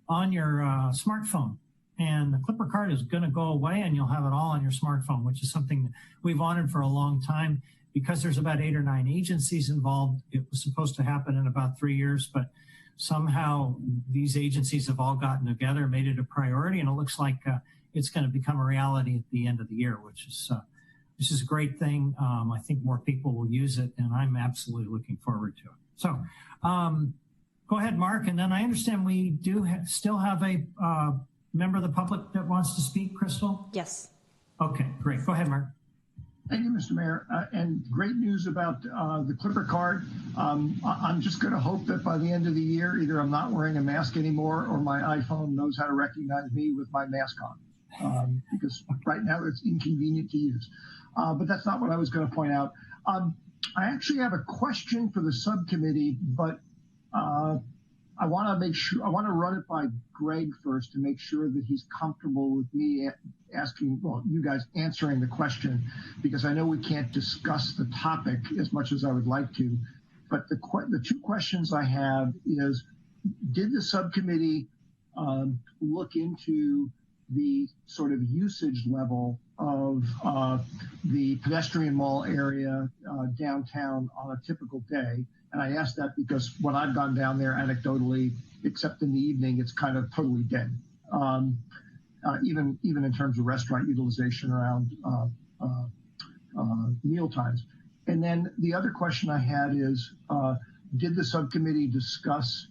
smartphone. And the Clipper card is going to go away, and you'll have it all on your smartphone, which is something that we've wanted for a long time. Because there's about 8 or 9 agencies involved, it was supposed to happen in about 3 years, but somehow these agencies have all gotten together, made it a priority, and it looks like it's going to become a reality at the end of the year, which is a great thing. I think more people will use it, and I'm absolutely looking forward to it. So go ahead, Mark, and then I understand we do still have a member of the public that wants to speak, Crystal? Yes. Okay, great. Go ahead, Mark. Thank you, Mr. Mayor. And great news about the Clipper card. I'm just going to hope that by the end of the year, either I'm not wearing a mask anymore or my iPhone knows how to recognize me with my mask on, because right now it's inconvenient to use. But that's not what I was going to point out. I actually have a question for the subcommittee, but I want to make sure, I want to run it by Greg first to make sure that he's comfortable with me asking, well, you guys answering the question, because I know we can't discuss the topic as much as I would like to. But the two questions I have is, did the subcommittee look into the sort of usage level of the pedestrian mall area downtown on a typical day? And I ask that because when I've gone down there anecdotally, except in the evening, it's kind of totally dead. Even in terms of restaurant utilization around meal times. And then the other question I had is, did the subcommittee discuss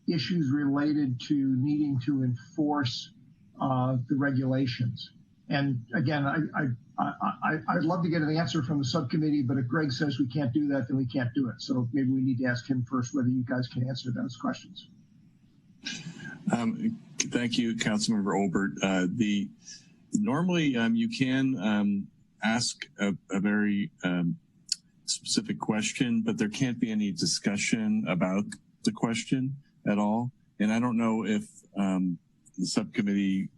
issues related to needing to enforce the regulations? And again, I'd love to get an answer from the subcommittee, but if Greg says we can't do that, then we can't do it. So maybe we need to ask him first whether you guys can answer those questions. Thank you, Councilmember Olbert. Normally you can ask a very specific question, but there can't be any discussion about the question at all. And I don't know if the subcommittee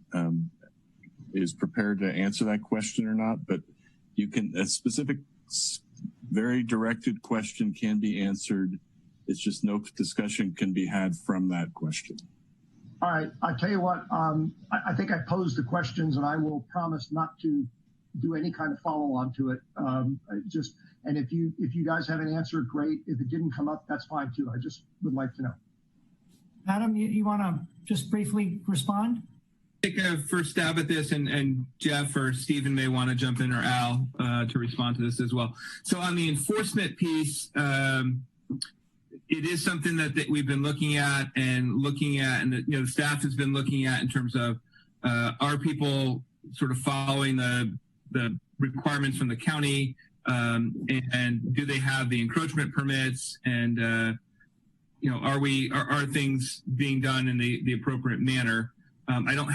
is prepared to answer that question or not, but you can, a specific, very directed question can be answered. It's just no discussion can be had from that question. All right, I'll tell you what, I think I posed the questions and I will promise not to do any kind of follow on to it. And if you guys have an answer, great. If it didn't come up, that's fine too. I just would like to know. Adam, you want to just briefly respond? Take a first stab at this, and Jeff or Stephen may want to jump in, or Al to respond to this as well. So on the enforcement piece, it is something that we've been looking at, and the staff has been looking at in terms of are people sort of following the requirements from the county, and do they have the encroachment permits, and are things being done in the appropriate manner? I don't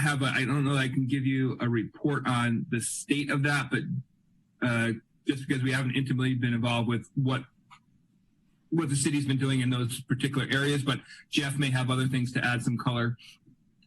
know that I can give you a report on the state of that, but just because we haven't intimately been involved with what the city's been doing in those particular areas, but Jeff may have other things to add some color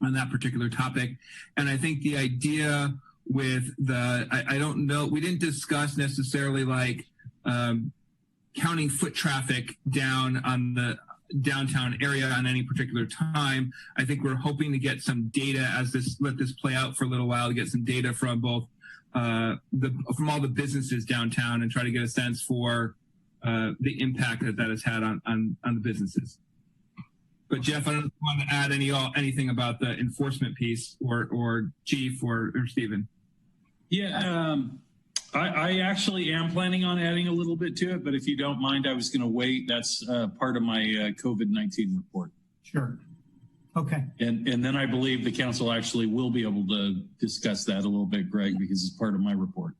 on that particular topic. And I think the idea with I don't know, we didn't discuss necessarily like counting foot traffic down on the downtown area on any particular time. I think we're hoping to get some data as let this play out for a little while, to get some data from both from all the businesses downtown and try to get a sense for the impact that has had on the businesses. But Jeff, I don't know if you want to add anything about the enforcement piece, or Chief or Stephen. Yeah, I actually am planning on adding a little bit to it, but if you don't mind, I was going to wait. That's part of my COVID-19 report. Sure. Okay. And then I believe the council actually will be able to discuss that a little bit, Greg, because it's part of my report.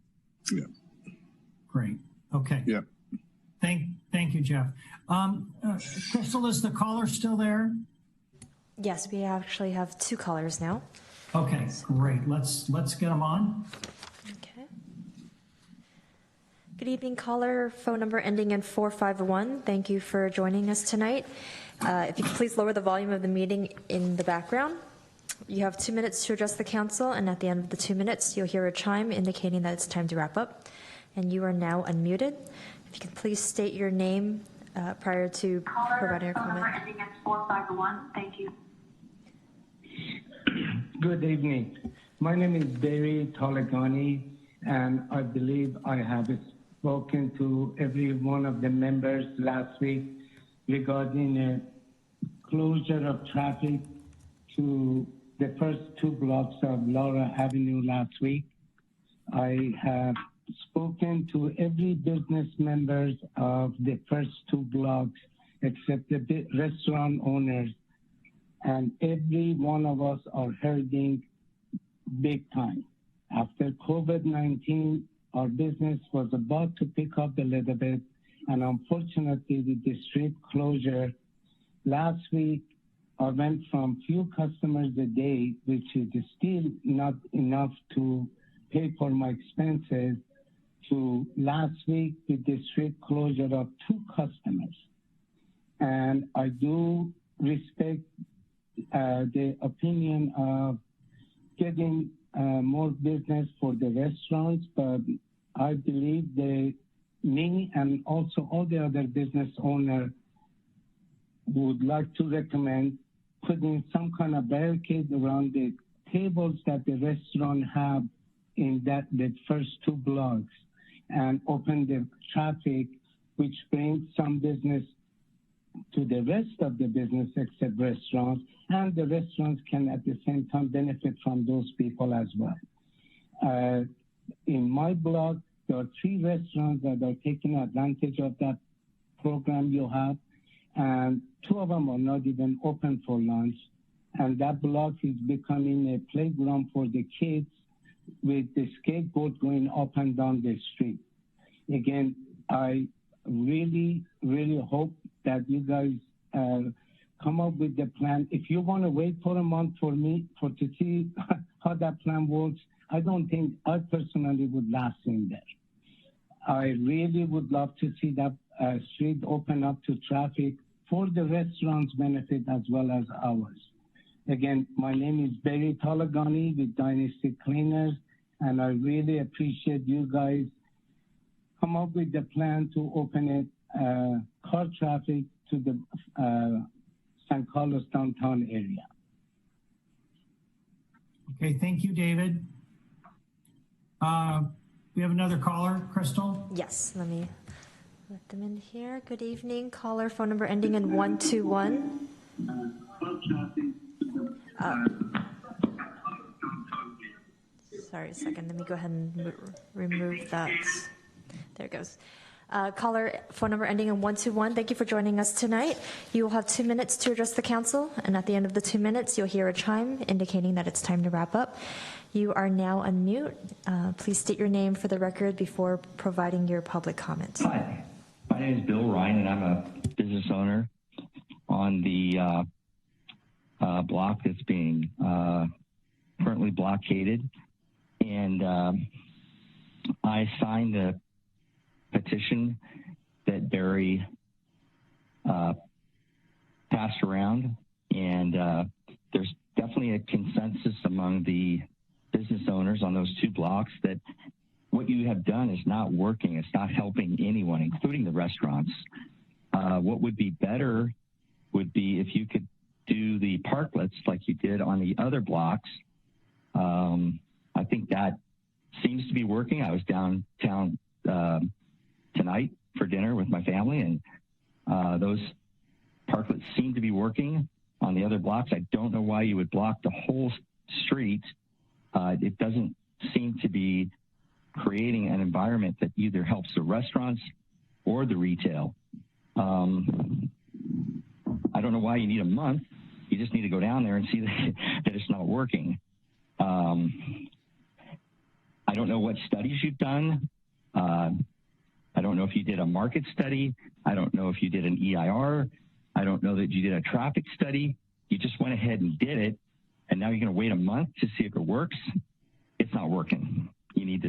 Yeah. Great. Okay. Yeah. Thank you, Jeff. Crystal, is the caller still there? Yes, we actually have 2 callers now. Okay, great. Let's get them on. Okay. Good evening, caller. Phone number ending in 451. Thank you for joining us tonight. If you could please lower the volume of the meeting in the background. You have 2 minutes to address the council, and at the end of the 2 minutes, you'll hear a chime indicating that it's time to wrap up. And you are now unmuted. If you could please state your name prior to providing your comment. Caller, ending in 451. Thank you. Good evening. My name is Barry Tolagani, and I believe I have spoken to every one of the members last week regarding a closure of traffic to the first 2 blocks of Laura Avenue last week. I have spoken to every business members of the first 2 blocks except the restaurant owners, and every one of us are hurting big time. After COVID-19, our business was about to pick up a little bit, and unfortunately with the street closure, last week I went from few customers a day, which is still not enough to pay for my expenses, to last week with the street closure of 2 customers. And I do respect the opinion of getting more business for the restaurants, but I believe me and also all the other business owners would like to recommend putting some kind of barricade around the tables that the restaurant have in the first 2 blocks and open the traffic, which brings some business to the rest of the business except restaurants, and the restaurants can at the same time benefit from those people as well. In my block, there are 3 restaurants that are taking advantage of that program you have, and 2 of them are not even open for lunch, and that block is becoming a playground for the kids with the skateboard going up and down the street. Again, I really, really hope that you guys come up with the plan. If you want to wait for a month to see how that plan works, I don't think I personally would last in there. I really would love to see that street open up to traffic for the restaurants' benefit as well as ours. Again, my name is Barry Tolagani with Dynasty Cleaners, and I really appreciate you guys come up with the plan to open it, car traffic to the San Carlos downtown area. Okay, thank you, David. We have another caller, Crystal? Yes, let me let them in here. Good evening, caller. Phone number ending in 121. Sorry a second. Let me go ahead and remove that. There it goes. Caller, phone number ending in 121. Thank you for joining us tonight. You will have 2 minutes to address the council, and at the end of the 2 minutes, you'll hear a chime indicating that it's time to wrap up. You are now on mute. Please state your name for the record before providing your public comment. Hi, my name is Bill Ryan, and I'm a business owner on the block that's being currently blockaded. And I signed a petition that Barry passed around, and there's definitely a consensus among the business owners on those 2 blocks that what you have done is not working. It's not helping anyone, including the restaurants. What would be better would be if you could do the parklets like you did on the other blocks. I think that seems to be working. I was downtown tonight for dinner with my family, and those parklets seem to be working on the other blocks. I don't know why you would block the whole street. It doesn't seem to be creating an environment that either helps the restaurants or the retail. I don't know why you need a month. You just need to go down there and see that it's not working. I don't know what studies you've done. I don't know if you did a market study. I don't know if you did an EIR. I don't know that you did a traffic study. You just went ahead and did it, and now you're going to wait a month to see if it works. It's not working. You need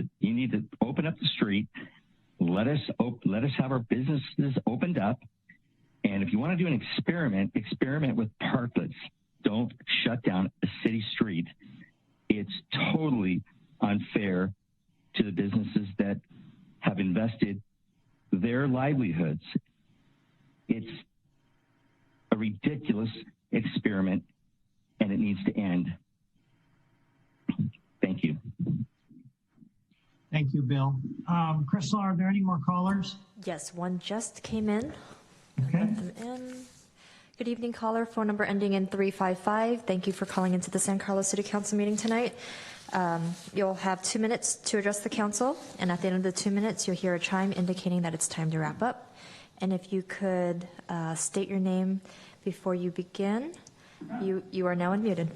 to open up the street. Let us have our businesses opened up. And if you want to do an experiment with parklets. Don't shut down a city street. It's totally unfair to the businesses that have invested their livelihoods. It's a ridiculous experiment, and it needs to end. Thank you. Thank you, Bill. Crystal, are there any more callers? Yes, one just came in. Okay. Let them in. Good evening, caller. Phone number ending in 355. Thank you for calling into the San Carlos City Council meeting tonight. You'll have 2 minutes to address the council, and at the end of the 2 minutes, you'll hear a chime indicating that it's time to wrap up. And if you could state your name before you begin, you are now unmuted.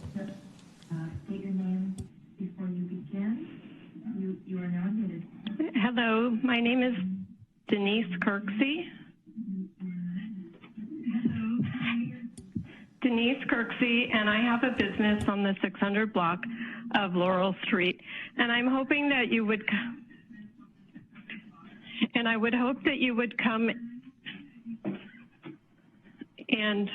State your name before you begin. You are now unmuted. Hello, my name is Denise Kirksey. And I have a business on the 600 block of Laurel Street. And I'm hoping that you would, and I would hope that you would come and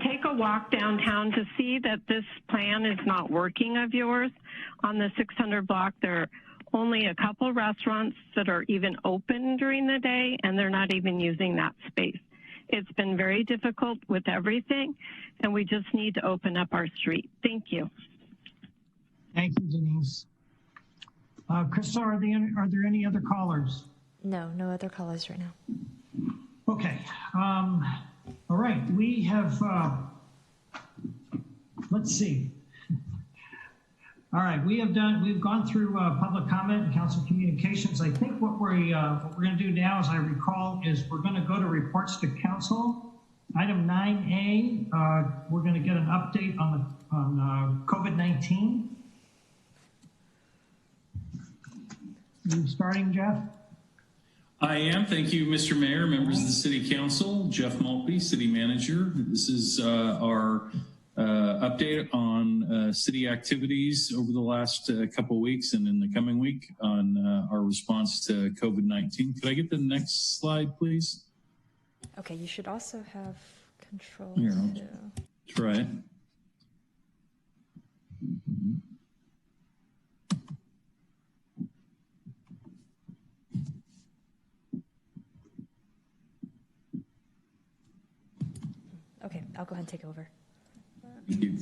take a walk downtown to see that this plan is not working of yours. On the 600 block, there are only a couple restaurants that are even open during the day, and they're not even using that space. It's been very difficult with everything, and we just need to open up our street. Thank you. Thank you, Denise. Crystal, are there any other callers? No other callers right now. Okay. All right. We have, let's see. All right. We've gone through public comment and council communications. I think what we're going to do now, as I recall, is we're going to go to reports to council. Item 9A, we're going to get an update on COVID-19. You starting, Jeff? I am. Thank you, Mr. Mayor, members of the City Council. Jeff Maltby, City Manager. This is our update on city activities over the last couple of weeks and in the coming week on our response to COVID-19. Could I get the next slide, please? Okay, you should also have control. Here, I'll try it. Okay, I'll go ahead and take over. Thank you.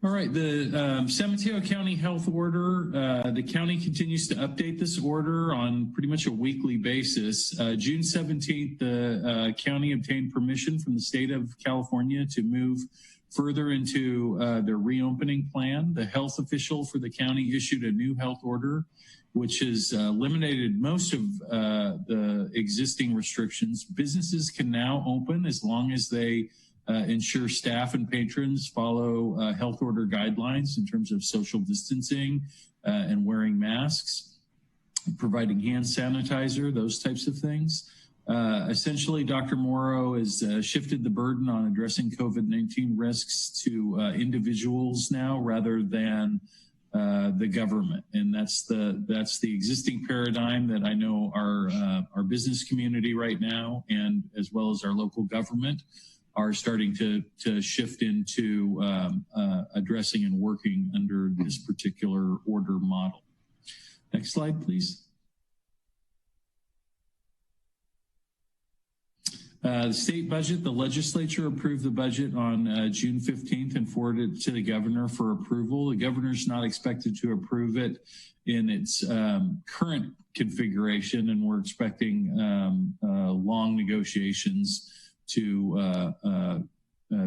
All right, the San Mateo County Health Order, the county continues to update this order on pretty much a weekly basis. June 17th, the county obtained permission from the state of California to move further into their reopening plan. The health official for the county issued a new health order, which has eliminated most of the existing restrictions. Businesses can now open as long as they ensure staff and patrons follow health order guidelines in terms of social distancing and wearing masks, providing hand sanitizer, those types of things. Essentially, Dr. Morrow has shifted the burden on addressing COVID-19 risks to individuals now rather than the government, and that's the existing paradigm that I know our business community right now, and as well as our local government, are starting to shift into addressing and working under this particular order model. Next slide, please. The state budget, the legislature approved the budget on June 15th and forwarded it to the governor for approval. The governor's not expected to approve it in its current configuration, and we're expecting long negotiations to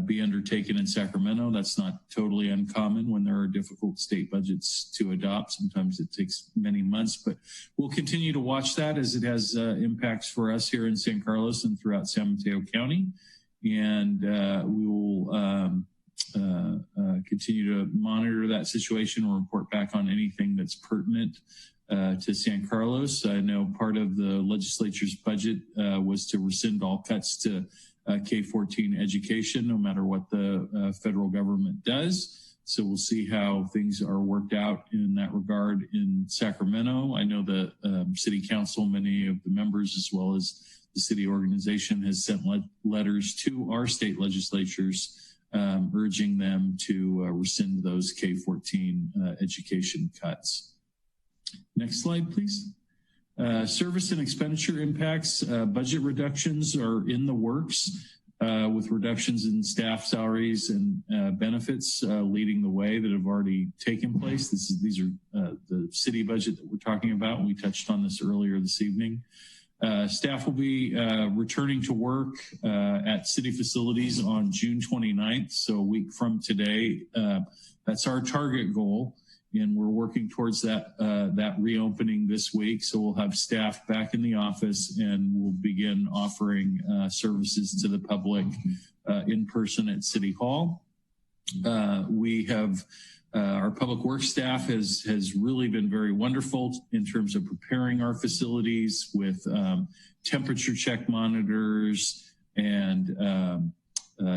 be undertaken in Sacramento. That's not totally uncommon when there are difficult state budgets to adopt. Sometimes it takes many months, but we'll continue to watch that as it has impacts for us here in San Carlos and throughout San Mateo County. And we will continue to monitor that situation and report back on anything that's pertinent to San Carlos. I know part of the legislature's budget was to rescind all cuts to K-14 education, no matter what the federal government does. So we'll see how things are worked out in that regard in Sacramento. I know the city council, many of the members, as well as the city organization, has sent letters to our state legislatures urging them to rescind those K-14 education cuts. Next slide, please. Service and expenditure impacts. Budget reductions are in the works with reductions in staff salaries and benefits leading the way that have already taken place. These are the city budget that we're talking about, and we touched on this earlier this evening. Staff will be returning to work at city facilities on June 29th, so a week from today. That's our target goal, and we're working towards that reopening this week. So we'll have staff back in the office, and we'll begin offering services to the public in person at City Hall. We have our public works staff has really been very wonderful in terms of preparing our facilities with temperature check monitors and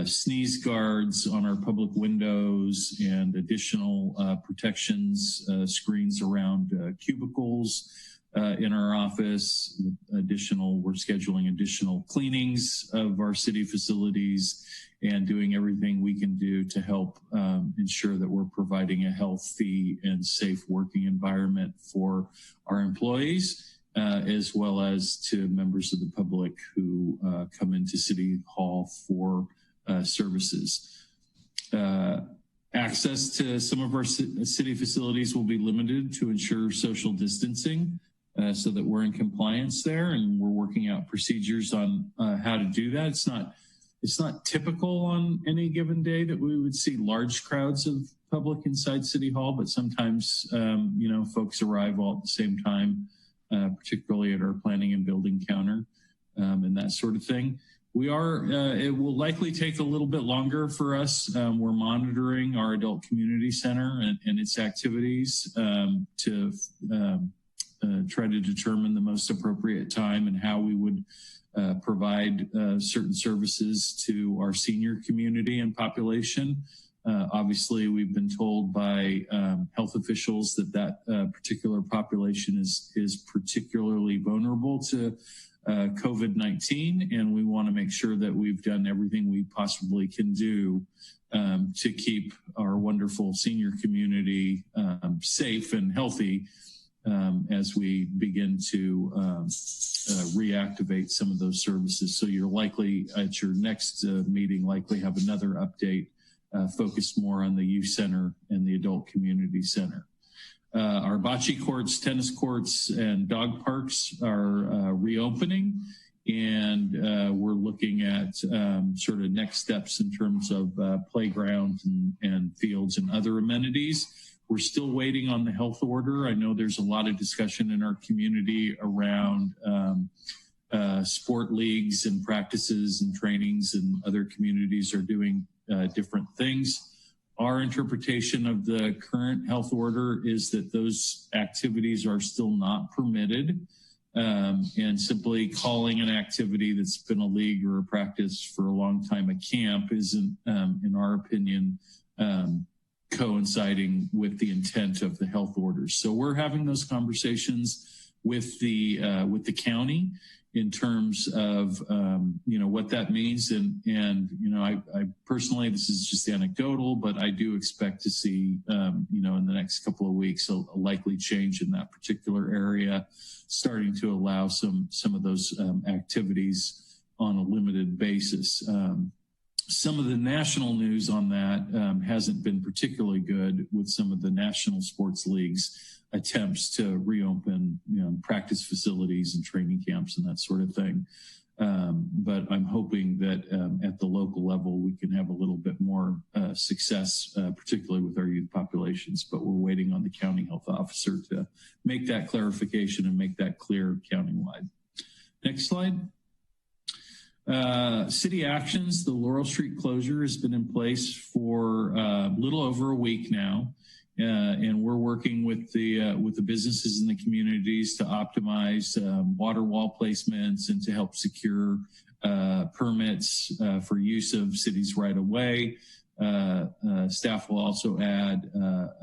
sneeze guards on our public windows and additional protections, screens around cubicles in our office. We're scheduling additional cleanings of our city facilities and doing everything we can do to help ensure that we're providing a healthy and safe working environment for our employees, as well as to members of the public who come into City Hall for services. Access to some of our city facilities will be limited to ensure social distancing so that we're in compliance there, and we're working out procedures on how to do that. It's not typical on any given day that we would see large crowds of public inside City Hall, but sometimes, folks arrive all at the same time, particularly at our planning and building counter and that sort of thing. It will likely take a little bit longer for us. We're monitoring our adult community center and its activities to try to determine the most appropriate time and how we would provide certain services to our senior community and population. Obviously, we've been told by health officials that particular population is particularly vulnerable to COVID-19, and we want to make sure that we've done everything we possibly can do to keep our wonderful senior community safe and healthy as we begin to reactivate some of those services. So you're likely at your next meeting likely have another update focused more on the youth center and the adult community center. Our bocce courts, tennis courts, and dog parks are reopening, and we're looking at sort of next steps in terms of playgrounds and fields and other amenities. We're still waiting on the health order. I know there's a lot of discussion in our community around sport leagues and practices and trainings, and other communities are doing different things. Our interpretation of the current health order is that those activities are still not permitted, and simply calling an activity that's been a league or a practice for a long time a camp isn't, in our opinion, coinciding with the intent of the health orders. So we're having those conversations with the county in terms of what that means, and I personally, this is just anecdotal, but I do expect to see in the next couple of weeks a likely change in that particular area, starting to allow some of those activities on a limited basis. Some of the national news on that hasn't been particularly good, with some of the national sports leagues' attempts to reopen practice facilities and training camps and that sort of thing. But I'm hoping that at the local level, we can have a little bit more success, particularly with our youth populations. But we're waiting on the county health officer to make that clarification and make that clear countywide. Next slide. City actions. The Laurel Street closure has been in place for a little over a week now, and we're working with the businesses in the communities to optimize water wall placements and to help secure permits for use of cities right away. Staff will also add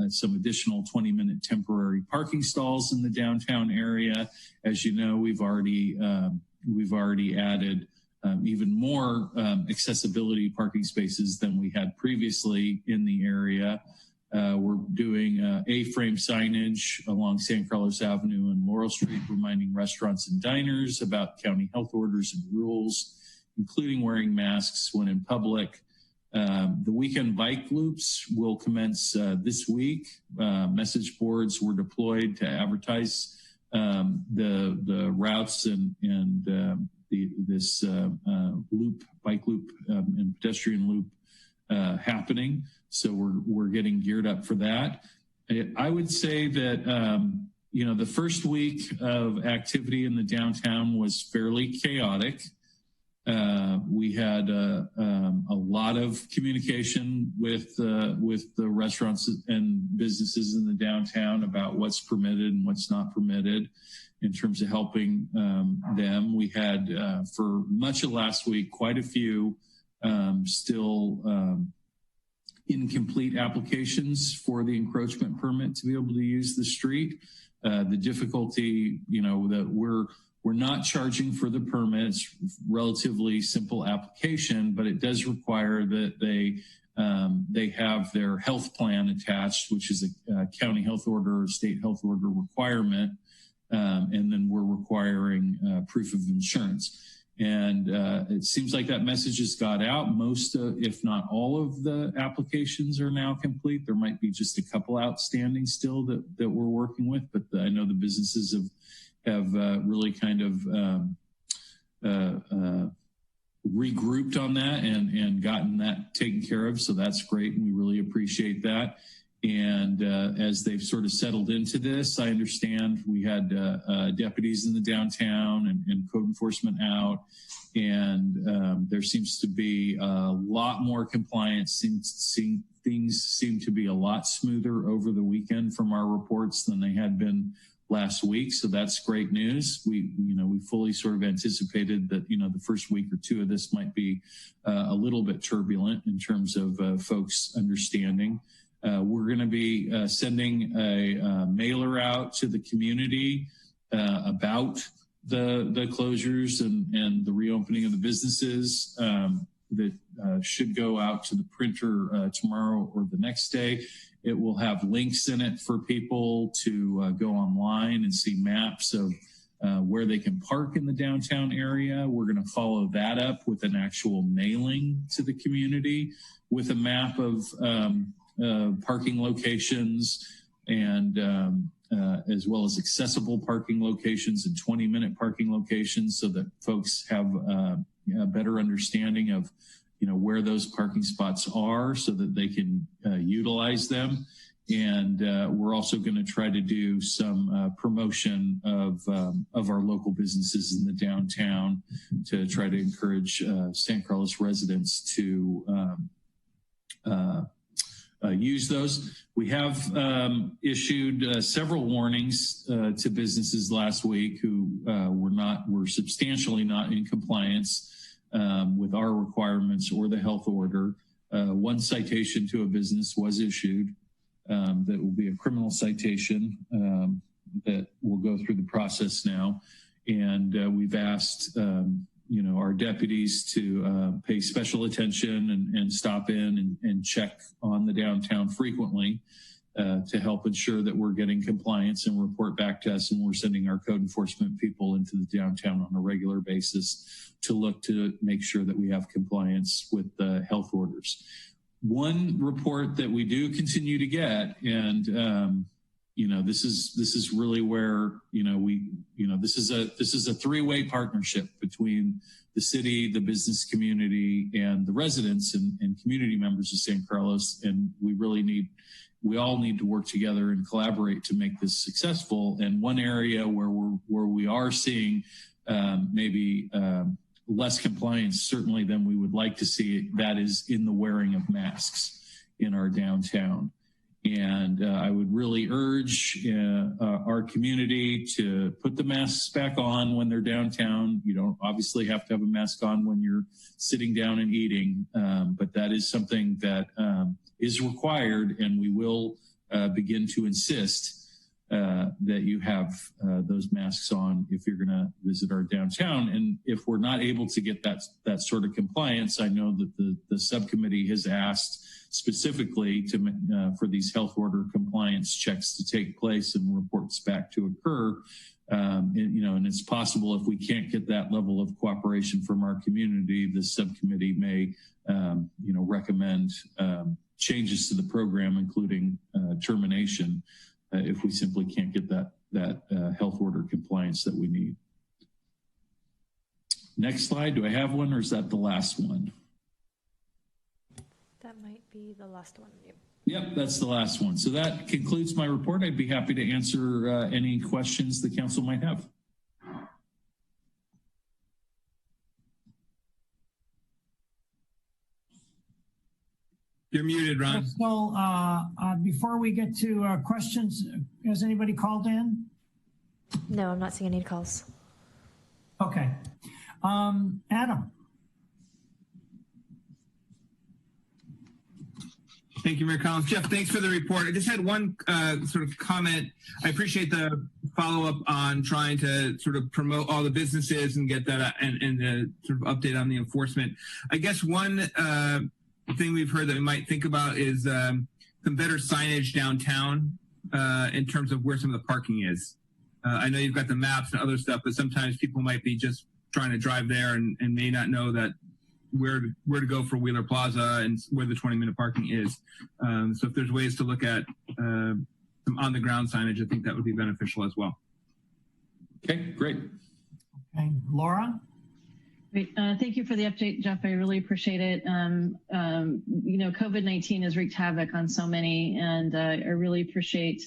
some additional 20-minute temporary parking stalls in the downtown area. As you know, we've already added even more accessibility parking spaces than we had previously in the area. We're doing A-frame signage along San Carlos Avenue and Laurel Street, reminding restaurants and diners about county health orders and rules, including wearing masks when in public. The weekend bike loops will commence this week. Message boards were deployed to advertise the routes and this bike loop and pedestrian loop happening. So we're getting geared up for that. I would say that the first week of activity in the downtown was fairly chaotic. We had a lot of communication with the restaurants and businesses in the downtown about what's permitted and what's not permitted in terms of helping them. We had, for much of last week, quite a few still incomplete applications for the encroachment permit to be able to use the street. The difficulty, that we're not charging for the permit. It's relatively simple application, but it does require that they have their health plan attached, which is a county health order or state health order requirement. And then we're requiring proof of insurance. And it seems like that message has got out. Most, if not all of the applications are now complete. There might be just a couple outstanding still that we're working with, but I know the businesses have really kind of regrouped on that and gotten that taken care of. So that's great. And we really appreciate that. And as they've sort of settled into this, I understand we had deputies in the downtown and code enforcement out, and there seems to be a lot more compliance. Things seem to be a lot smoother over the weekend from our reports than they had been last week. So that's great news. We fully sort of anticipated that, the first week or two of this might be a little bit turbulent in terms of folks understanding. We're going to be sending a mailer out to the community about the closures and the reopening of the businesses that should go out to the printer tomorrow or the next day. It will have links in it for people to go online and see maps of where they can park in the downtown area. We're going to follow that up with an actual mailing to the community with a map of parking locations and as well as accessible parking locations and 20-minute parking locations so that folks have a better understanding of where those parking spots are so that they can utilize them. And we're also going to try to do some promotion of our local businesses in the downtown to try to encourage San Carlos residents to use those. We have issued several warnings to businesses last week who were substantially not in compliance with our requirements or the health order. One citation to a business was issued that will be a criminal citation that will go through the process now. And we've asked our deputies to pay special attention and stop in and check on the downtown frequently to help ensure that we're getting compliance and report back to us. And we're sending our code enforcement people into the downtown on a regular basis to look to make sure that we have compliance with the health orders. One report that we do continue to get, and this is really where this is a three-way partnership between the city, the business community, and the residents and community members of San Carlos. And we all need to work together and collaborate to make this successful. And one area where we are seeing maybe less compliance certainly than we would like to see, that is in the wearing of masks in our downtown. And I would really urge our community to put the masks back on when they're downtown. You don't obviously have to have a mask on when you're sitting down and eating, but that is something that is required, and we will begin to insist that you have those masks on if you're going to visit our downtown. And if we're not able to get that sort of compliance, I know that the subcommittee has asked specifically for these health order compliance checks to take place and reports back to occur. And it's possible if we can't get that level of cooperation from our community, the subcommittee may, recommend changes to the program, including termination, if we simply can't get that health order compliance that we need. Next slide. Do I have one, or is that the last one? That might be the last one. Yep, that's the last one. So that concludes my report. I'd be happy to answer any questions the council might have. You're muted, Ron. So before we get to questions, has anybody called in? No, I'm not seeing any calls. Okay. Adam. Thank you, Mayor Collins. Jeff, thanks for the report. I just had one sort of comment. I appreciate the follow-up on trying to sort of promote all the businesses and get that and the sort of update on the enforcement. I guess one thing we've heard that we might think about is some better signage downtown in terms of where some of the parking is. I know you've got the maps and other stuff, but sometimes people might be just trying to drive there and may not know that where to go for Wheeler Plaza and where the 20-minute parking is. So if there's ways to look at some on-the-ground signage, I think that would be beneficial as well. Okay, great. Okay, Laura? Great. Thank you for the update, Jeff. I really appreciate it. COVID-19 has wreaked havoc on so many, and I really appreciate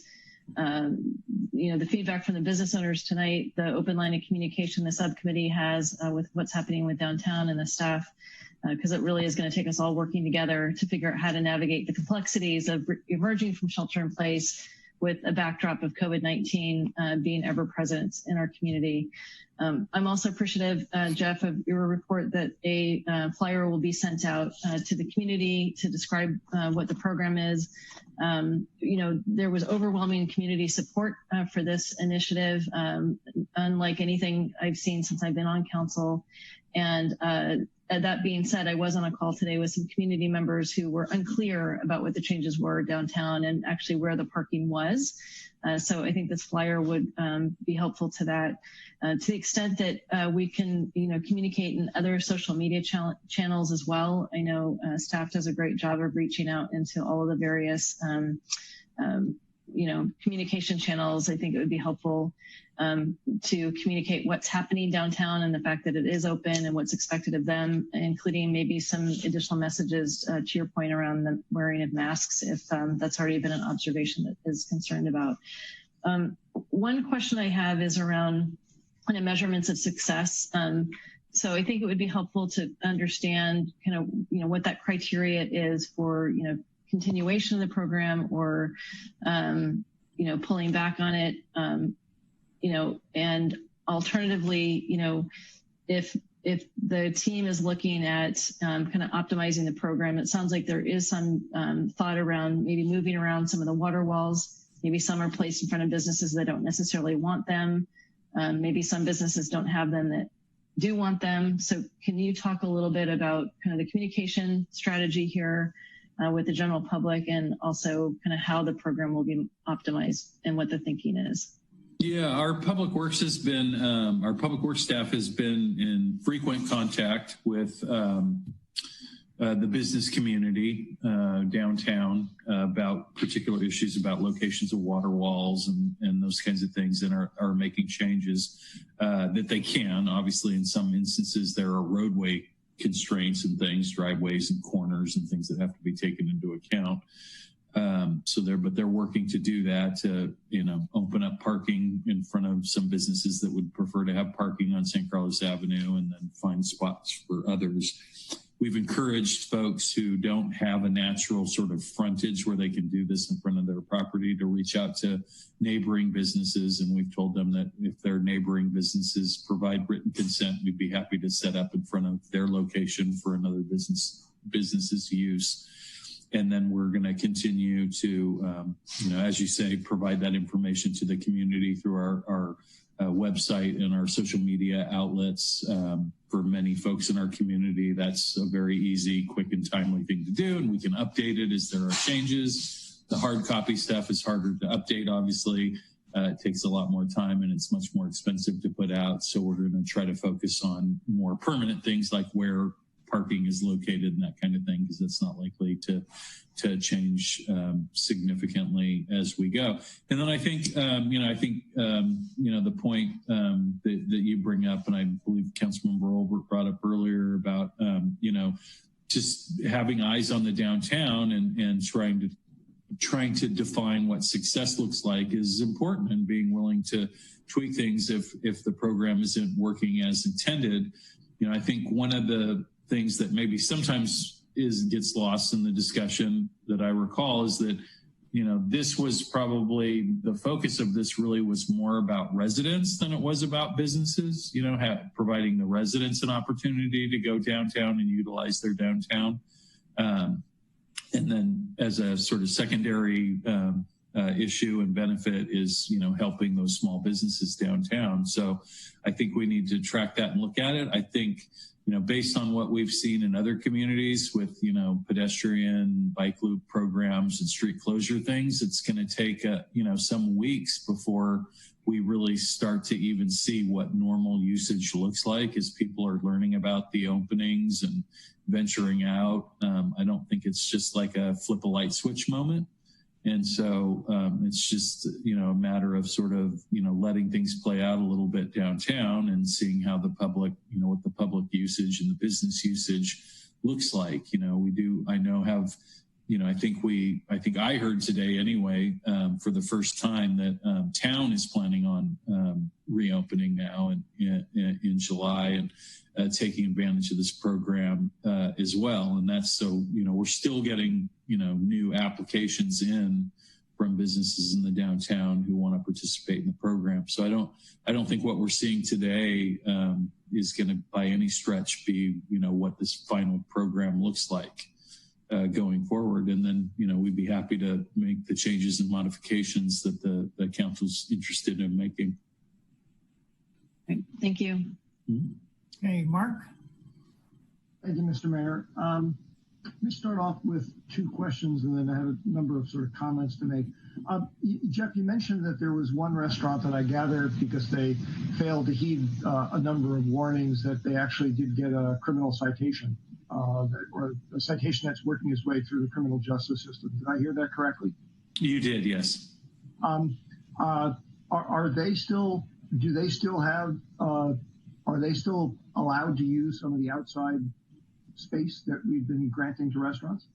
the feedback from the business owners tonight, the open line of communication the subcommittee has with what's happening with downtown and the staff, because it really is going to take us all working together to figure out how to navigate the complexities of emerging from shelter in place with a backdrop of COVID-19 being ever present in our community. I'm also appreciative, Jeff, of your report that a flyer will be sent out to the community to describe what the program is. There was overwhelming community support for this initiative, unlike anything I've seen since I've been on council. And that being said, I was on a call today with some community members who were unclear about what the changes were downtown and actually where the parking was. So I think this flyer would be helpful to that. To the extent that we can, communicate in other social media channels as well. I know staff does a great job of reaching out into all of the various, communication channels. I think it would be helpful to communicate what's happening downtown and the fact that it is open and what's expected of them, including maybe some additional messages to your point around the wearing of masks, if that's already been an observation that is concerned about. One question I have is around kind of measurements of success. So I think it would be helpful to understand kind of, what that criteria is for, continuation of the program or, pulling back on it, and alternatively, if the team is looking at kind of optimizing the program, it sounds like there is some thought around maybe moving around some of the water walls. Maybe some are placed in front of businesses that don't necessarily want them. Maybe some businesses don't have them that do want them. So can you talk a little bit about kind of the communication strategy here with the general public, and also kind of how the program will be optimized and what the thinking is? Yeah, our public works has been, our public works staff has been in frequent contact with the business community downtown about particular issues about locations of water walls and those kinds of things, and are making changes that they can. Obviously, in some instances, there are roadway constraints and things, driveways and corners and things that have to be taken into account. But they're working to do that to, open up parking in front of some businesses that would prefer to have parking on St. Carlos Avenue, and then find spots for others. we've encouraged folks who don't have a natural sort of frontage where they can do this in front of their property to reach out to neighboring businesses. And we've told them that if their neighboring businesses provide written consent, we'd be happy to set up in front of their location for another business's use. And then we're going to continue to, as you say, provide that information to the community through our website and our social media outlets. For many folks in our community, that's a very easy, quick, and timely thing to do, and we can update it as there are changes. The hard copy stuff is harder to update, obviously. It takes a lot more time, and it's much more expensive to put out. So we're going to try to focus on more permanent things like where parking is located and that kind of thing, because that's not likely to change significantly as we go. And then I think, the point that you bring up, and I believe Councilmember Olbert brought up earlier about, just having eyes on the downtown and trying to define what success looks like is important, and being willing to tweak things if the program isn't working as intended. I think one of the things that maybe sometimes gets lost in the discussion that I recall is that, this was probably the focus of this really was more about residents than it was about businesses, providing the residents an opportunity to go downtown and utilize their downtown. And then as a sort of secondary issue and benefit is, helping those small businesses downtown. So I think we need to track that and look at it. I think, based on what we've seen in other communities with, pedestrian bike loop programs and street closure things, it's going to take, some weeks before we really start to even see what normal usage looks like as people are learning about the openings and venturing out. I don't think it's just like a flip a light switch moment. And so it's just, a matter of sort of, letting things play out a little bit downtown and seeing how the public, what the public usage and the business usage looks like. I think I heard today anyway, for the first time that town is planning on reopening now in July and taking advantage of this program as well. And that's so, we're still getting, new applications in from businesses in the downtown who want to participate in the program. So I don't think what we're seeing today is going to by any stretch be, what this final program looks like going forward. And then, we'd be happy to make the changes and modifications that the council's interested in making. Thank you. Hey, Mark. Thank you, Mr. Mayor. Let me start off with two questions, and then I have a number of sort of comments to make. Jeff, you mentioned that there was one restaurant that I gather because they failed to heed a number of warnings that they actually did get a criminal citation, or a citation that's working its way through the criminal justice system. Did I hear that correctly? You did, yes. Are they still allowed to use some of the outside space that we've been granting to restaurants?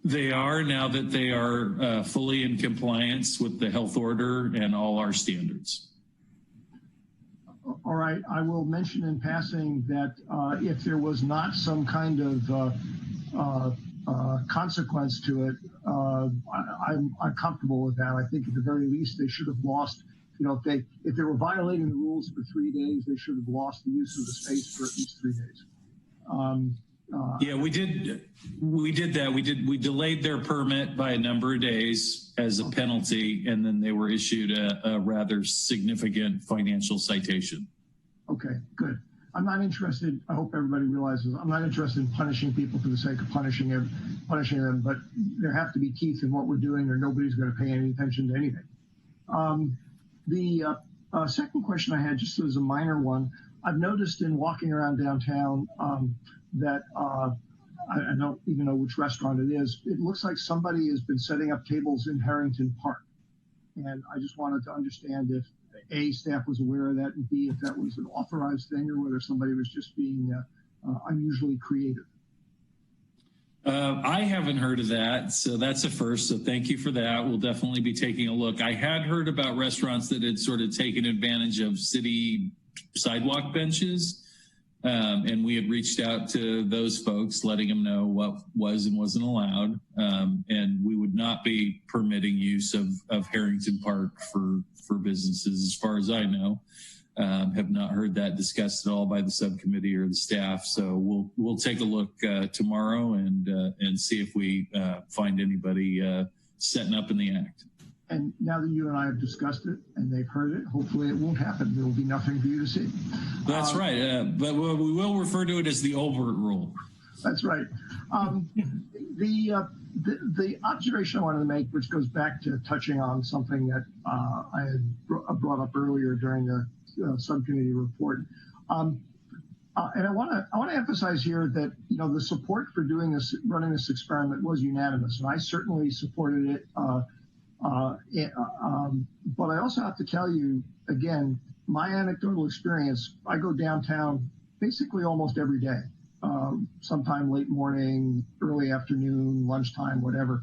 They are, now that they are fully in compliance with the health order and all our standards. All right. I will mention in passing that if there was not some kind of consequence to it, I'm comfortable with that. I think at the very least they should have lost. If they were violating the rules for 3 days, they should have lost the use of the space for at least 3 days. Yeah, we did that. We delayed their permit by a number of days as a penalty, and then they were issued a rather significant financial citation. Okay, good. I'm not interested. I hope everybody realizes I'm not interested in punishing people for the sake of punishing them. But there have to be teeth in what we're doing, or nobody's going to pay any attention to anything. The second question I had, just as a minor one, I've noticed in walking around downtown that I don't even know which restaurant it is. It looks like somebody has been setting up tables in Harrington Park. And I just wanted to understand if A, staff was aware of that, and B, if that was an authorized thing or whether somebody was just being unusually creative. I haven't heard of that, so that's a first. So thank you for that. We'll definitely be taking a look. I had heard about restaurants that had sort of taken advantage of city sidewalk benches And we had reached out to those folks, letting them know what was and wasn't allowed. And we would not be permitting use of Harrington Park for businesses, as far as I know. Have not heard that discussed at all by the subcommittee or the staff. So we'll take a look tomorrow and see if we find anybody setting up in the act. And now that you and I have discussed it and they've heard it, hopefully it won't happen. There will be nothing for you to see. That's right. But we will refer to it as the Olbert rule. That's right. The observation I wanted to make, which goes back to touching on something that I had brought up earlier during the subcommittee report. And I want to emphasize here that, you know, the support for doing this, running this experiment was unanimous, and I certainly supported it. But I also have to tell you, again, my anecdotal experience, I go downtown basically almost every day, sometime late morning, early afternoon, lunchtime, whatever.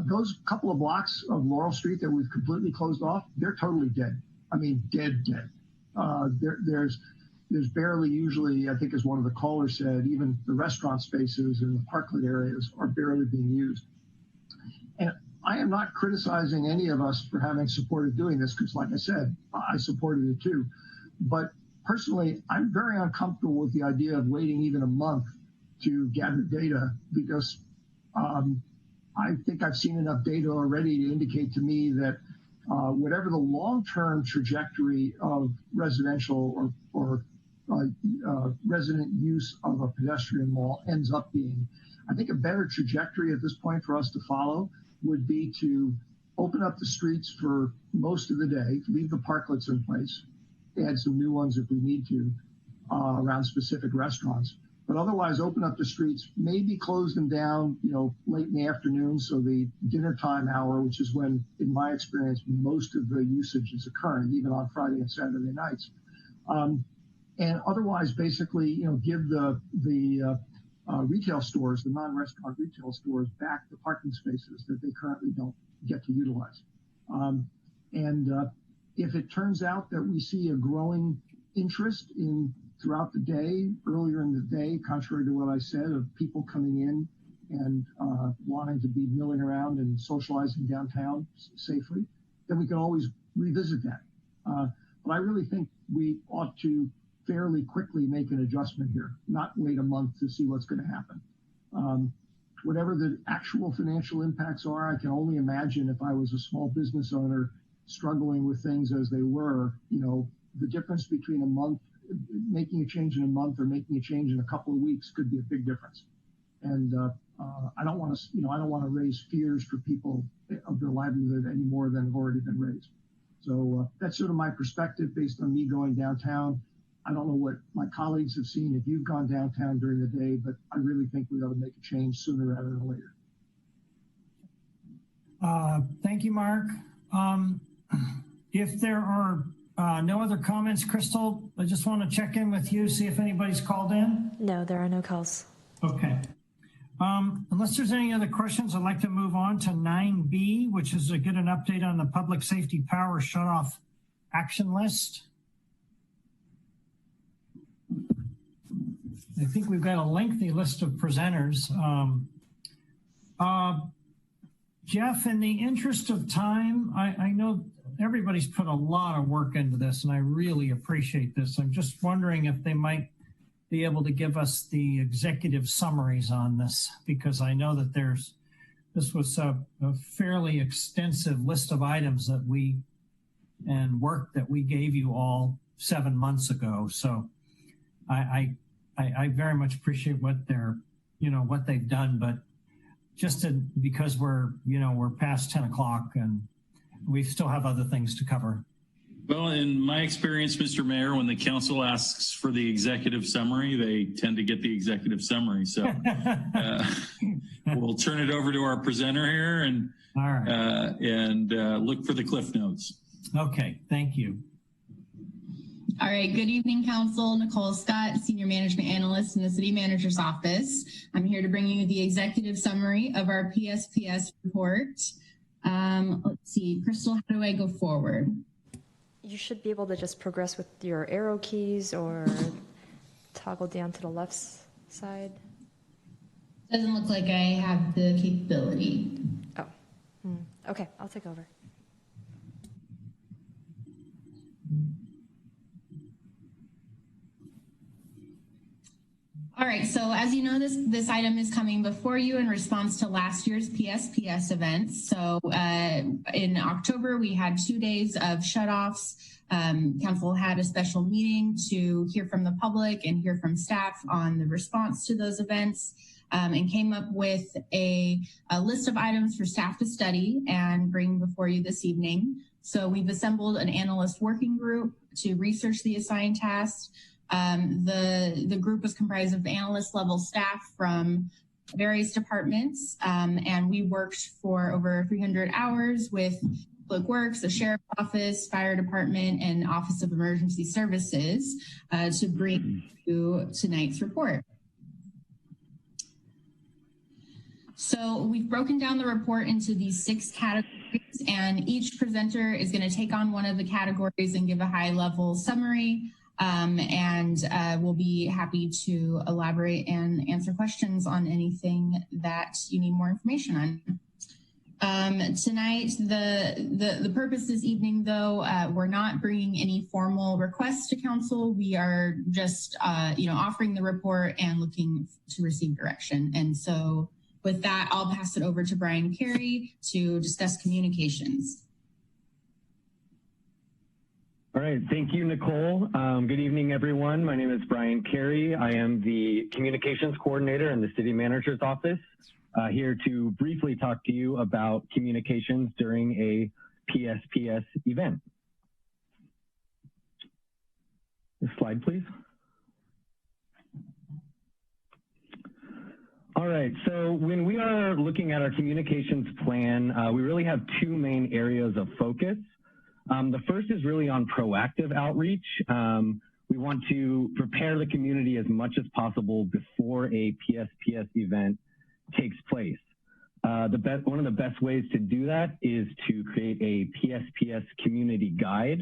Those couple of blocks of Laurel Street that we've completely closed off, they're totally dead. I mean, dead. There's barely, usually, I think as one of the callers said, even the restaurant spaces in the parklet areas are barely being used. And I am not criticizing any of us for having supported doing this, because like I said, I supported it too. But personally, I'm very uncomfortable with the idea of waiting even a month to gather data, because I think I've seen enough data already to indicate to me that whatever the long-term trajectory of residential or resident use of a pedestrian mall ends up being, I think a better trajectory at this point for us to follow would be to open up the streets for most of the day, leave the parklets in place, add some new ones if we need to around specific restaurants, but otherwise open up the streets, maybe close them down, you know, late in the afternoon, so the dinner time hour, which is when, in my experience, most of the usage is occurring, even on Friday and Saturday nights. And otherwise, basically, you know, give the retail stores, the non-restaurant retail stores, back the parking spaces that they currently don't get to utilize. If it turns out that we see a growing interest in throughout the day, earlier in the day, contrary to what I said, of people coming in and wanting to be milling around and socializing downtown safely, then we can always revisit that. But I really think we ought to fairly quickly make an adjustment here, not wait a month to see what's going to happen. Whatever the actual financial impacts are, I can only imagine if I was a small business owner struggling with things as they were, you know, the difference between a month, making a change in a month or making a change in a couple of weeks could be a big difference. And I don't want to, you know, I don't want to raise fears for people of their livelihood any more than have already been raised. So that's sort of my perspective based on me going downtown. I don't know what my colleagues have seen if you've gone downtown during the day, but I really think we ought to make a change sooner rather than later. Thank you, Mark. If there are no other comments, Crystal, I just want to check in with you, see if anybody's called in. No, there are no calls. Okay. Unless there's any other questions, I'd like to move on to 9B, which is to get an update on the public safety power shutoff action list. I think we've got a lengthy list of presenters. Jeff, in the interest of time, I know everybody's put a lot of work into this, and I really appreciate this. I'm just wondering if they might be able to give us the executive summaries on this, because I know that this was a fairly extensive list of items that and work that we gave you all 7 months ago. So I very much appreciate what what they've done, but because we're past 10 o'clock and we still have other things to cover. Well, in my experience, Mr. Mayor, when the council asks for the executive summary, they tend to get the executive summary. So we'll turn it over to our presenter here and all right. Look for the Cliff Notes. Okay, thank you. All right, good evening, Council. Nicole Scott, Senior Management Analyst in the City Manager's Office. I'm here to bring you the executive summary of our PSPS report. Let's see, Crystal, how do I go forward? You should be able to just progress with your arrow keys or toggle down to the left side. Doesn't look like I have the capability. Oh, okay, I'll take over. All right, so as you know, this item is coming before you in response to last year's PSPS events. So in October, we had 2 days of shutoffs. Council had a special meeting to hear from the public and hear from staff on the response to those events, and came up with a list of items for staff to study and bring before you this evening. So we've assembled an analyst working group to research the assigned tasks. The group was comprised of analyst level staff from various departments, and we worked for over 300 hours with Public Works, the Sheriff's Office, Fire Department, and Office of Emergency Services to bring you tonight's report. So we've broken down the report into these 6 categories, and each presenter is going to take on one of the categories and give a high-level summary. We'll be happy to elaborate and answer questions on anything that you need more information on. Tonight, the purpose this evening, though, we're not bringing any formal requests to council. We are just, offering the report and looking to receive direction. And so with that, I'll pass it over to Brian Carey to discuss communications. All right, thank you, Nicole. Good evening, everyone. My name is Brian Carey. I am the communications coordinator in the city manager's office, here to briefly talk to you about communications during a PSPS event. This slide, please. All right, so when we are looking at our communications plan, we really have 2 main areas of focus. The first is really on proactive outreach. We want to prepare the community as much as possible before a PSPS event takes place. One of the best ways to do that is to create a PSPS community guide.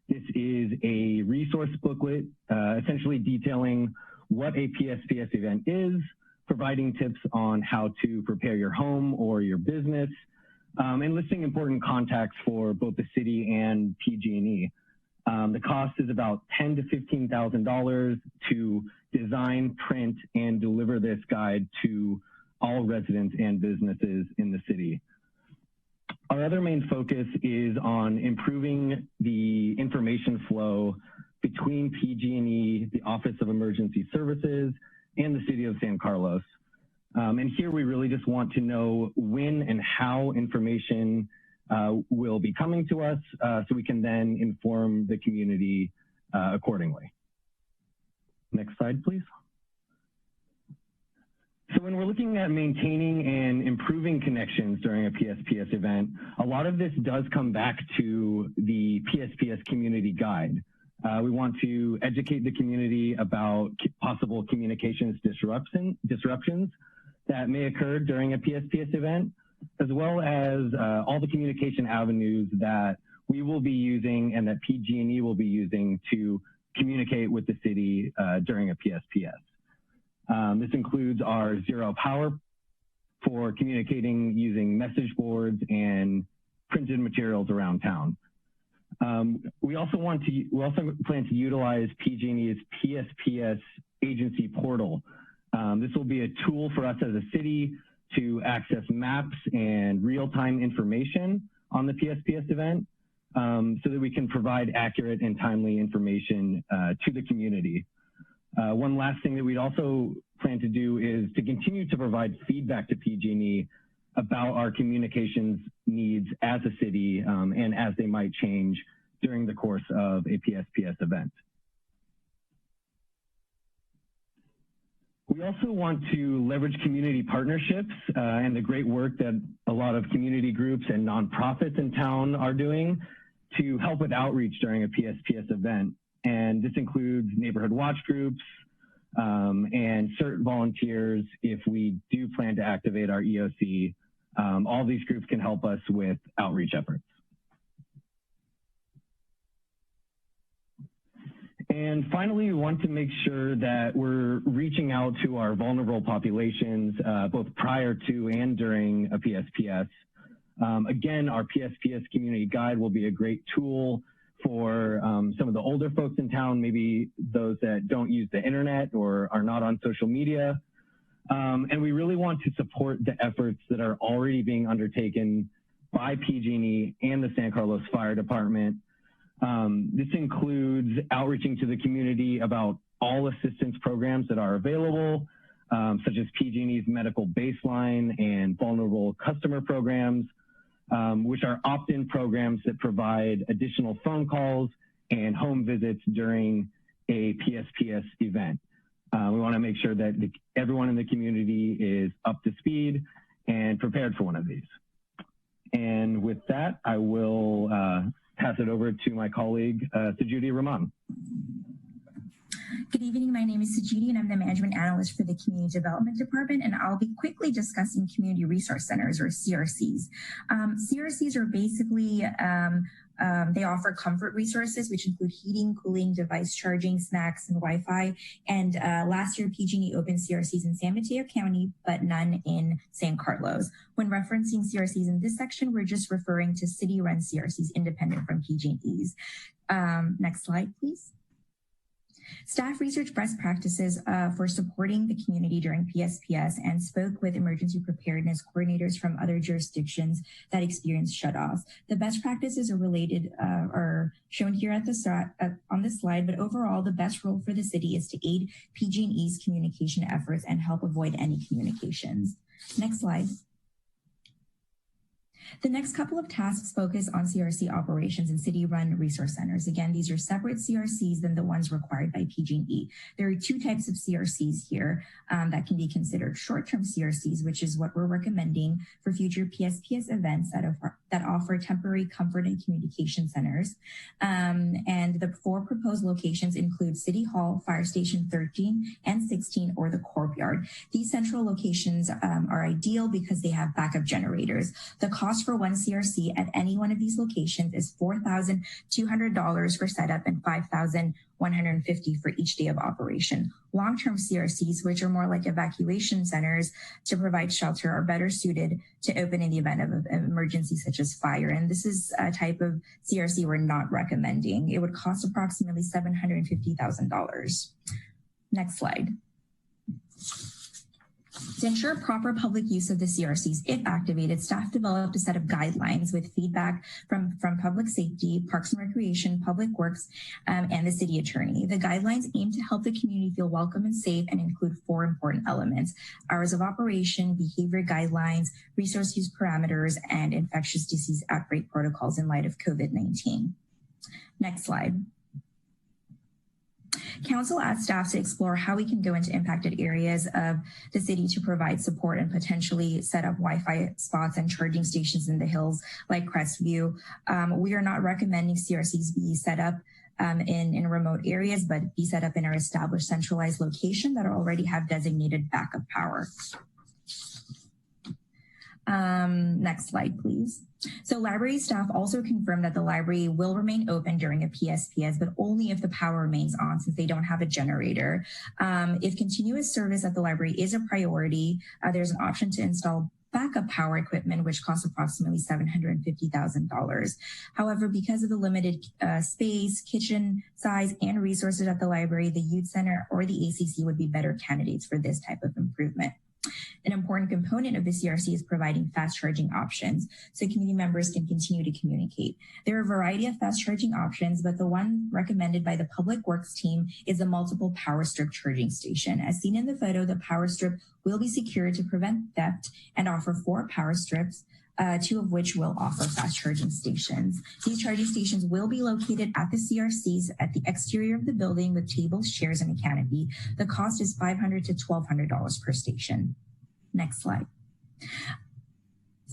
This is a resource booklet, essentially detailing what a PSPS event is, providing tips on how to prepare your home or your business, and listing important contacts for both the city and PG&E. The cost is about $10,000 to $15,000 to design, print, and deliver this guide to all residents and businesses in the city. Our other main focus is on improving the information flow between PG&E, the Office of Emergency Services, and the City of San Carlos. And here we really just want to know when and how information will be coming to us, so we can then inform the community accordingly. Next slide, please. So when we're looking at maintaining and improving connections during a PSPS event, a lot of this does come back to the PSPS community guide. We want to educate the community about possible communications disruptions that may occur during a PSPS event, as well as all the communication avenues that we will be using and that PG&E will be using to communicate with the city during a PSPS. This includes our Zero Power for communicating using message boards and printed materials around town. We also plan to utilize PG&E's PSPS agency portal. This will be a tool for us as a city to access maps and real-time information on the PSPS event, so that we can provide accurate and timely information to the community. One last thing that we'd also plan to do is to continue to provide feedback to PG&E about our communications needs as a city, and as they might change during the course of a PSPS event. We also want to leverage community partnerships and the great work that a lot of community groups and nonprofits in town are doing to help with outreach during a PSPS event. And this includes neighborhood watch groups and CERT volunteers if we do plan to activate our EOC. All these groups can help us with outreach efforts. And finally, we want to make sure that we're reaching out to our vulnerable populations, both prior to and during a PSPS. Again, our PSPS community guide will be a great tool for some of the older folks in town, maybe those that don't use the internet or are not on social media. And we really want to support the efforts that are already being undertaken by PG&E and the San Carlos Fire Department. This includes outreaching to the community about all assistance programs that are available, such as PG&E's Medical Baseline and Vulnerable Customer Programs, which are opt-in programs that provide additional phone calls and home visits during a PSPS event. We want to make sure that everyone in the community is up to speed and prepared for one of these. And with that, I will pass it over to my colleague, Sujudi Rahman. Good evening, my name is Sujudi and I'm the Management Analyst for the Community Development Department, and I'll be quickly discussing Community Resource Centers, or CRCs. CRCs are basically, they offer comfort resources, which include heating, cooling, device charging, snacks, and Wi-Fi. And last year, PG&E opened CRCs in San Mateo County, but none in San Carlos. When referencing CRCs in this section, we're just referring to city-run CRCs independent from PG&E's. Next slide, please. Staff researched best practices for supporting the community during PSPS and spoke with emergency preparedness coordinators from other jurisdictions that experienced shutoffs. The best practices are related, are shown here at the start, on this slide, but overall, the best role for the city is to aid PG&E's communication efforts and help avoid any communications. Next slide. The next couple of tasks focus on CRC operations and city-run resource centers. Again, these are separate CRCs than the ones required by PG&E. There are two types of CRCs here that can be considered: short-term CRCs, which is what we're recommending for future PSPS events that offer temporary comfort and communication centers. And the 4 proposed locations include City Hall, Fire Station 13 and 16, or the Courtyard. These central locations are ideal because they have backup generators. The cost for one CRC at any one of these locations is $4,200 for setup and $5,150 for each day of operation. Long-term CRCs, which are more like evacuation centers to provide shelter, are better suited to open in the event of an emergency such as fire. And this is a type of CRC we're not recommending. It would cost approximately $750,000. Next slide. To ensure proper public use of the CRCs, if activated, staff developed a set of guidelines with feedback from Public Safety, Parks and Recreation, Public Works, and the city attorney. The guidelines aim to help the community feel welcome and safe and include 4 important elements: hours of operation, behavior guidelines, resource use parameters, and infectious disease outbreak protocols in light of COVID-19. Next slide. Council asked staff to explore how we can go into impacted areas of the city to provide support and potentially set up Wi-Fi spots and charging stations in the hills like Crestview. We are not recommending CRCs be set up in remote areas, but be set up in our established centralized location that already have designated backup power. Next slide, please. So library staff also confirmed that the library will remain open during a PSPS, but only if the power remains on, since they don't have a generator. If continuous service at the library is a priority, there's an option to install backup power equipment, which costs approximately $750,000. However, because of the limited space, kitchen size, and resources at the library, the youth center or the ACC would be better candidates for this type of improvement. An important component of the CRC is providing fast charging options so community members can continue to communicate. There are a variety of fast charging options, but the one recommended by the Public Works team is a multiple power strip charging station. As seen in the photo, the power strip will be secured to prevent theft and offer 4 power strips, 2 of which will offer fast charging stations. These charging stations will be located at the CRCs at the exterior of the building with tables, chairs, and a canopy. The cost is $500 to $1,200 per station. Next slide.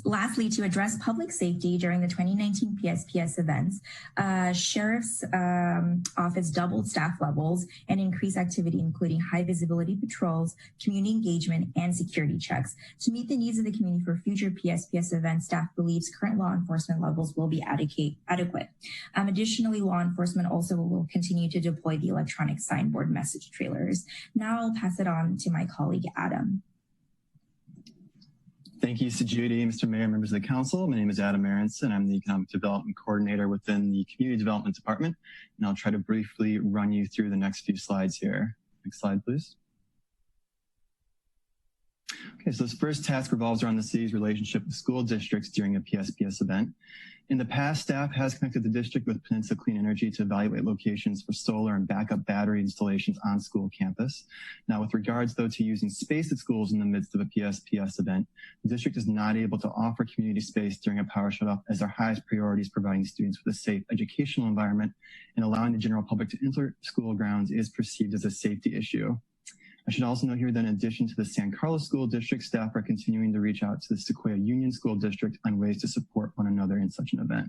Lastly, to address public safety during the 2019 PSPS events, Sheriff's Office doubled staff levels and increased activity, including high visibility patrols, community engagement, and security checks. To meet the needs of the community for future PSPS events, staff believes current law enforcement levels will be adequate. Additionally, law enforcement also will continue to deploy the electronic signboard message trailers. Now I'll pass it on to my colleague, Adam. Thank you, Judy, Mr. Mayor, members of the council. My name is Adam Aronson. I'm the Economic Development Coordinator within the Community Development Department, and I'll try to briefly run you through the next few slides here. Next slide, please. Okay, so this first task revolves around the city's relationship with school districts during a PSPS event. In the past, staff has connected the district with Peninsula Clean Energy to evaluate locations for solar and backup battery installations on school campus. Now, with regards, though, to using space at schools in the midst of a PSPS event, the district is not able to offer community space during a power shutoff, as our highest priority is providing students with a safe educational environment, and allowing the general public to enter school grounds is perceived as a safety issue. I should also note here that in addition to the San Carlos School District, staff are continuing to reach out to the Sequoia Union School District on ways to support one another in such an event.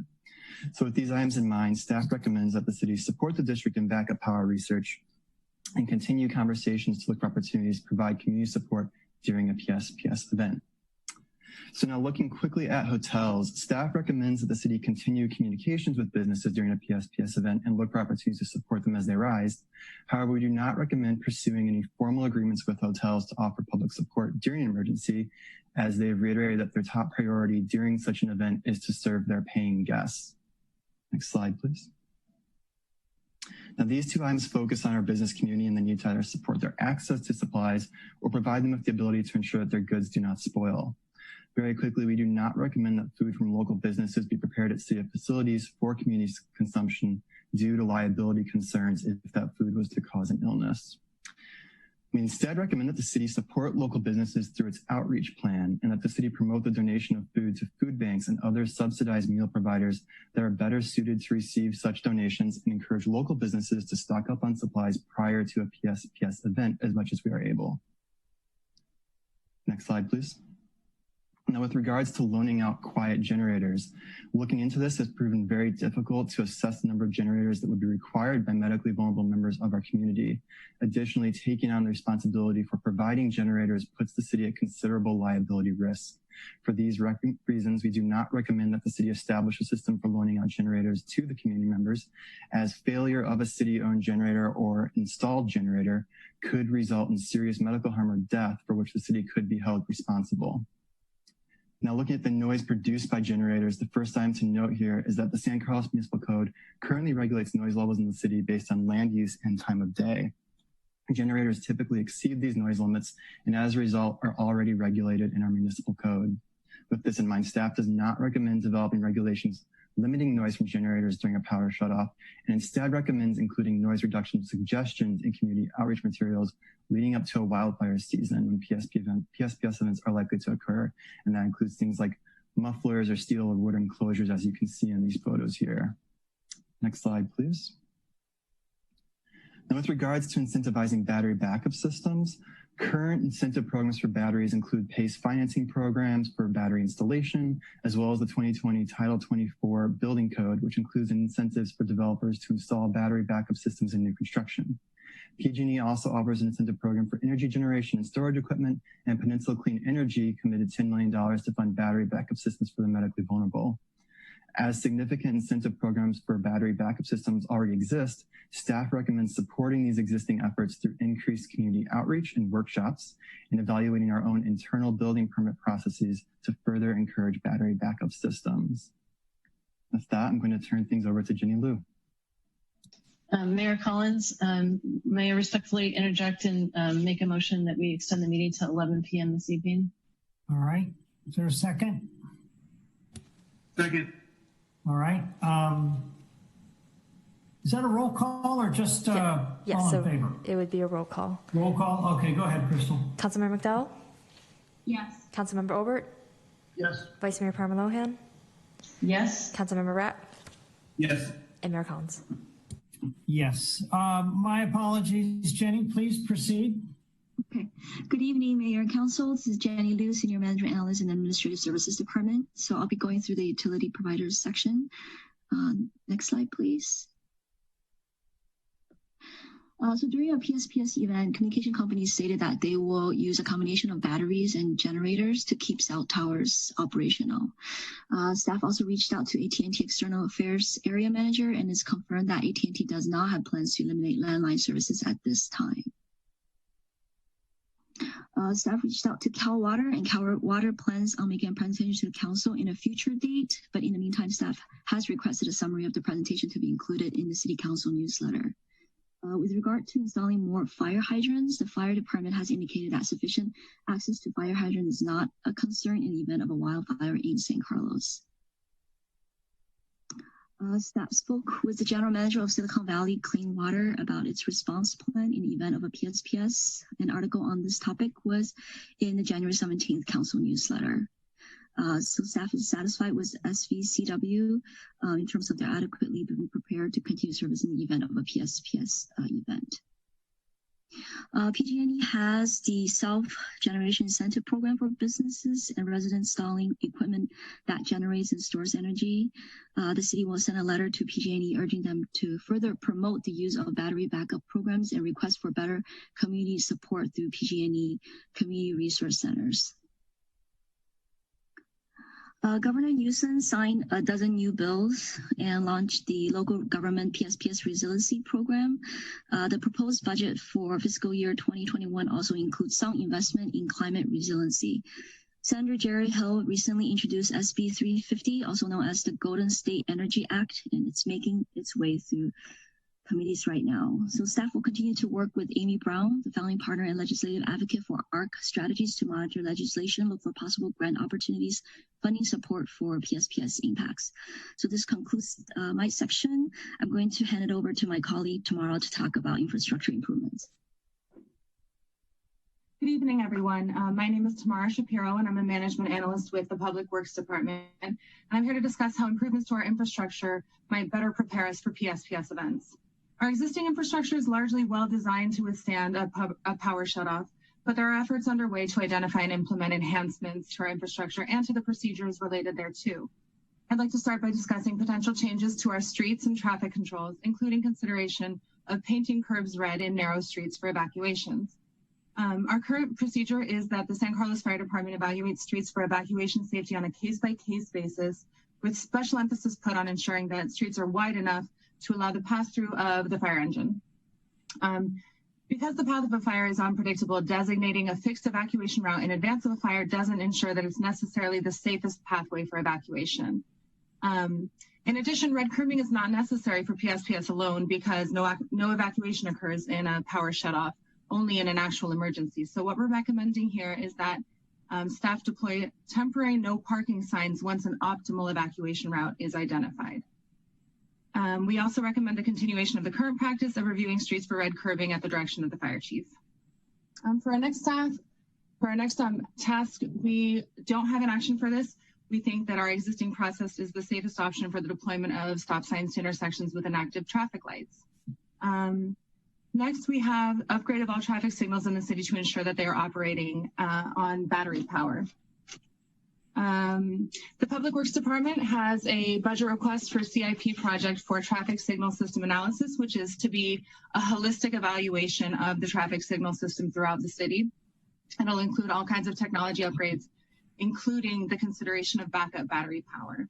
So with these items in mind, staff recommends that the city support the district in backup power research and continue conversations to look for opportunities to provide community support during a PSPS event. So now looking quickly at hotels, staff recommends that the city continue communications with businesses during a PSPS event and look for opportunities to support them as they arise. However, we do not recommend pursuing any formal agreements with hotels to offer public support during an emergency, as they've reiterated that their top priority during such an event is to serve their paying guests. Next slide, please. Now, these two items focus on our business community and the need to either support their access to supplies or provide them with the ability to ensure that their goods do not spoil. Very quickly, we do not recommend that food from local businesses be prepared at city facilities for community consumption due to liability concerns if that food was to cause an illness. We instead recommend that the city support local businesses through its outreach plan, and that the city promote the donation of food to food banks and other subsidized meal providers that are better suited to receive such donations, and encourage local businesses to stock up on supplies prior to a PSPS event as much as we are able. Next slide, please. Now, with regards to loaning out quiet generators, looking into this has proven very difficult to assess the number of generators that would be required by medically vulnerable members of our community. Additionally, taking on the responsibility for providing generators puts the city at considerable liability risk. For these reasons, we do not recommend that the city establish a system for loaning out generators to the community members, as failure of a city-owned generator or installed generator could result in serious medical harm or death, for which the city could be held responsible. Now, looking at the noise produced by generators, the first item to note here is that the San Carlos Municipal Code currently regulates noise levels in the city based on land use and time of day. Generators typically exceed these noise limits and as a result are already regulated in our municipal code. With this in mind, staff does not recommend developing regulations limiting noise from generators during a power shutoff, and instead recommends including noise reduction suggestions in community outreach materials leading up to a wildfire season when PSPS events are likely to occur. And that includes things like mufflers or steel or wood enclosures, as you can see in these photos here. Next slide, please. Now, with regards to incentivizing battery backup systems, current incentive programs for batteries include PACE financing programs for battery installation, as well as the 2020 Title 24 Building Code, which includes incentives for developers to install battery backup systems in new construction. PG&E also offers an incentive program for energy generation and storage equipment, and Peninsula Clean Energy committed $10 million to fund battery backup systems for the medically vulnerable. As significant incentive programs for battery backup systems already exist, staff recommends supporting these existing efforts through increased community outreach and workshops, and evaluating our own internal building permit processes to further encourage battery backup systems. With that, I'm going to turn things over to Jenny Liu. Mayor Collins, may I respectfully interject and make a motion that we extend the meeting to 11 p.m. this evening? All right. Is there a second? Second. All right. Is that a roll call or just yes, all in so favor? It would be a roll call. Roll call. Okay, go ahead, Crystal. Councilmember McDowell? Yes. Councilmember Obert? Yes. Vice Mayor Parmalohan? Yes. Councilmember Rapp? Yes. And Mayor Collins? Yes. My apologies, Jenny. Please proceed. Okay. Good evening, Mayor and Council. This is Jenny Liu, Senior Management Analyst in the Administrative Services Department. So I'll be going through the utility providers section. Next slide, please. So during a PSPS event, communication companies stated that they will use a combination of batteries and generators to keep cell towers operational. Staff also reached out to AT&T External Affairs Area Manager and it's confirmed that AT&T does not have plans to eliminate landline services at this time. Staff reached out to Cal Water, and Cal Water plans on making a presentation to the council in a future date. But in the meantime, staff has requested a summary of the presentation to be included in the City Council newsletter. With regard to installing more fire hydrants, the fire department has indicated that sufficient access to fire hydrants is not a concern in the event of a wildfire in San Carlos. Staff spoke with the general manager of Silicon Valley Clean Water about its response plan in the event of a PSPS. An article on this topic was in the January 17th council newsletter. So staff is satisfied with SVCW in terms of their adequately being prepared to continue service in the event of a PSPS event. PG&E has the self-generation incentive program for businesses and residents installing equipment that generates and stores energy. The city will send a letter to PG&E urging them to further promote the use of battery backup programs and request for better community support through PG&E community resource centers. Governor Newsom signed a dozen new bills and launched the local government PSPS resiliency program. The proposed budget for fiscal year 2021 also includes some investment in climate resiliency. Senator Jerry Hill recently introduced SB 350, also known as the Golden State Energy Act, and it's making its way through committees right now. So staff will continue to work with Amy Brown, the founding partner and legislative advocate for ARC Strategies, to monitor legislation, look for possible grant opportunities, funding support for PSPS impacts. So this concludes my section. I'm going to hand it over to my colleague tomorrow to talk about infrastructure improvements. Good evening, everyone. My name is Tamara Shapiro, and I'm a management analyst with the Public Works Department. And I'm here to discuss how improvements to our infrastructure might better prepare us for PSPS events. Our existing infrastructure is largely well designed to withstand a power shutoff, but there are efforts underway to identify and implement enhancements to our infrastructure and to the procedures related thereto. I'd like to start by discussing potential changes to our streets and traffic controls, including consideration of painting curbs red in narrow streets for evacuations. Our current procedure is that the San Carlos Fire Department evaluates streets for evacuation safety on a case-by-case basis, with special emphasis put on ensuring that streets are wide enough to allow the pass-through of the fire engine. Because the path of a fire is unpredictable, designating a fixed evacuation route in advance of a fire doesn't ensure that it's necessarily the safest pathway for evacuation. In addition, red curbing is not necessary for PSPS alone because no evacuation occurs in a power shutoff, only in an actual emergency. So what we're recommending here is that staff deploy temporary no parking signs once an optimal evacuation route is identified. We also recommend the continuation of the current practice of reviewing streets for red curbing at the direction of the fire chief. For our next task, we don't have an action for this. We think that our existing process is the safest option for the deployment of stop signs to intersections with inactive traffic lights. Next, we have upgrade of all traffic signals in the city to ensure that they are operating on battery power. The Public Works Department has a budget request for CIP project for traffic signal system analysis, which is to be a holistic evaluation of the traffic signal system throughout the city. It'll include all kinds of technology upgrades, including the consideration of backup battery power.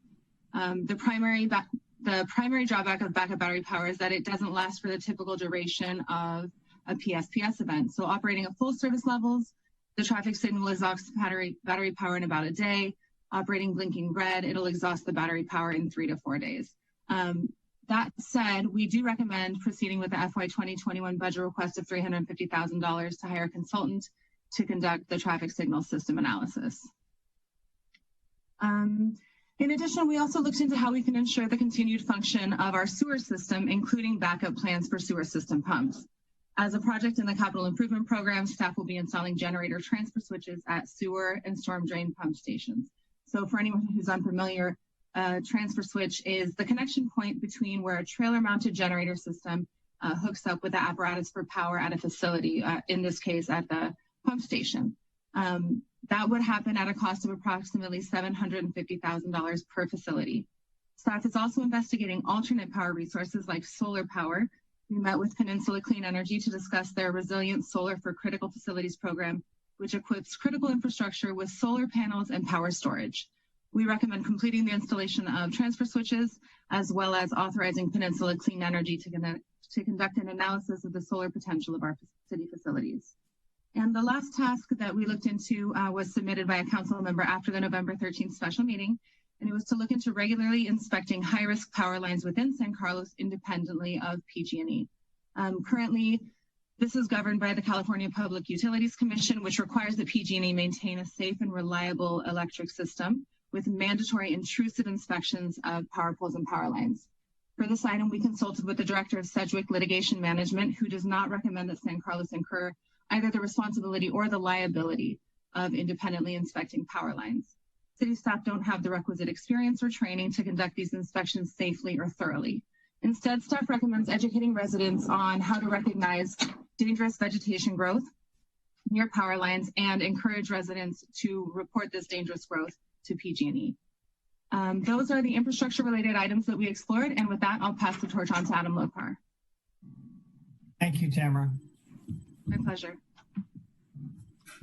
The primary drawback of backup battery power is that it doesn't last for the typical duration of a PSPS event. So operating at full service levels, the traffic signal exhausts battery power in about a day. Operating blinking red, it'll exhaust the battery power in 3 to 4 days. That said, we do recommend proceeding with the FY 2021 budget request of $350,000 to hire a consultant to conduct the traffic signal system analysis. In addition, we also looked into how we can ensure the continued function of our sewer system, including backup plans for sewer system pumps. As a project in the capital improvement program, staff will be installing generator transfer switches at sewer and storm drain pump stations. So for anyone who's unfamiliar, transfer switch is the connection point between where a trailer mounted generator system hooks up with the apparatus for power at a facility, in this case at the pump station. That would happen at a cost of approximately $750,000 per facility. Staff is also investigating alternate power resources like solar power. We met with Peninsula Clean Energy to discuss their Resilient Solar for Critical Facilities program, which equips critical infrastructure with solar panels and power storage. We recommend completing the installation of transfer switches, as well as authorizing Peninsula Clean Energy to conduct an analysis of the solar potential of our city facilities. And the last task that we looked into was submitted by a council member after the November 13th special meeting, and it was to look into regularly inspecting high-risk power lines within San Carlos independently of PG&E. Currently, this is governed by the California Public Utilities Commission, which requires that PG&E maintain a safe and reliable electric system with mandatory intrusive inspections of power poles and power lines. For this item, we consulted with the Director of Sedgwick Litigation Management, who does not recommend that San Carlos incur either the responsibility or the liability of independently inspecting power lines. City staff don't have the requisite experience or training to conduct these inspections safely or thoroughly. Instead, staff recommends educating residents on how to recognize dangerous vegetation growth near power lines and encourage residents to report this dangerous growth to PG&E. Those are the infrastructure-related items that we explored, and with that, I'll pass the torch on to Adam Lokar. Thank you, Tamara. My pleasure.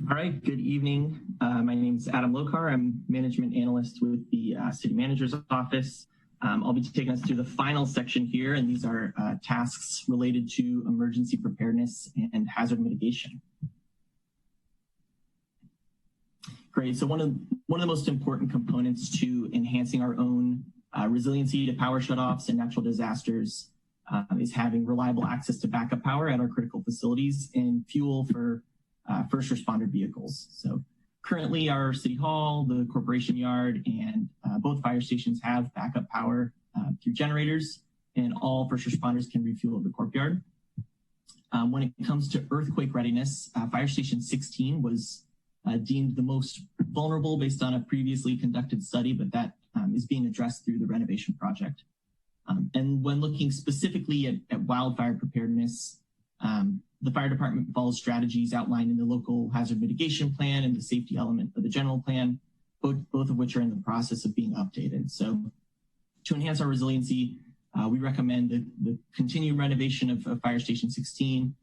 All right, good evening. My name is Adam Lokar. I'm management analyst with the city manager's office. I'll be taking us through the final section here, and these are tasks related to emergency preparedness and hazard mitigation. Great, so one of the most important components to enhancing our own resiliency to power shutoffs and natural disasters is having reliable access to backup power at our critical facilities and fuel for first responder vehicles. So currently our city hall, the corporation yard, and both fire stations have backup power through generators, and all first responders can refuel at the corp yard. When it comes to earthquake readiness, Fire Station 16 was deemed the most vulnerable based on a previously conducted study, but that is being addressed through the renovation project. And when looking specifically at wildfire preparedness, the fire department follows strategies outlined in the local hazard mitigation plan and the safety element of the general plan, both of which are in the process of being updated. So to enhance our resiliency, we recommend the continued renovation of Fire Station 16,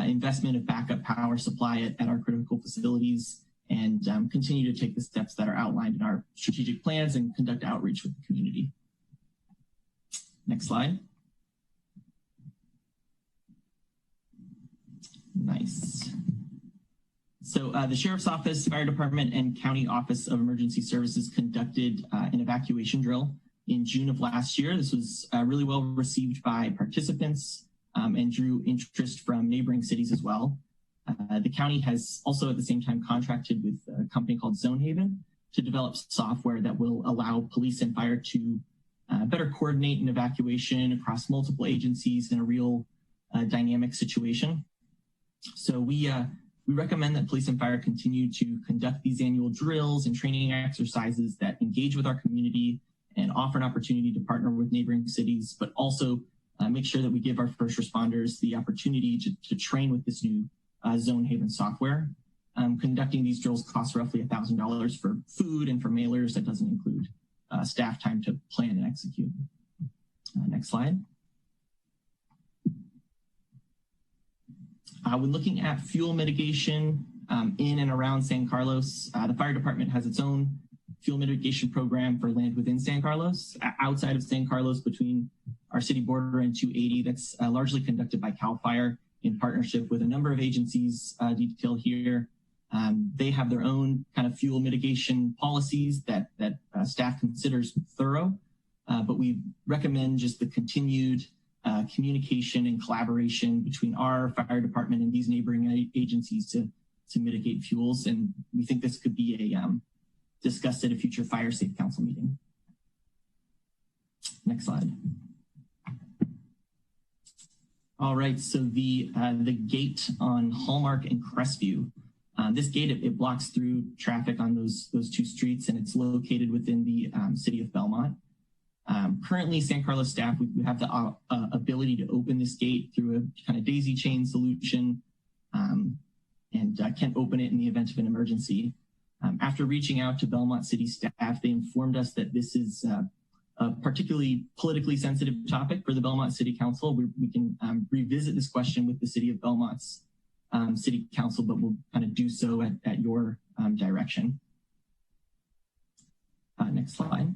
investment of backup power supply at our critical facilities, and continue to take the steps that are outlined in our strategic plans and conduct outreach with the community. Next slide. Nice. So the Sheriff's Office, Fire Department, and County Office of Emergency Services conducted an evacuation drill in June of last year. This was really well received by participants and drew interest from neighboring cities as well. The county has also at the same time contracted with a company called Zonehaven to develop software that will allow police and fire to better coordinate an evacuation across multiple agencies in a real dynamic situation. So we recommend that police and fire continue to conduct these annual drills and training exercises that engage with our community and offer an opportunity to partner with neighboring cities, but also make sure that we give our first responders the opportunity to train with this new Zonehaven software. Conducting these drills costs roughly $1,000 for food and for mailers. That doesn't include staff time to plan and execute. Next slide. When looking at fuel mitigation in and around San Carlos, the fire department has its own fuel mitigation program for land within San Carlos. Outside of San Carlos, between our city border and 280, that's largely conducted by CAL FIRE in partnership with a number of agencies detailed here. They have their own kind of fuel mitigation policies that staff considers thorough, but we recommend just the continued communication and collaboration between our fire department and these neighboring agencies to mitigate fuels. And we think this could be discussed at a future Fire Safe Council meeting. Next slide. All right, so the gate on Hallmark and Crestview. This gate, it blocks through traffic on those two streets, and it's located within the city of Belmont. Currently, San Carlos staff, we have the ability to open this gate through a kind of daisy chain solution. can open it in the event of an emergency. After reaching out to Belmont City staff, they informed us that this is a particularly politically sensitive topic for the Belmont City Council. We can revisit this question with the City of Belmont's City Council, but we'll kind of do so at your direction. Next slide.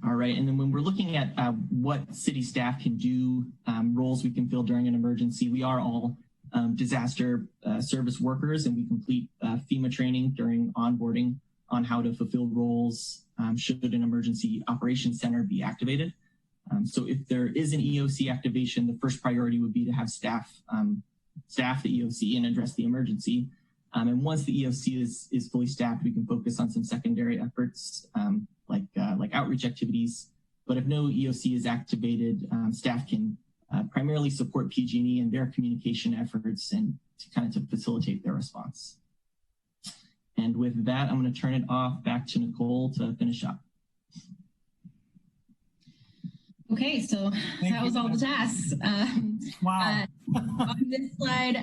All right, and then when we're looking at what city staff can do, roles we can fill during an emergency, we are all disaster service workers, and we complete FEMA training during onboarding on how to fulfill roles should an emergency operations center be activated. So if there is an EOC activation, the first priority would be to have staff the EOC and address the emergency. And once the EOC is fully staffed, we can focus on some secondary efforts like outreach activities. But if no EOC is activated, staff can primarily support PG&E and their communication efforts and to facilitate their response. And with that, I'm going to turn it off back to Nicole to finish up. Okay, so that was all the tasks. Wow. On this slide,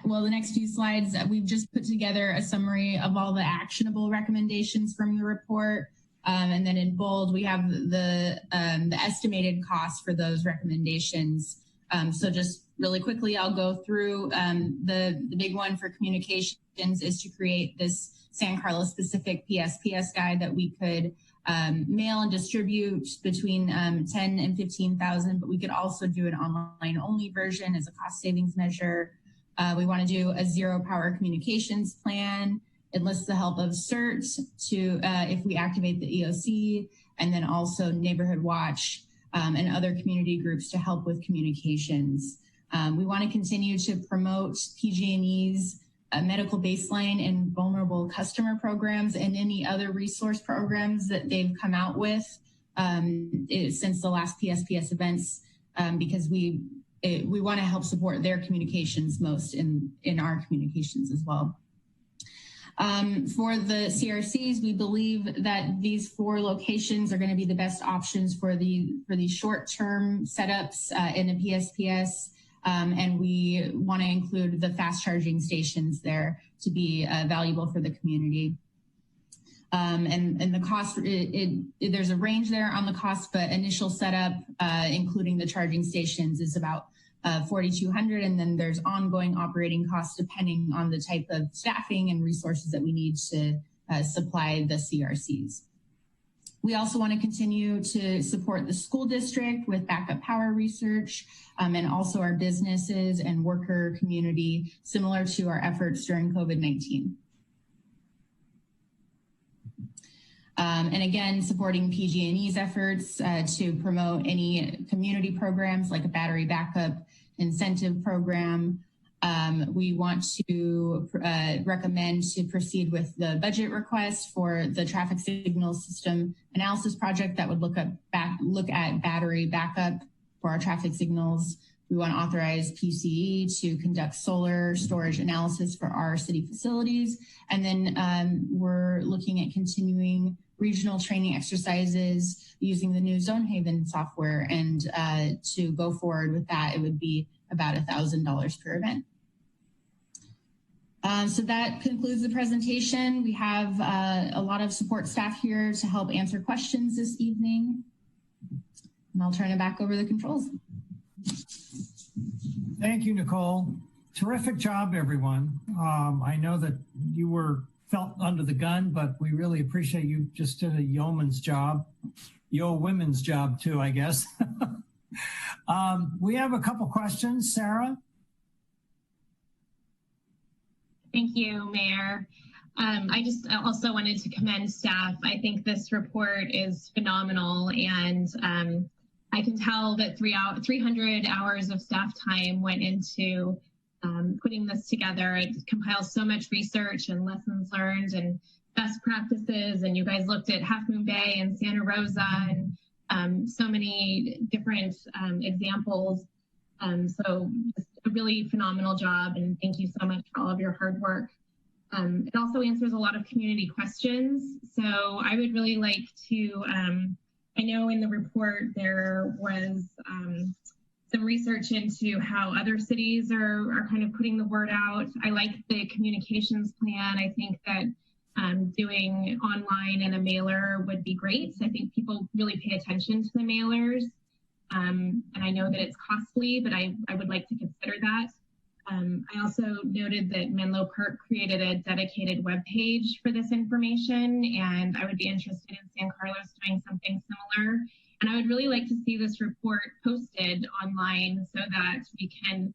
the next few slides, we've just put together a summary of all the actionable recommendations from the report. And then in bold, we have the estimated cost for those recommendations. So just really quickly, I'll go through the big one for communications is to create this San Carlos specific PSPS guide that we could mail and distribute between 10 and 15,000, but we could also do an online only version as a cost savings measure. We want to do a zero power communications plan, enlist the help of CERT to if we activate the EOC, and then also Neighborhood Watch and other community groups to help with communications. We want to continue to promote PG&E's medical baseline and vulnerable customer programs and any other resource programs that they've come out with since the last PSPS events, because we want to help support their communications most in our communications as well. For the CRCs, we believe that these 4 locations are going to be the best options for these short-term setups in a PSPS. And we want to include the fast charging stations there to be valuable for the community. And the cost, there's a range there on the cost, but initial setup, including the charging stations, is about $4,200, and then there's ongoing operating costs depending on the type of staffing and resources that we need to supply the CRCs. We also want to continue to support the school district with backup power research and also our businesses and worker community, similar to our efforts during COVID-19. And again, supporting PG&E's efforts to promote any community programs like a battery backup incentive program. We want to recommend to proceed with the budget request for the traffic signal system analysis project that would look at battery backup for our traffic signals. We want to authorize PCE to conduct solar storage analysis for our city facilities. And then we're looking at continuing regional training exercises using the new Zonehaven software. And to go forward with that, it would be about $1,000 per event. So that concludes the presentation. We have a lot of support staff here to help answer questions this evening. And I'll turn it back over to the controls. Thank you, Nicole. Terrific job, everyone. I know that you felt under the gun, but we really appreciate you just did a yeoman's job. Women's job too, I guess. We have a couple questions. Sarah? Thank you, Mayor. I just also wanted to commend staff. I think this report is phenomenal, and I can tell that 300 hours of staff time went into putting this together. It compiles so much research and lessons learned and best practices, and you guys looked at Half Moon Bay and Santa Rosa and so many different examples. So just a really phenomenal job, and thank you so much for all of your hard work. It also answers a lot of community questions. So I would really like to, I know in the report there was some research into how other cities are kind of putting the word out. I like the communications plan. I think that doing online and a mailer would be great. I think people really pay attention to the mailers. And I know that it's costly, but I would like to consider that. I also noted that Menlo Park created a dedicated webpage for this information, and I would be interested in San Carlos doing something similar. And I would really like to see this report posted online so that we can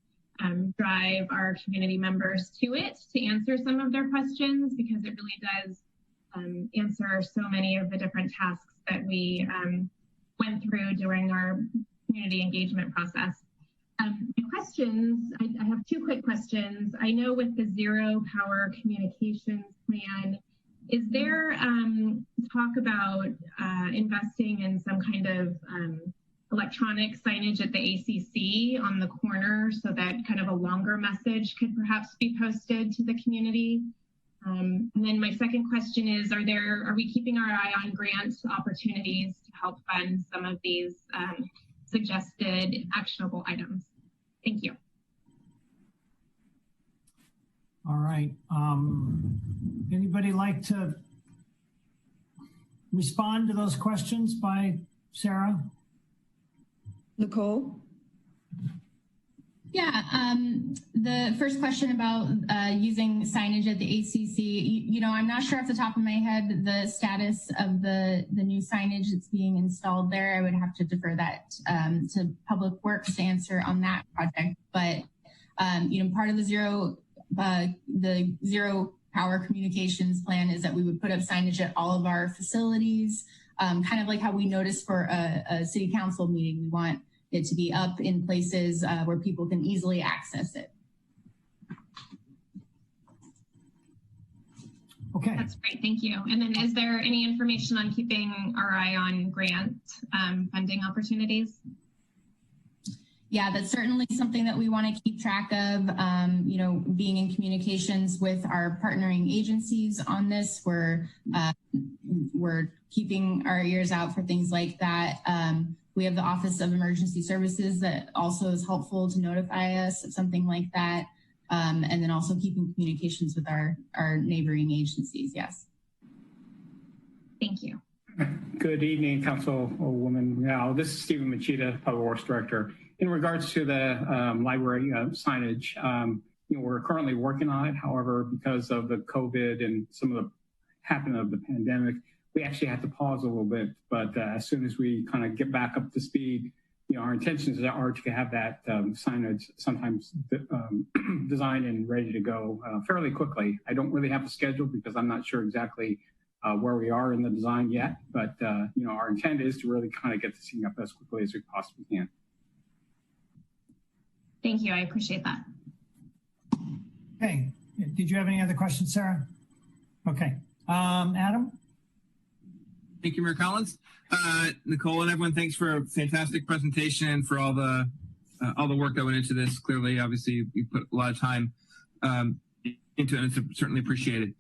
drive our community members to it to answer some of their questions, because it really does answer so many of the different tasks that we went through during our community engagement process. Questions, I have two quick questions. I know with the Zero Power Communications Plan, is there talk about investing in some kind of electronic signage at the ACC on the corner so that kind of a longer message could perhaps be posted to the community? And then my second question is, are we keeping our eye on grant opportunities to help fund some of these suggested actionable items? Thank you. All right. Anybody like to respond to those questions by Sarah? Nicole? Yeah, the first question about using signage at the ACC, you know, I'm not sure off the top of my head the status of the new signage that's being installed there. I would have to defer that to Public Works to answer on that project. But, you know, part of the Zero Power Communications Plan is that we would put up signage at all of our facilities, kind of like how we noticed for a city council meeting. We want it to be up in places where people can easily access it. Okay. That's great, thank you. And then is there any information on keeping our eye on grant funding opportunities? Yeah, that's certainly something that we want to keep track of, you know, being in communications with our partnering agencies on this. We're keeping our ears out for things like that. We have the Office of Emergency Services that also is helpful to notify us of something like that. And then also keeping communications with our neighboring agencies, yes. Thank you. Good evening, Councilwoman. Now, this is Stephen Machida, Public Works Director. In regards to the library signage, you know, we're currently working on it. However, because of the COVID and some of the happening of the pandemic, we actually had to pause a little bit. But as soon as we kind of get back up to speed, you know, our intentions are to have that signage sometimes designed and ready to go fairly quickly. I don't really have a schedule because I'm not sure exactly where we are in the design yet. But, you know, our intent is to really kind of get this thing up as quickly as we possibly can. Thank you, I appreciate that. Okay, did you have any other questions, Sarah? Okay, Adam? Thank you, Mayor Collins. Nicole and everyone, thanks for a fantastic presentation and for all the work that went into this. Clearly, obviously, you put a lot of time into it, and it's certainly appreciated.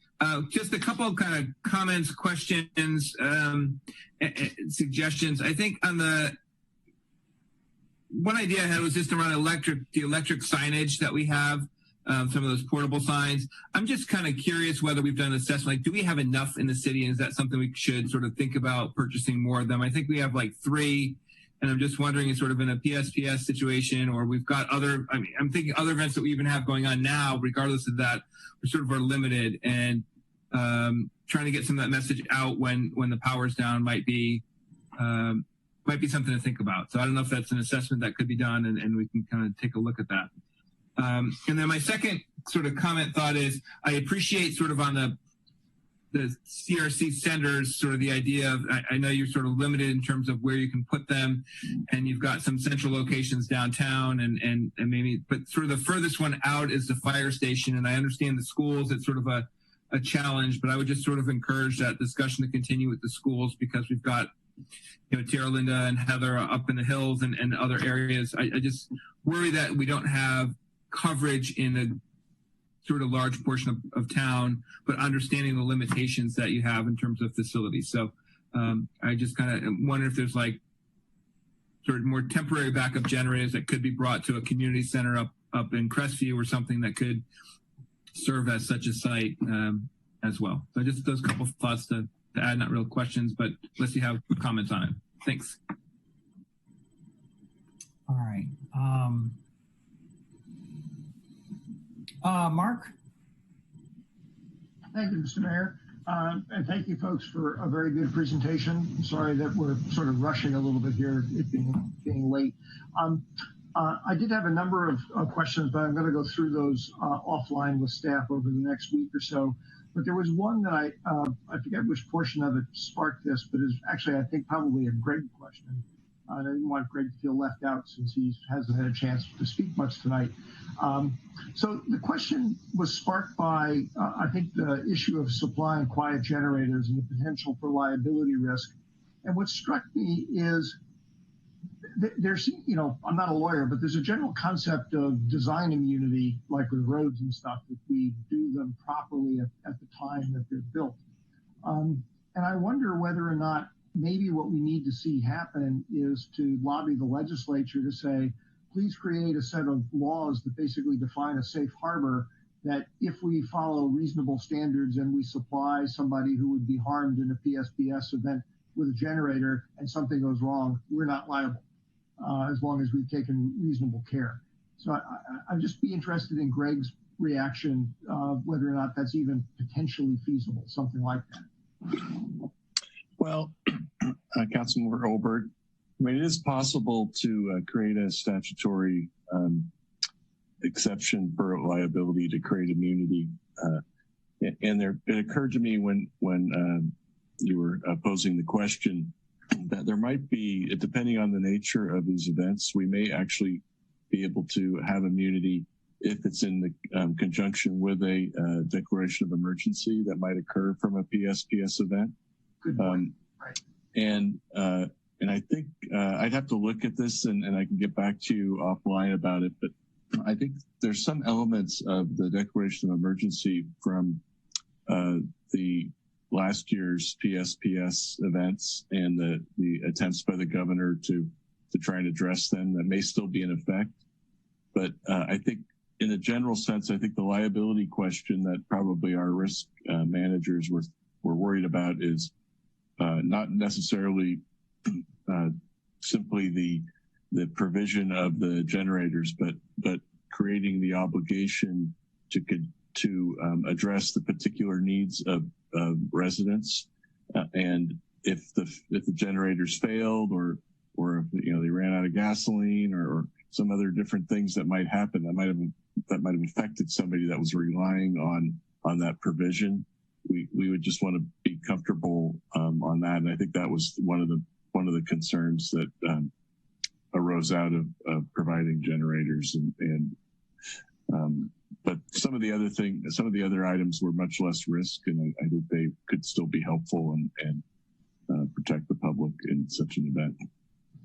Just a couple of kind of comments, questions, suggestions. I think on the one idea I had was just around the electric signage that we have. Some of those portable signs. I'm just kind of curious whether we've done an assessment, like, do we have enough in the city? And is that something we should sort of think about purchasing more of them? I think we have like 3, and I'm just wondering, is sort of in a PSPS situation, or we've got other, I mean, I'm thinking other events that we even have going on now, regardless of that, we sort of are limited, and trying to get some of that message out when the power's down might be something to think about. So I don't know if that's an assessment that could be done, and we can kind of take a look at that. And then my second sort of comment thought is, I appreciate sort of on the CRC centers, sort of the idea of, I know you're sort of limited in terms of where you can put them, and you've got some central locations downtown and maybe, but sort of the furthest one out is the fire station. And I understand the schools, it's sort of a challenge, but I would just sort of encourage that discussion to continue with the schools, because we've got, you know, Tara Linda and Heather up in the hills and other areas. I just worry that we don't have coverage in a sort of large portion of town, but understanding the limitations that you have in terms of facilities. So I just kind of wonder if there's like sort of more temporary backup generators that could be brought to a community center up in Crestview or something that could serve as such a site as well. So just those couple thoughts to add, not real questions, but unless you have comments on it. Thanks. All right. Mark? Thank you, Mr. Mayor. And thank you, folks, for a very good presentation. I'm sorry that we're sort of rushing a little bit here, it being late. I did have a number of questions, but I'm going to go through those offline with staff over the next week or so. But there was one that I forget which portion of it sparked this, but is actually, I think, probably a Greg question. I didn't want Greg to feel left out since he hasn't had a chance to speak much tonight. So the question was sparked by, I think, the issue of supplying quiet generators and the potential for liability risk. And what struck me is there's, I'm not a lawyer, but there's a general concept of design immunity, like with roads and stuff, if we do them properly at the time that they're built. And I wonder whether or not maybe what we need to see happen is to lobby the legislature to say, please create a set of laws that basically define a safe harbor, that if we follow reasonable standards and we supply somebody who would be harmed in a PSPS event with a generator and something goes wrong, we're not liable, as long as we've taken reasonable care. So I'd just be interested in Greg's reaction, whether or not that's even potentially feasible, something like that. Well, Councilmember Olbert, I mean, it is possible to create a statutory exception for liability to create immunity. And it occurred to me when you were posing the question that there might be, depending on the nature of these events, we may actually be able to have immunity if it's in the conjunction with a declaration of emergency that might occur from a PSPS event. Good point. Right. And I think I'd have to look at this and I can get back to you offline about it, but I think there's some elements of the declaration of emergency from the last year's PSPS events and the attempts by the governor to try and address them that may still be in effect. But I think in a general sense, I think the liability question that probably our risk managers were worried about is not necessarily simply the provision of the generators, but creating the obligation to address the particular needs of residents. And if the generators failed, or if they ran out of gasoline, or some other different things that might happen that might have affected somebody that was relying on that provision, we would just want to be comfortable on that. And I think that was one of the concerns that arose out of providing generators but some of the other items were much less risk, and I think they could still be helpful and protect the public in such an event.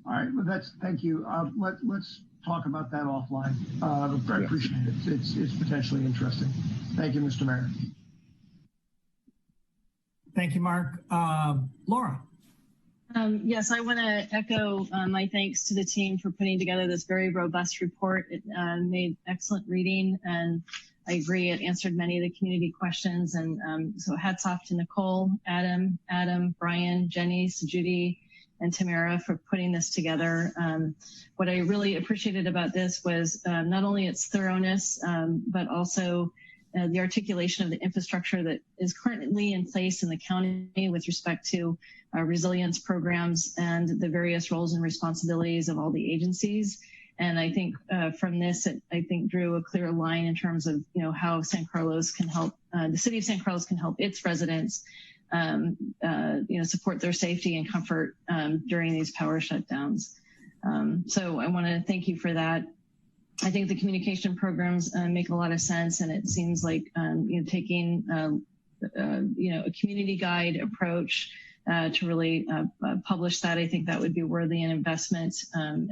All right, well, thank you. Let's talk about that offline. I appreciate it. It's potentially interesting. Thank you, Mr. Mayor. Thank you, Mark. Laura. Yes, I want to echo my thanks to the team for putting together this very robust report. It made excellent reading, and I agree it answered many of the community questions. And so hats off to Nicole, Adam, Brian, Jenny, Judy, and Tamara for putting this together. What I really appreciated about this was not only its thoroughness, but also the articulation of the infrastructure that is currently in place in the county with respect to resilience programs and the various roles and responsibilities of all the agencies. And I think from this, I think drew a clear line in terms of how San Carlos can help, the city of San Carlos can help its residents, support their safety and comfort during these power shutdowns. So I want to thank you for that. I think the communication programs make a lot of sense, and it seems like taking a community guide approach to really publish that. I think that would be worthy an investment,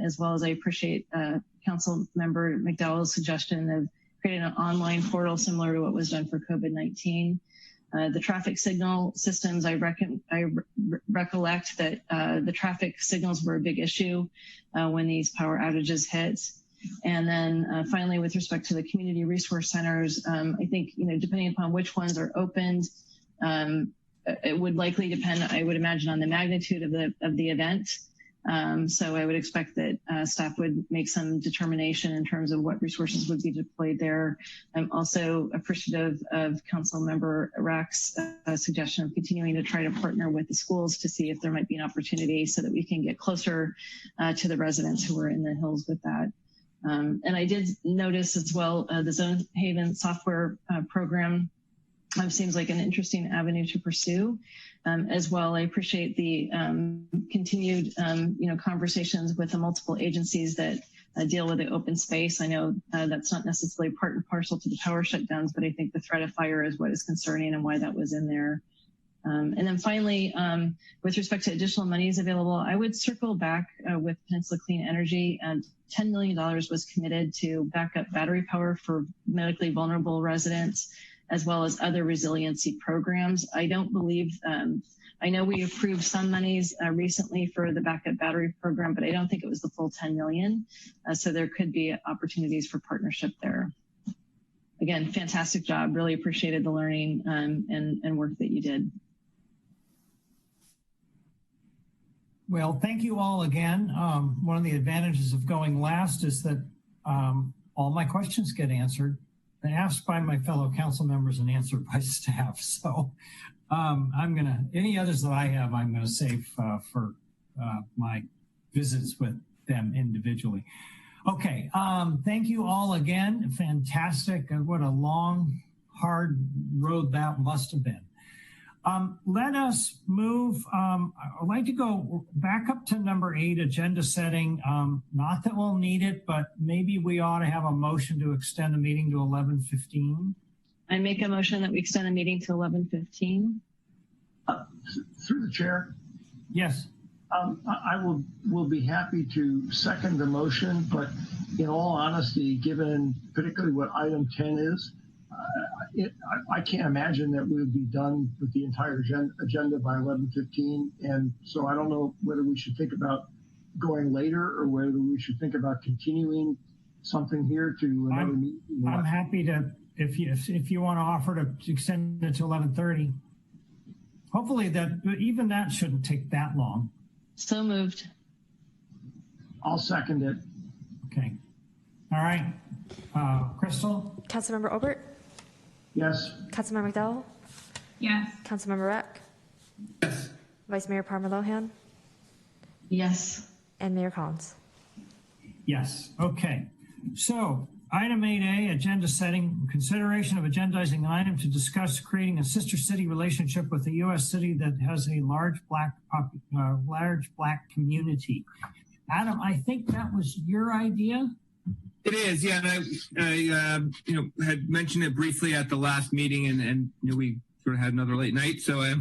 as well as I appreciate Council Member McDowell's suggestion of creating an online portal similar to what was done for COVID-19. The traffic signal systems, I recollect that the traffic signals were a big issue when these power outages hit. And then finally, with respect to the community resource centers, I think, depending upon which ones are opened, it would likely depend, I would imagine, on the magnitude of the event. So I would expect that staff would make some determination in terms of what resources would be deployed there. I'm also appreciative of Councilmember Rack's suggestion of continuing to try to partner with the schools to see if there might be an opportunity so that we can get closer to the residents who are in the hills with that. And I did notice as well the Zone Haven software program seems like an interesting avenue to pursue. As well, I appreciate the continued conversations with the multiple agencies that deal with the open space. I know that's not necessarily part and parcel to the power shutdowns, but I think the threat of fire is what is concerning and why that was in there. And then finally, with respect to additional monies available, I would circle back with Peninsula Clean Energy. $10 million was committed to backup battery power for medically vulnerable residents, as well as other resiliency programs. I don't believe, I know we approved some monies recently for the backup battery program, but I don't think it was the full 10 million. So there could be opportunities for partnership there. Again, fantastic job. Really appreciated the learning and work that you did. Well, thank you all again. One of the advantages of going last is that all my questions get answered, asked by my fellow council members and answered by staff. So any others that I have, I'm gonna save for my visits with them individually. Okay, thank you all again. Fantastic. What a long, hard road that must have been. Let us move. I'd like to go back up to number 8, agenda setting. Not that we'll need it, but maybe we ought to have a motion to extend the meeting to 11:15. I make a motion that we extend the meeting to 11:15. Through the chair. Yes. I will be happy to second the motion, but in all honesty, given particularly what item 10 is, I can't imagine that we would be done with the entire agenda by 11:15. And so I don't know whether we should think about going later or whether we should think about continuing something here to another meeting. I'm happy to, if you want to offer to extend it to 11:30. Hopefully even that shouldn't take that long. So moved. I'll second it. Okay. All right. Crystal? Councilmember Obert? Yes. Councilmember McDowell? Yes. Councilmember Rack? Yes. Vice Mayor Palmer Lohan? Yes. And Mayor Collins? Yes. Okay. So item 8A, agenda setting, consideration of agendizing an item to discuss creating a sister city relationship with a U.S. city that has a large black community. Adam, I think that was your idea. It is, yeah. And I had mentioned it briefly at the last meeting, and we sort of had another late night, so I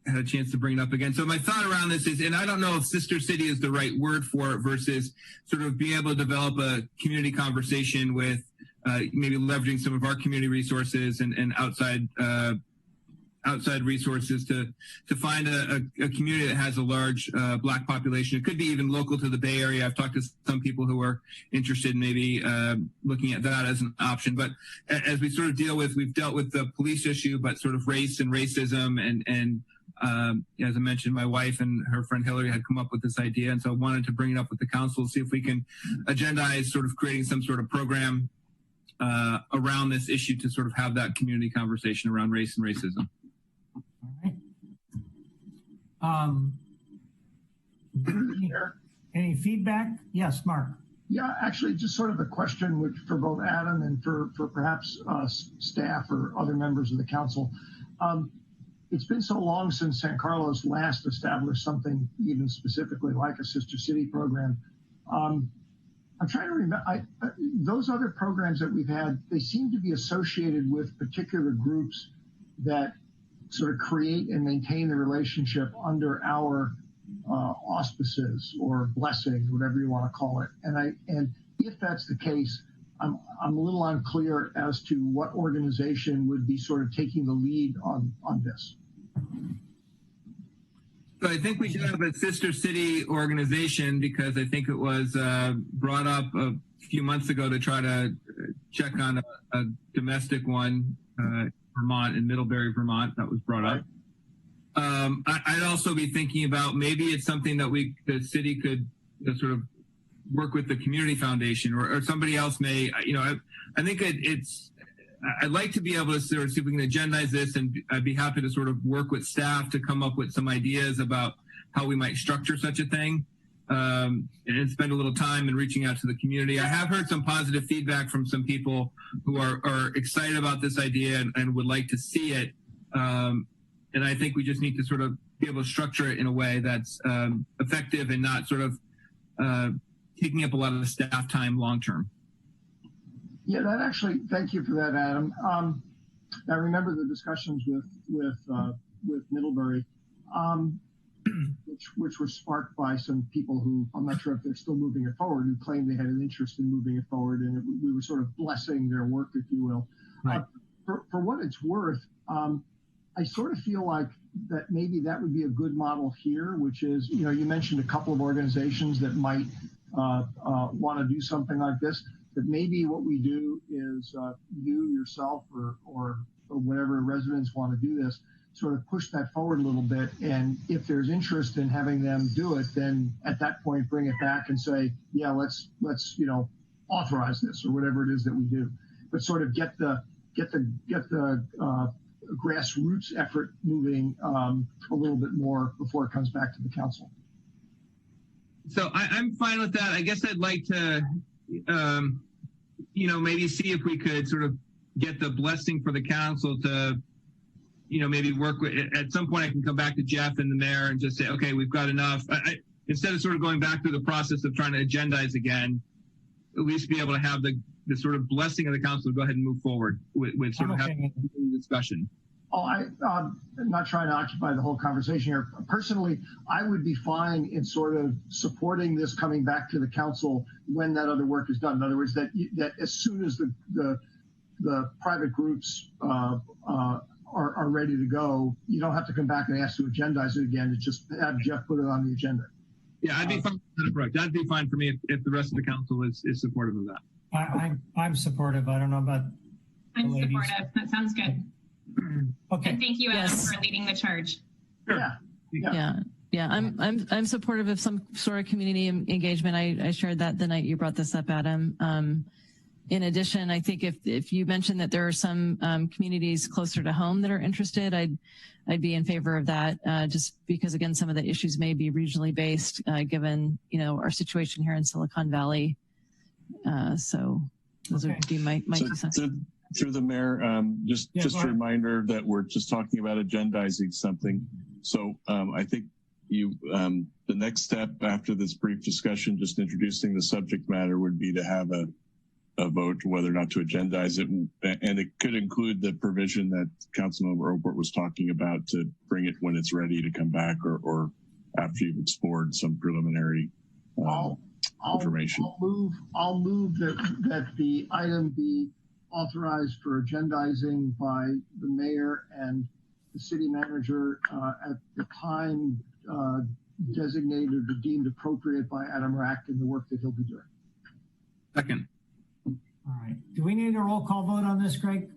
had a chance to bring it up again. So my thought around this is, and I don't know if sister city is the right word for it, versus sort of being able to develop a community conversation with maybe leveraging some of our community resources and outside resources to find a community that has a large black population. It could be even local to the Bay Area. I've talked to some people who are interested in maybe looking at that as an option. But as we sort of we've dealt with the police issue, but sort of race and racism and as I mentioned, my wife and her friend Hillary had come up with this idea. And so I wanted to bring it up with the council, see if we can agendize sort of creating some sort of program around this issue to sort of have that community conversation around race and racism. All right. Any feedback? Yes, Mark. Yeah, actually, just sort of a question which for both Adam and for perhaps staff or other members of the council. It's been so long since San Carlos last established something even specifically like a sister city program. I'm trying to remember, those other programs that we've had, they seem to be associated with particular groups that sort of create and maintain the relationship under our auspices or blessing, whatever you want to call it. And if that's the case, I'm a little unclear as to what organization would be sort of taking the lead on this. So I think we should have a sister city organization because I think it was brought up a few months ago to try to check on a domestic one, Vermont, in Middlebury, Vermont, that was brought up. I'd also be thinking about maybe it's something that the city could sort of work with the community foundation or somebody else may, I think I'd like to be able to sort of see if we can agendize this, and I'd be happy to sort of work with staff to come up with some ideas about how we might structure such a thing, and spend a little time in reaching out to the community. I have heard some positive feedback from some people who are excited about this idea and would like to see it. And I think we just need to sort of be able to structure it in a way that's effective and not sort of taking up a lot of the staff time long term. Yeah, that actually, thank you for that, Adam. I remember the discussions with Middlebury, which were sparked by some people who, I'm not sure if they're still moving it forward, who claimed they had an interest in moving it forward, and we were sort of blessing their work, if you will. Right. For what it's worth, I sort of feel like that maybe that would be a good model here, which is, you mentioned a couple of organizations that might want to do something like this. That maybe what we do is you yourself or whatever residents want to do this, sort of push that forward a little bit. And if there's interest in having them do it, then at that point bring it back and say, yeah, let's authorize this or whatever it is that we do. But sort of get the grassroots effort moving a little bit more before it comes back to the council. So I'm fine with that. I guess I'd like to maybe see if we could sort of get the blessing for the council to, maybe work with, at some point I can come back to Jeff and the mayor and just say, okay, we've got enough. Instead of sort of going back through the process of trying to agendize again, at least be able to have the sort of blessing of the council to go ahead and move forward with sort of having a discussion. Oh, I'm not trying to occupy the whole conversation here. Personally, I would be fine in sort of supporting this coming back to the council when that other work is done. In other words, that as soon as the private groups are ready to go, you don't have to come back and ask to agendize it again. It's just have Jeff put it on the agenda. Yeah, I'd be fine with that approach. That'd be fine for me if the rest of the council is supportive of that. I'm supportive. I don't know about I'm supportive. That sounds good. Okay. And thank you, Adam, for leading the charge. Sure. Yeah. I'm supportive of some sort of community engagement. I shared that the night you brought this up, Adam. In addition, I think if you mentioned that there are some communities closer to home that are interested, I'd be in favor of that. Just because again, some of the issues may be regionally based, given our situation here in Silicon Valley. So those would be my 2 cents. Through the mayor, just a reminder that we're just talking about agendizing something. So I think the next step after this brief discussion, just introducing the subject matter, would be to have a vote whether or not to agendize it. And it could include the provision that Councilmember Obert was talking about to bring it when it's ready to come back or after you've explored some preliminary information. I'll move that the item be authorized for agendizing by the mayor and the city manager at the time designated or deemed appropriate by Adam Rack in the work that he'll be doing. Second. All right. Do we need a roll call vote on this, Greg?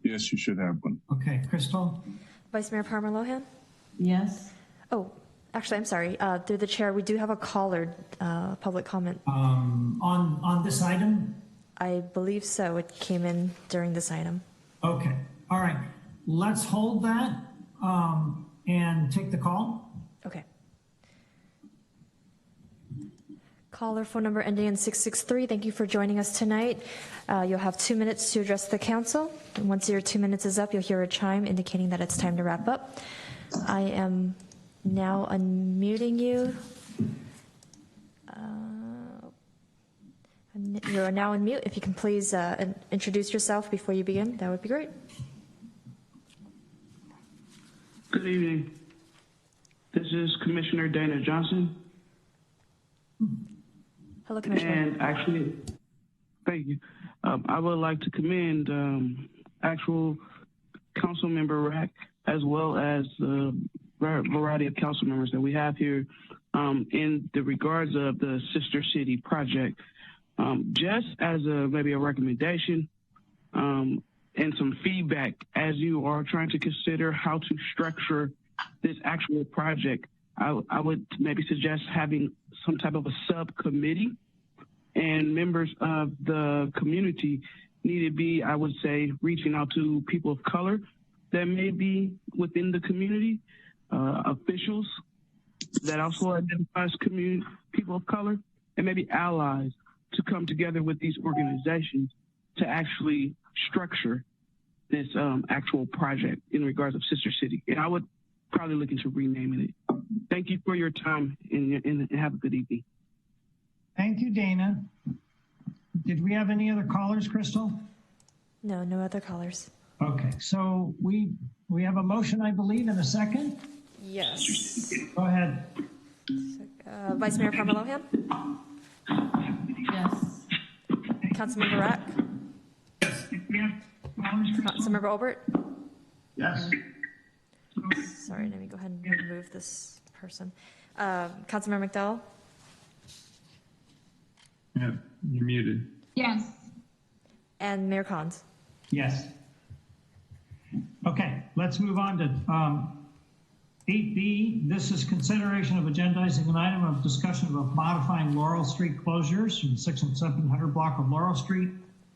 Yes, you should have one. Okay. Crystal? Vice Mayor Palmer Lohan? Yes. Oh, actually, I'm sorry. Through the chair, we do have a caller public comment. On this item? I believe so. It came in during this item. Okay. All right. Let's hold that and take the call. Okay. Caller phone number ending in 663. Thank you for joining us tonight. You'll have 2 minutes to address the council. And once your 2 minutes is up, you'll hear a chime indicating that it's time to wrap up. I am now unmuting you. You are now on mute. If you can please introduce yourself before you begin, that would be great. Good evening. This is Commissioner Dana Johnson. Hello, Commissioner. And Thank you. I would like to commend actual council member Rack as well as the variety of council members that we have here in the regards of the Sister City project. Just as maybe a recommendation and some feedback as you are trying to consider how to structure this actual project, I would maybe suggest having some type of a subcommittee, and members of the community need to be, I would say, reaching out to people of color that may be within the community, officials that also identifies people of color, and maybe allies to come together with these organizations to actually structure this actual project in regards of Sister City. And I would probably look into renaming it. Thank you for your time and have a good evening. Thank you, Dana. Did we have any other callers, Crystal? No, no other callers. Okay, so we have a motion, I believe, in a second. Yes. Go ahead. Vice Mayor Parmalohan? Yes. Councilmember Rack? Yes. Councilmember Obert? Yes. Sorry, let me go ahead and remove this person. Councilmember McDowell? Yeah, you're muted. Yes. And Mayor Collins? Yes. Okay, let's move on to 8B. This is consideration of agendizing an item of discussion about modifying Laurel Street closures from 6 and 700 block of Laurel Street.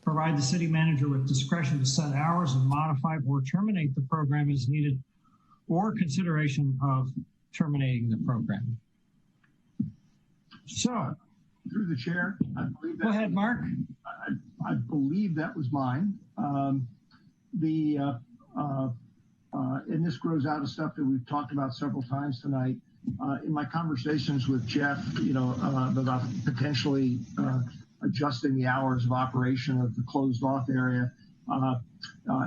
Provide the city manager with discretion to set hours and modify or terminate the program as needed, or consideration of terminating the program. So, through the chair, I believe that. Go ahead, Mark. I believe that was mine. And this grows out of stuff that we've talked about several times tonight. In my conversations with Jeff, about potentially adjusting the hours of operation of the closed off area,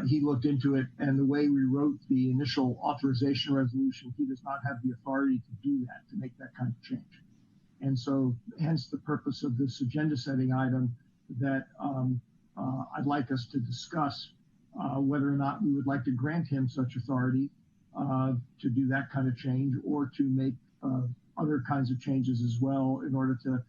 he looked into it, and the way we wrote the initial authorization resolution, he does not have the authority to do that, to make that kind of change. And so hence the purpose of this agenda setting item that I'd like us to discuss whether or not we would like to grant him such authority to do that kind of change, or to make other kinds of changes as well in order to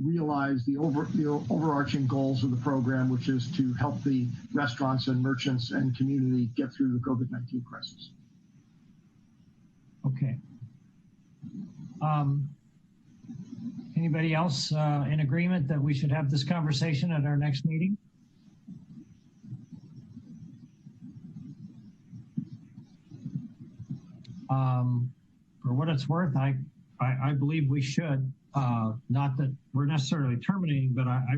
realize the overarching goals of the program, which is to help the restaurants and merchants and community get through the COVID-19 crisis. Okay. Anybody else in agreement that we should have this conversation at our next meeting? For what it's worth, I believe we should. Not that we're necessarily terminating, but I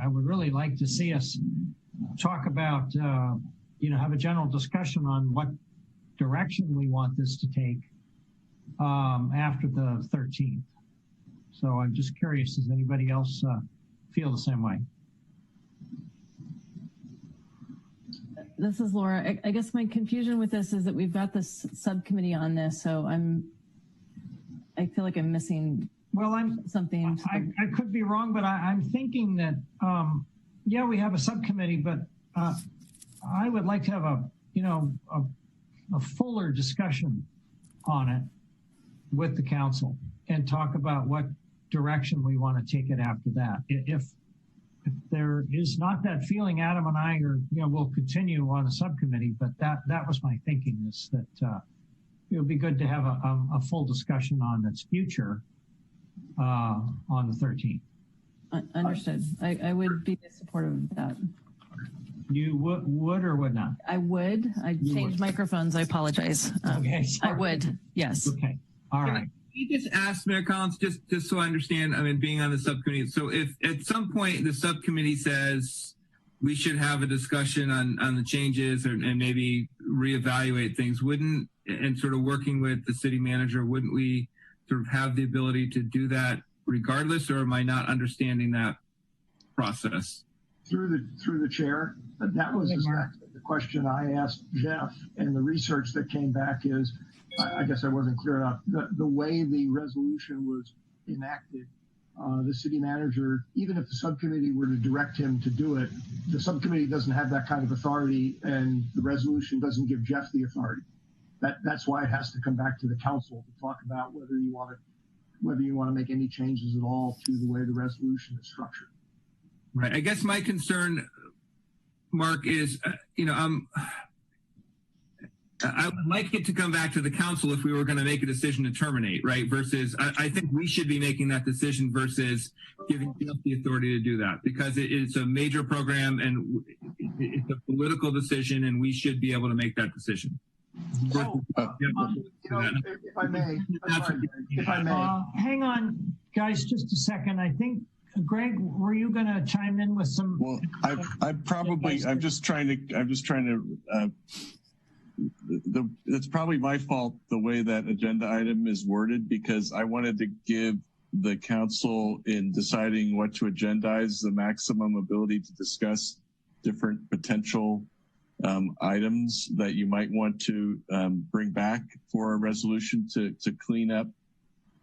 would really like to see us talk about, have a general discussion on what direction we want this to take after the 13th. So I'm just curious, does anybody else feel the same way? This is Laura. I guess my confusion with this is that we've got this subcommittee on this, so I feel like I'm missing something. I could be wrong, but I'm thinking that, we have a subcommittee, but I would like to have a fuller discussion on it with the council and talk about what direction we want to take it after that. If there is not that feeling, Adam and I are, we'll continue on a subcommittee, but that was my thinking, is that it would be good to have a full discussion on its future on the 13th. Understood. I would be supportive of that. You would or would not? I would. I changed microphones. I apologize. Okay, I would. Yes. Okay. All right. You just asked Mayor Collins, just so I understand, being on the subcommittee. So if at some point the subcommittee says we should have a discussion on the changes and maybe reevaluate things, and sort of working with the city manager, wouldn't we sort of have the ability to do that regardless, or am I not understanding that process? Through the chair, that was exactly the question I asked Jeff, and the research that came back is, I guess I wasn't clear enough. The way the resolution was enacted the city manager, even if the subcommittee were to direct him to do it, the subcommittee doesn't have that kind of authority, and the resolution doesn't give Jeff the authority. That's why it has to come back to the council to talk about whether you want to make any changes at all to the way the resolution is structured. Right. I guess my concern, Mark, is I would like it to come back to the council if we were going to make a decision to terminate, right? Versus, I think we should be making that decision versus giving Jeff the authority to do that, because it's a major program and it's a political decision, and we should be able to make that decision. If I may, hang on, guys, just a second. I think, Greg, were you going to chime in with some? Well, I'm just trying to. It's probably my fault the way that agenda item is worded, because I wanted to give the council, in deciding what to agendize, the maximum ability to discuss different potential items that you might want to bring back for a resolution to clean up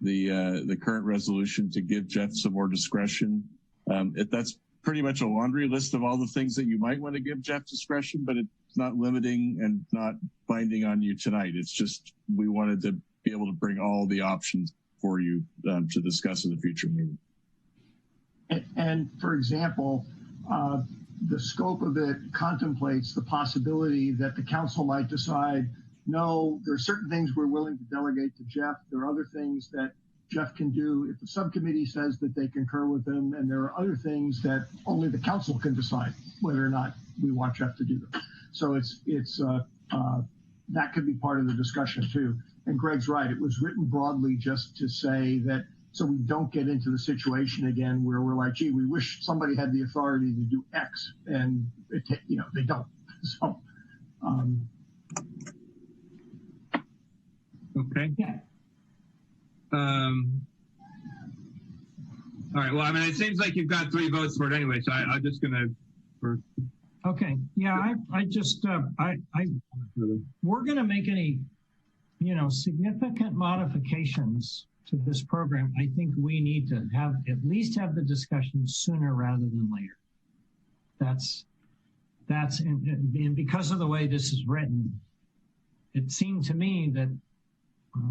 the current resolution, to give Jeff some more discretion. That's pretty much a laundry list of all the things that you might want to give Jeff discretion, but it's not limiting and not binding on you tonight. It's just, we wanted to be able to bring all the options for you to discuss in the future meeting. And for example, the scope of it contemplates the possibility that the council might decide, no, there are certain things we're willing to delegate to Jeff. There are other things that Jeff can do if the subcommittee says that they concur with him, and there are other things that only the council can decide whether or not we want Jeff to do them. So that could be part of the discussion too. And Greg's right, it was written broadly just to say that, so we don't get into the situation again where we're like, gee, we wish somebody had the authority to do X, and they don't. So okay. Yeah. All right. Well, I mean, it seems like you've got 3 votes for it anyway, so I'm just gonna. Okay. Yeah. We're gonna make any, significant modifications to this program. I think we need to at least have the discussion sooner rather than later. And because of the way this is written, it seemed to me that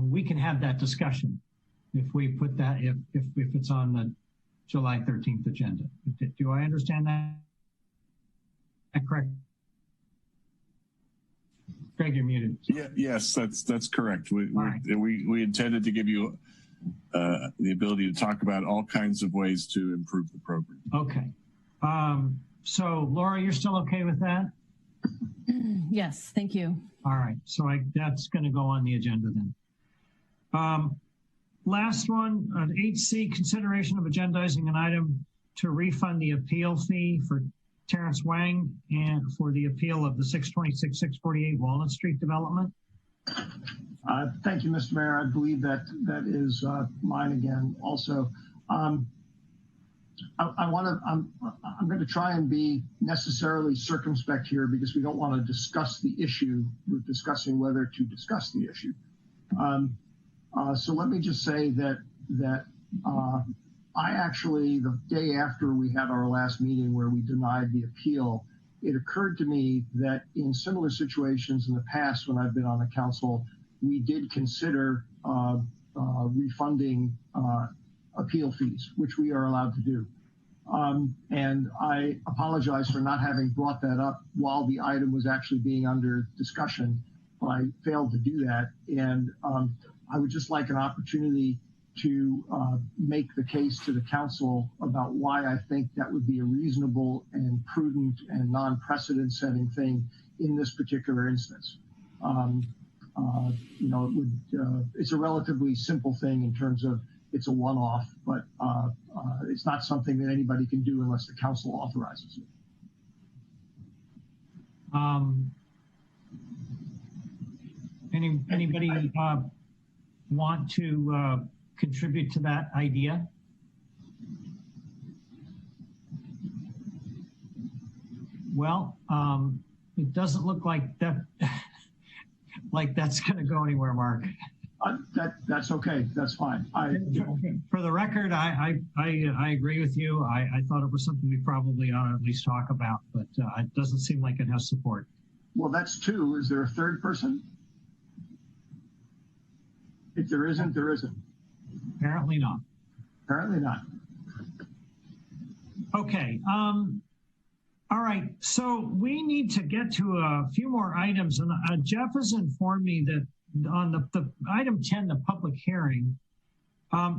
we can have that discussion if we put that, if it's on the July 13th agenda. Do I understand that? Correct? Greg, you're muted. Yeah, yes, that's correct. We intended to give you the ability to talk about all kinds of ways to improve the program. Okay. So Laura, you're still okay with that? Yes, thank you. All right. So that's going to go on the agenda then. Last one, 8C, consideration of agendizing an item to refund the appeal fee for Terrence Wang and for the appeal of the 626-648 Walnut Street development. Thank you, Mr. Mayor. I believe that is mine again. Also, I'm going to try and be necessarily circumspect here, because we don't want to discuss the issue. We're discussing whether to discuss the issue. So let me just say that I actually, the day after we had our last meeting where we denied the appeal, it occurred to me that in similar situations in the past when I've been on the council, we did consider refunding appeal fees, which we are allowed to do. And I apologize for not having brought that up while the item was actually being under discussion, but I failed to do that. And I would just like an opportunity to make the case to the council about why I think that would be a reasonable and prudent and non-precedent setting thing in this particular instance. It's a relatively simple thing in terms of it's a one-off, but it's not something that anybody can do unless the council authorizes it. Anybody want to contribute to that idea? Well, it doesn't look like that, like that's going to go anywhere, Mark. That's okay. That's fine. For the record, I agree with you. I thought it was something we probably ought to at least talk about, but it doesn't seem like it has support. Well, that's two. Is there a third person? If there isn't, there isn't. Apparently not. Apparently not. Okay. All right. So we need to get to a few more items. And Jeff has informed me that on the item 10, the public hearing,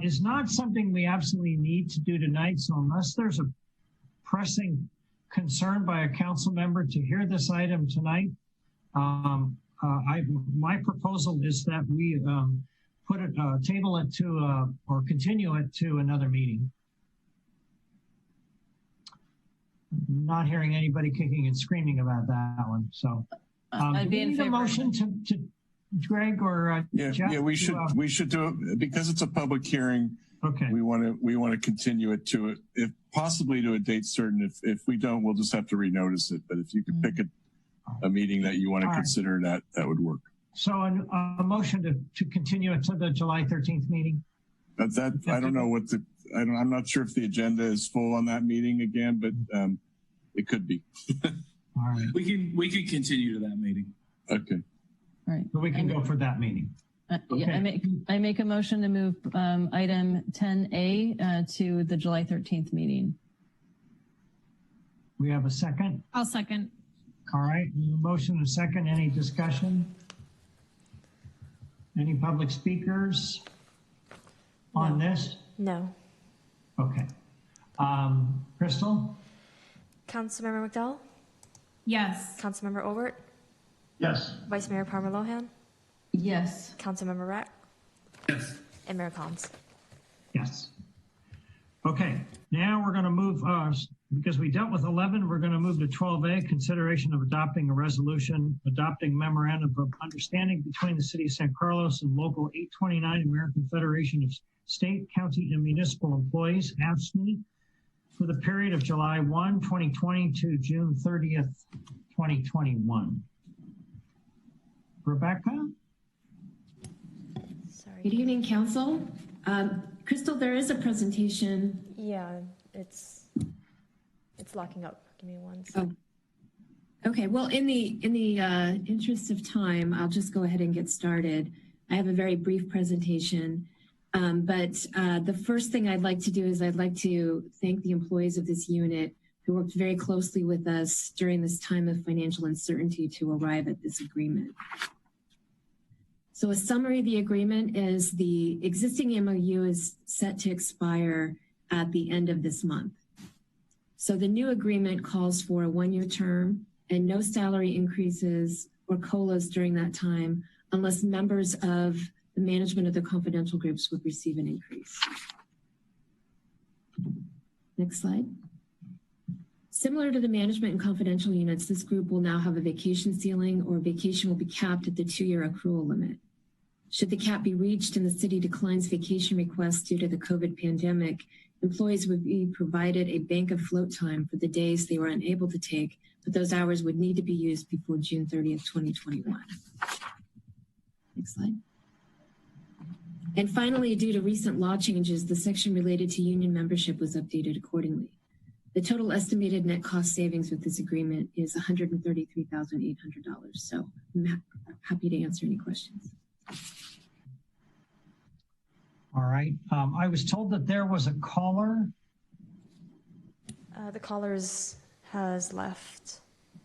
is not something we absolutely need to do tonight. So unless there's a pressing concern by a council member to hear this item tonight, my proposal is that we table it to or continue it to another meeting. Not hearing anybody kicking and screaming about that one. So I'd be in favor. A motion to Greg or Jeff? Yeah, we should do it because it's a public hearing. Okay. We want to continue it to it, if possibly to a date certain. If we don't, we'll just have to renotice it. But if you could pick a meeting that you want to consider, that would work. So a motion to continue it to the July 13th meeting. I don't know what I'm not sure if the agenda is full on that meeting again, but it could be. All right. We can continue to that meeting. Okay. All right. So we can go for that meeting. Okay. Yeah, I make a motion to move item 10A to the July 13th meeting. We have a second? I'll second. All right. Motion and second. Any discussion? Any public speakers on this? No. Okay. Crystal? Councilmember McDowell? Yes. Councilmember Overt? Yes. Vice Mayor Palmer Lohan? Yes. Councilmember Rack? Yes. And Mayor Collins? Yes. Okay. Now we're going to move, because we dealt with 11, we're going to move to 12A, consideration of adopting a resolution, adopting memorandum of understanding between the City of San Carlos and Local 829 American Federation of State, County, and Municipal Employees, AFSCME, for the period of July 1, 2020 to June 30th, 2021. Rebecca? Sorry. Good evening, Council. Crystal, there is a presentation. Yeah, it's locking up. Give me one second. Oh. Okay, well, in the interest of time, I'll just go ahead and get started. I have a very brief presentation, but the first thing I'd like to do is I'd like to thank the employees of this unit who worked very closely with us during this time of financial uncertainty to arrive at this agreement. So a summary of the agreement is the existing MOU is set to expire at the end of this month. So the new agreement calls for a one-year term and no salary increases or COLAs during that time unless members of the management of the confidential groups would receive an increase. Next slide. Similar to the management and confidential units, this group will now have a vacation ceiling, or vacation will be capped at the 2-year accrual limit. Should the cap be reached and the city declines vacation requests due to the COVID pandemic, employees would be provided a bank of float time for the days they were unable to take, but those hours would need to be used before June 30th, 2021. Next slide. And finally, due to recent law changes, the section related to union membership was updated accordingly. The total estimated net cost savings with this agreement is $133,800. So I'm happy to answer any questions. All right. I was told that there was a caller. The caller has left.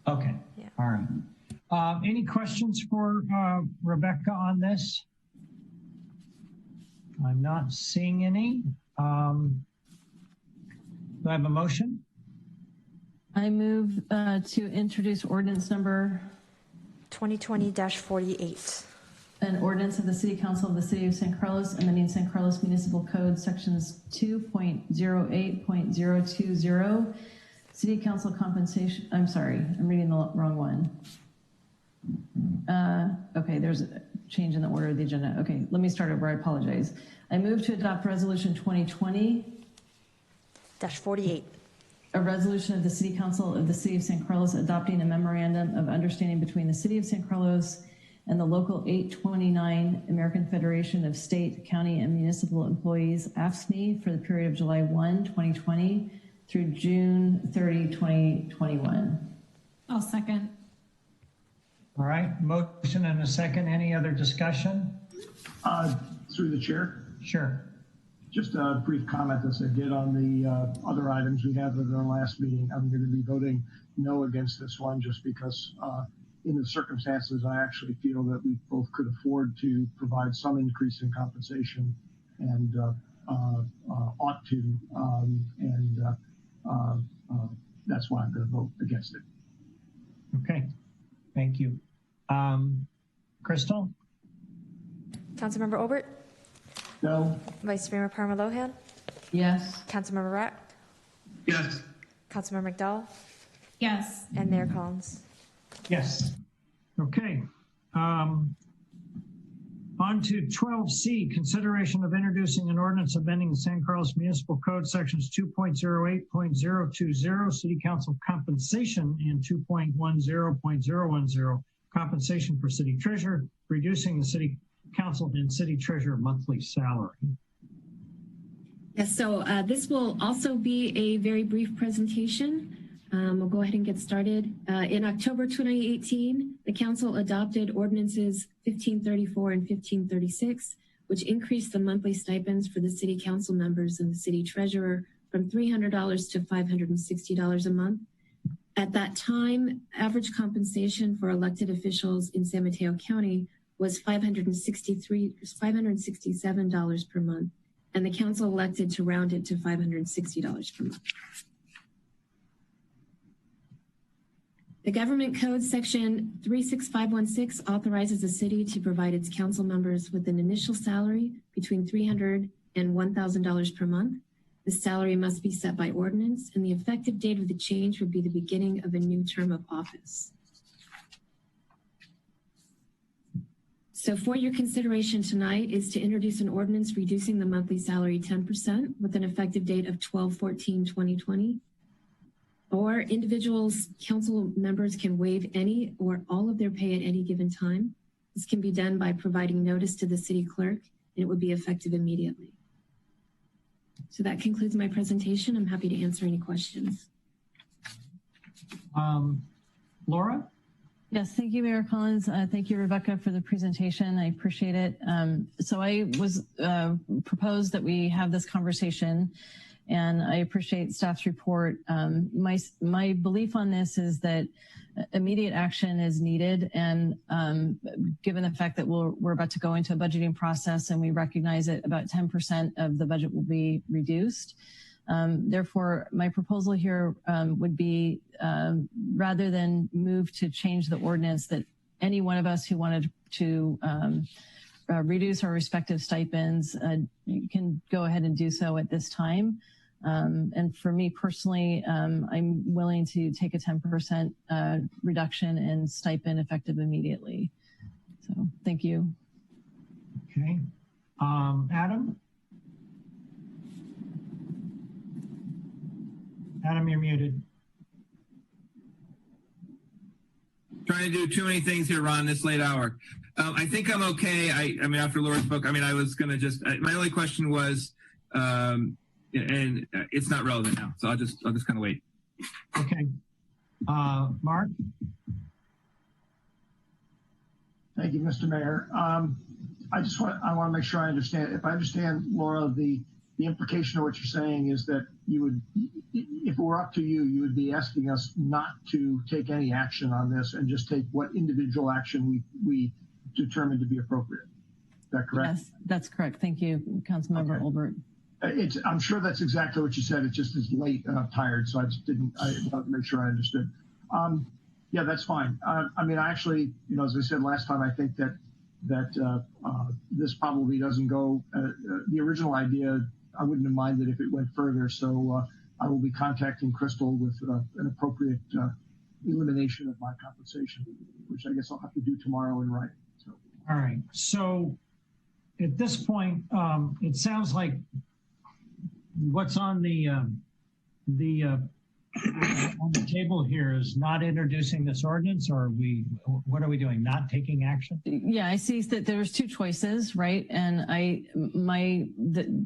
Okay. Yeah. All right. Any questions for Rebecca on this? I'm not seeing any. Do I have a motion? I move to introduce ordinance number 2020-48. An ordinance of the City Council of the City of San Carlos, amending San Carlos Municipal Code sections 2.08.020, City Council compensation. I'm sorry, I'm reading the wrong one. Okay, there's a change in the order of the agenda. Okay, let me start over. I apologize. I move to adopt resolution 2020-48. A resolution of the City Council of the City of San Carlos adopting a memorandum of understanding between the City of San Carlos and the Local 829 American Federation of State, County, and Municipal Employees, AFSCME, for the period of July 1, 2020 through June 30, 2021. I'll second. All right, motion and a second. Any other discussion? Through the chair. Sure. Just a brief comment, as I did on the other items we had in our last meeting. I'm going to be voting no against this one just because in the circumstances, I actually feel that we both could afford to provide some increase in compensation and ought to. That's why I'm going to vote against it. Okay, thank you. Crystal? Councilmember Obert? No. Vice Mayor Parma-Lohan? Yes. Councilmember Rack? Yes. Councilmember McDowell? Yes. And Mayor Collins? Yes. Okay. On to 12C, consideration of introducing an ordinance amending the San Carlos Municipal Code sections 2.08.020, City Council compensation, and 2.10.010, compensation for city treasurer, reducing the City Council and City Treasurer monthly salary. Yes, so this will also be a very brief presentation. We'll go ahead and get started. In October 2018, the council adopted ordinances 1534 and 1536, which increased the monthly stipends for the city council members and the city treasurer from $300 to $560 a month. At that time, average compensation for elected officials in San Mateo County was $567 per month, and the council elected to round it to $560 per month. The Government Code section 36516 authorizes the city to provide its council members with an initial salary between $300 and $1,000 per month. The salary must be set by ordinance, and the effective date of the change would be the beginning of a new term of office. So for your consideration tonight is to introduce an ordinance reducing the monthly salary 10% with an effective date of 12/14/2020. Or individuals, council members can waive any or all of their pay at any given time. This can be done by providing notice to the city clerk, and it would be effective immediately. So that concludes my presentation. I'm happy to answer any questions. Laura? Yes, thank you, Mayor Collins. Thank you, Rebecca, for the presentation. I appreciate it. So I was proposed that we have this conversation, and I appreciate staff's report. My belief on this is that immediate action is needed, and given the fact that we're about to go into a budgeting process and we recognize that about 10% of the budget will be reduced. Therefore, my proposal here would be, rather than move to change the ordinance, that any one of us who wanted to reduce our respective stipends can go ahead and do so at this time. And for me personally, I'm willing to take a 10% reduction in stipend effective immediately. So thank you. Okay. Adam? Adam, you're muted. Trying to do too many things here, Ron, this late hour. I think I'm okay. I mean, after Laura spoke, I mean, I was going to just, my only question was, and it's not relevant now, so I'll just kind of wait. Okay. Mark? Thank you, Mr. Mayor. I want to make sure I understand. If I understand, Laura, the implication of what you're saying is that you would, if it were up to you, you would be asking us not to take any action on this and just take what individual action we determine to be appropriate. Is that correct? Yes, that's correct. Thank you, Councilmember Olbert. I'm sure that's exactly what you said. It just is late and I'm tired, so I wanted to make sure I understood. Yeah, that's fine. I mean, I actually, as I said last time, I think that this probably doesn't go, the original idea, I wouldn't have minded if it went further. So I will be contacting Crystal with an appropriate elimination of my compensation, which I guess I'll have to do tomorrow in writing. So. All right. So at this point, it sounds like what's on the on the table here is not introducing this ordinance, or what are we doing? Not taking action? Yeah, I see that there's two choices, right? And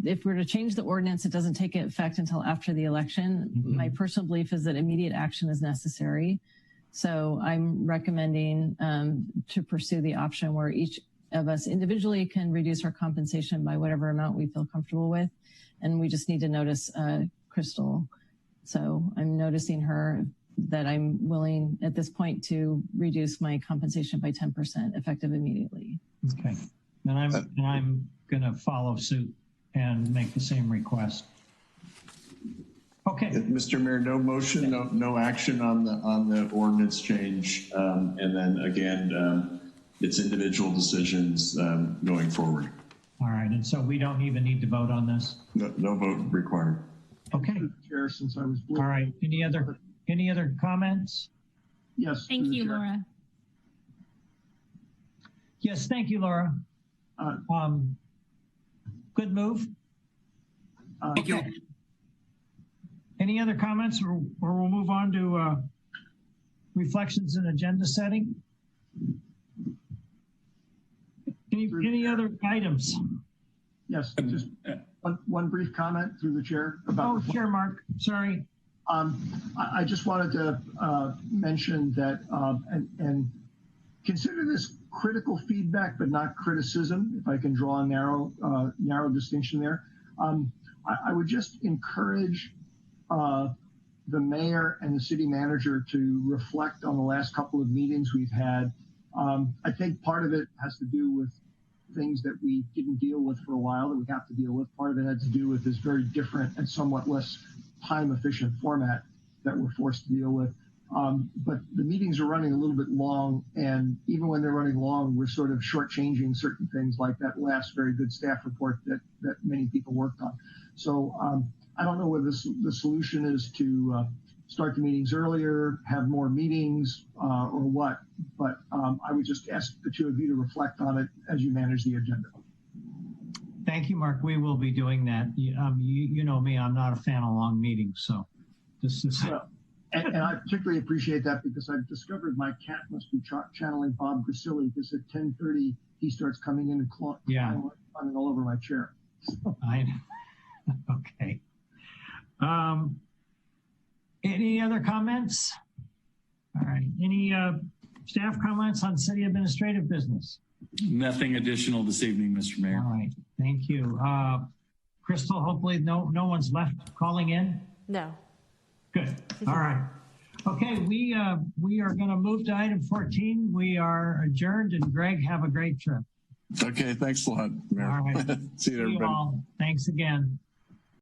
if we're to change the ordinance, it doesn't take effect until after the election. Mm-hmm. My personal belief is that immediate action is necessary. So I'm recommending to pursue the option where each of us individually can reduce our compensation by whatever amount we feel comfortable with. And we just need to notice Crystal. So I'm noticing her that I'm willing at this point to reduce my compensation by 10% effective immediately. Okay. And I'm going to follow suit and make the same request. Okay. Mr. Mayor, no motion, no action on the ordinance change. And then again, it's individual decisions going forward. All right. And so we don't even need to vote on this? No vote required. Okay. Chair, since I was all right. Any other comments? Yes. Thank you, Laura. Yes, thank you, Laura. Good move. Thank you. Any other comments, or we'll move on to reflections and agenda setting? Any other items? Yes, just one brief comment through the chair about. Oh, sure, Mark. Sorry. I just wanted to mention that and consider this critical feedback, but not criticism. If I can draw a narrow distinction there, I would just encourage the mayor and the city manager to reflect on the last couple of meetings we've had. I think part of it has to do with things that we didn't deal with for a while that we have to deal with. Part of it had to do with this very different and somewhat less time efficient format that we're forced to deal with. But the meetings are running a little bit long, and even when they're running long, we're sort of shortchanging certain things like that last very good staff report that many people worked on. So I don't know whether the solution is to start the meetings earlier, have more meetings, or what, but I would just ask the two of you to reflect on it as you manage the agenda. Thank you, Mark. We will be doing that. You know me, I'm not a fan of long meetings, so this is... And I particularly appreciate that because I've discovered my cat must be channeling Bob Grisilli, because at 10:30 he starts coming in and climbing all over my chair. Okay. Any other comments? All right. Any staff comments on city administrative business? Nothing additional this evening, Mr. Mayor. All right. Thank you. Crystal, hopefully no one's left calling in? No. Good. All right. Okay, we are going to move to item 14. We are adjourned, and Greg, have a great trip. Okay, thanks a lot, Mayor. All right. See you, everybody. All. Thanks again.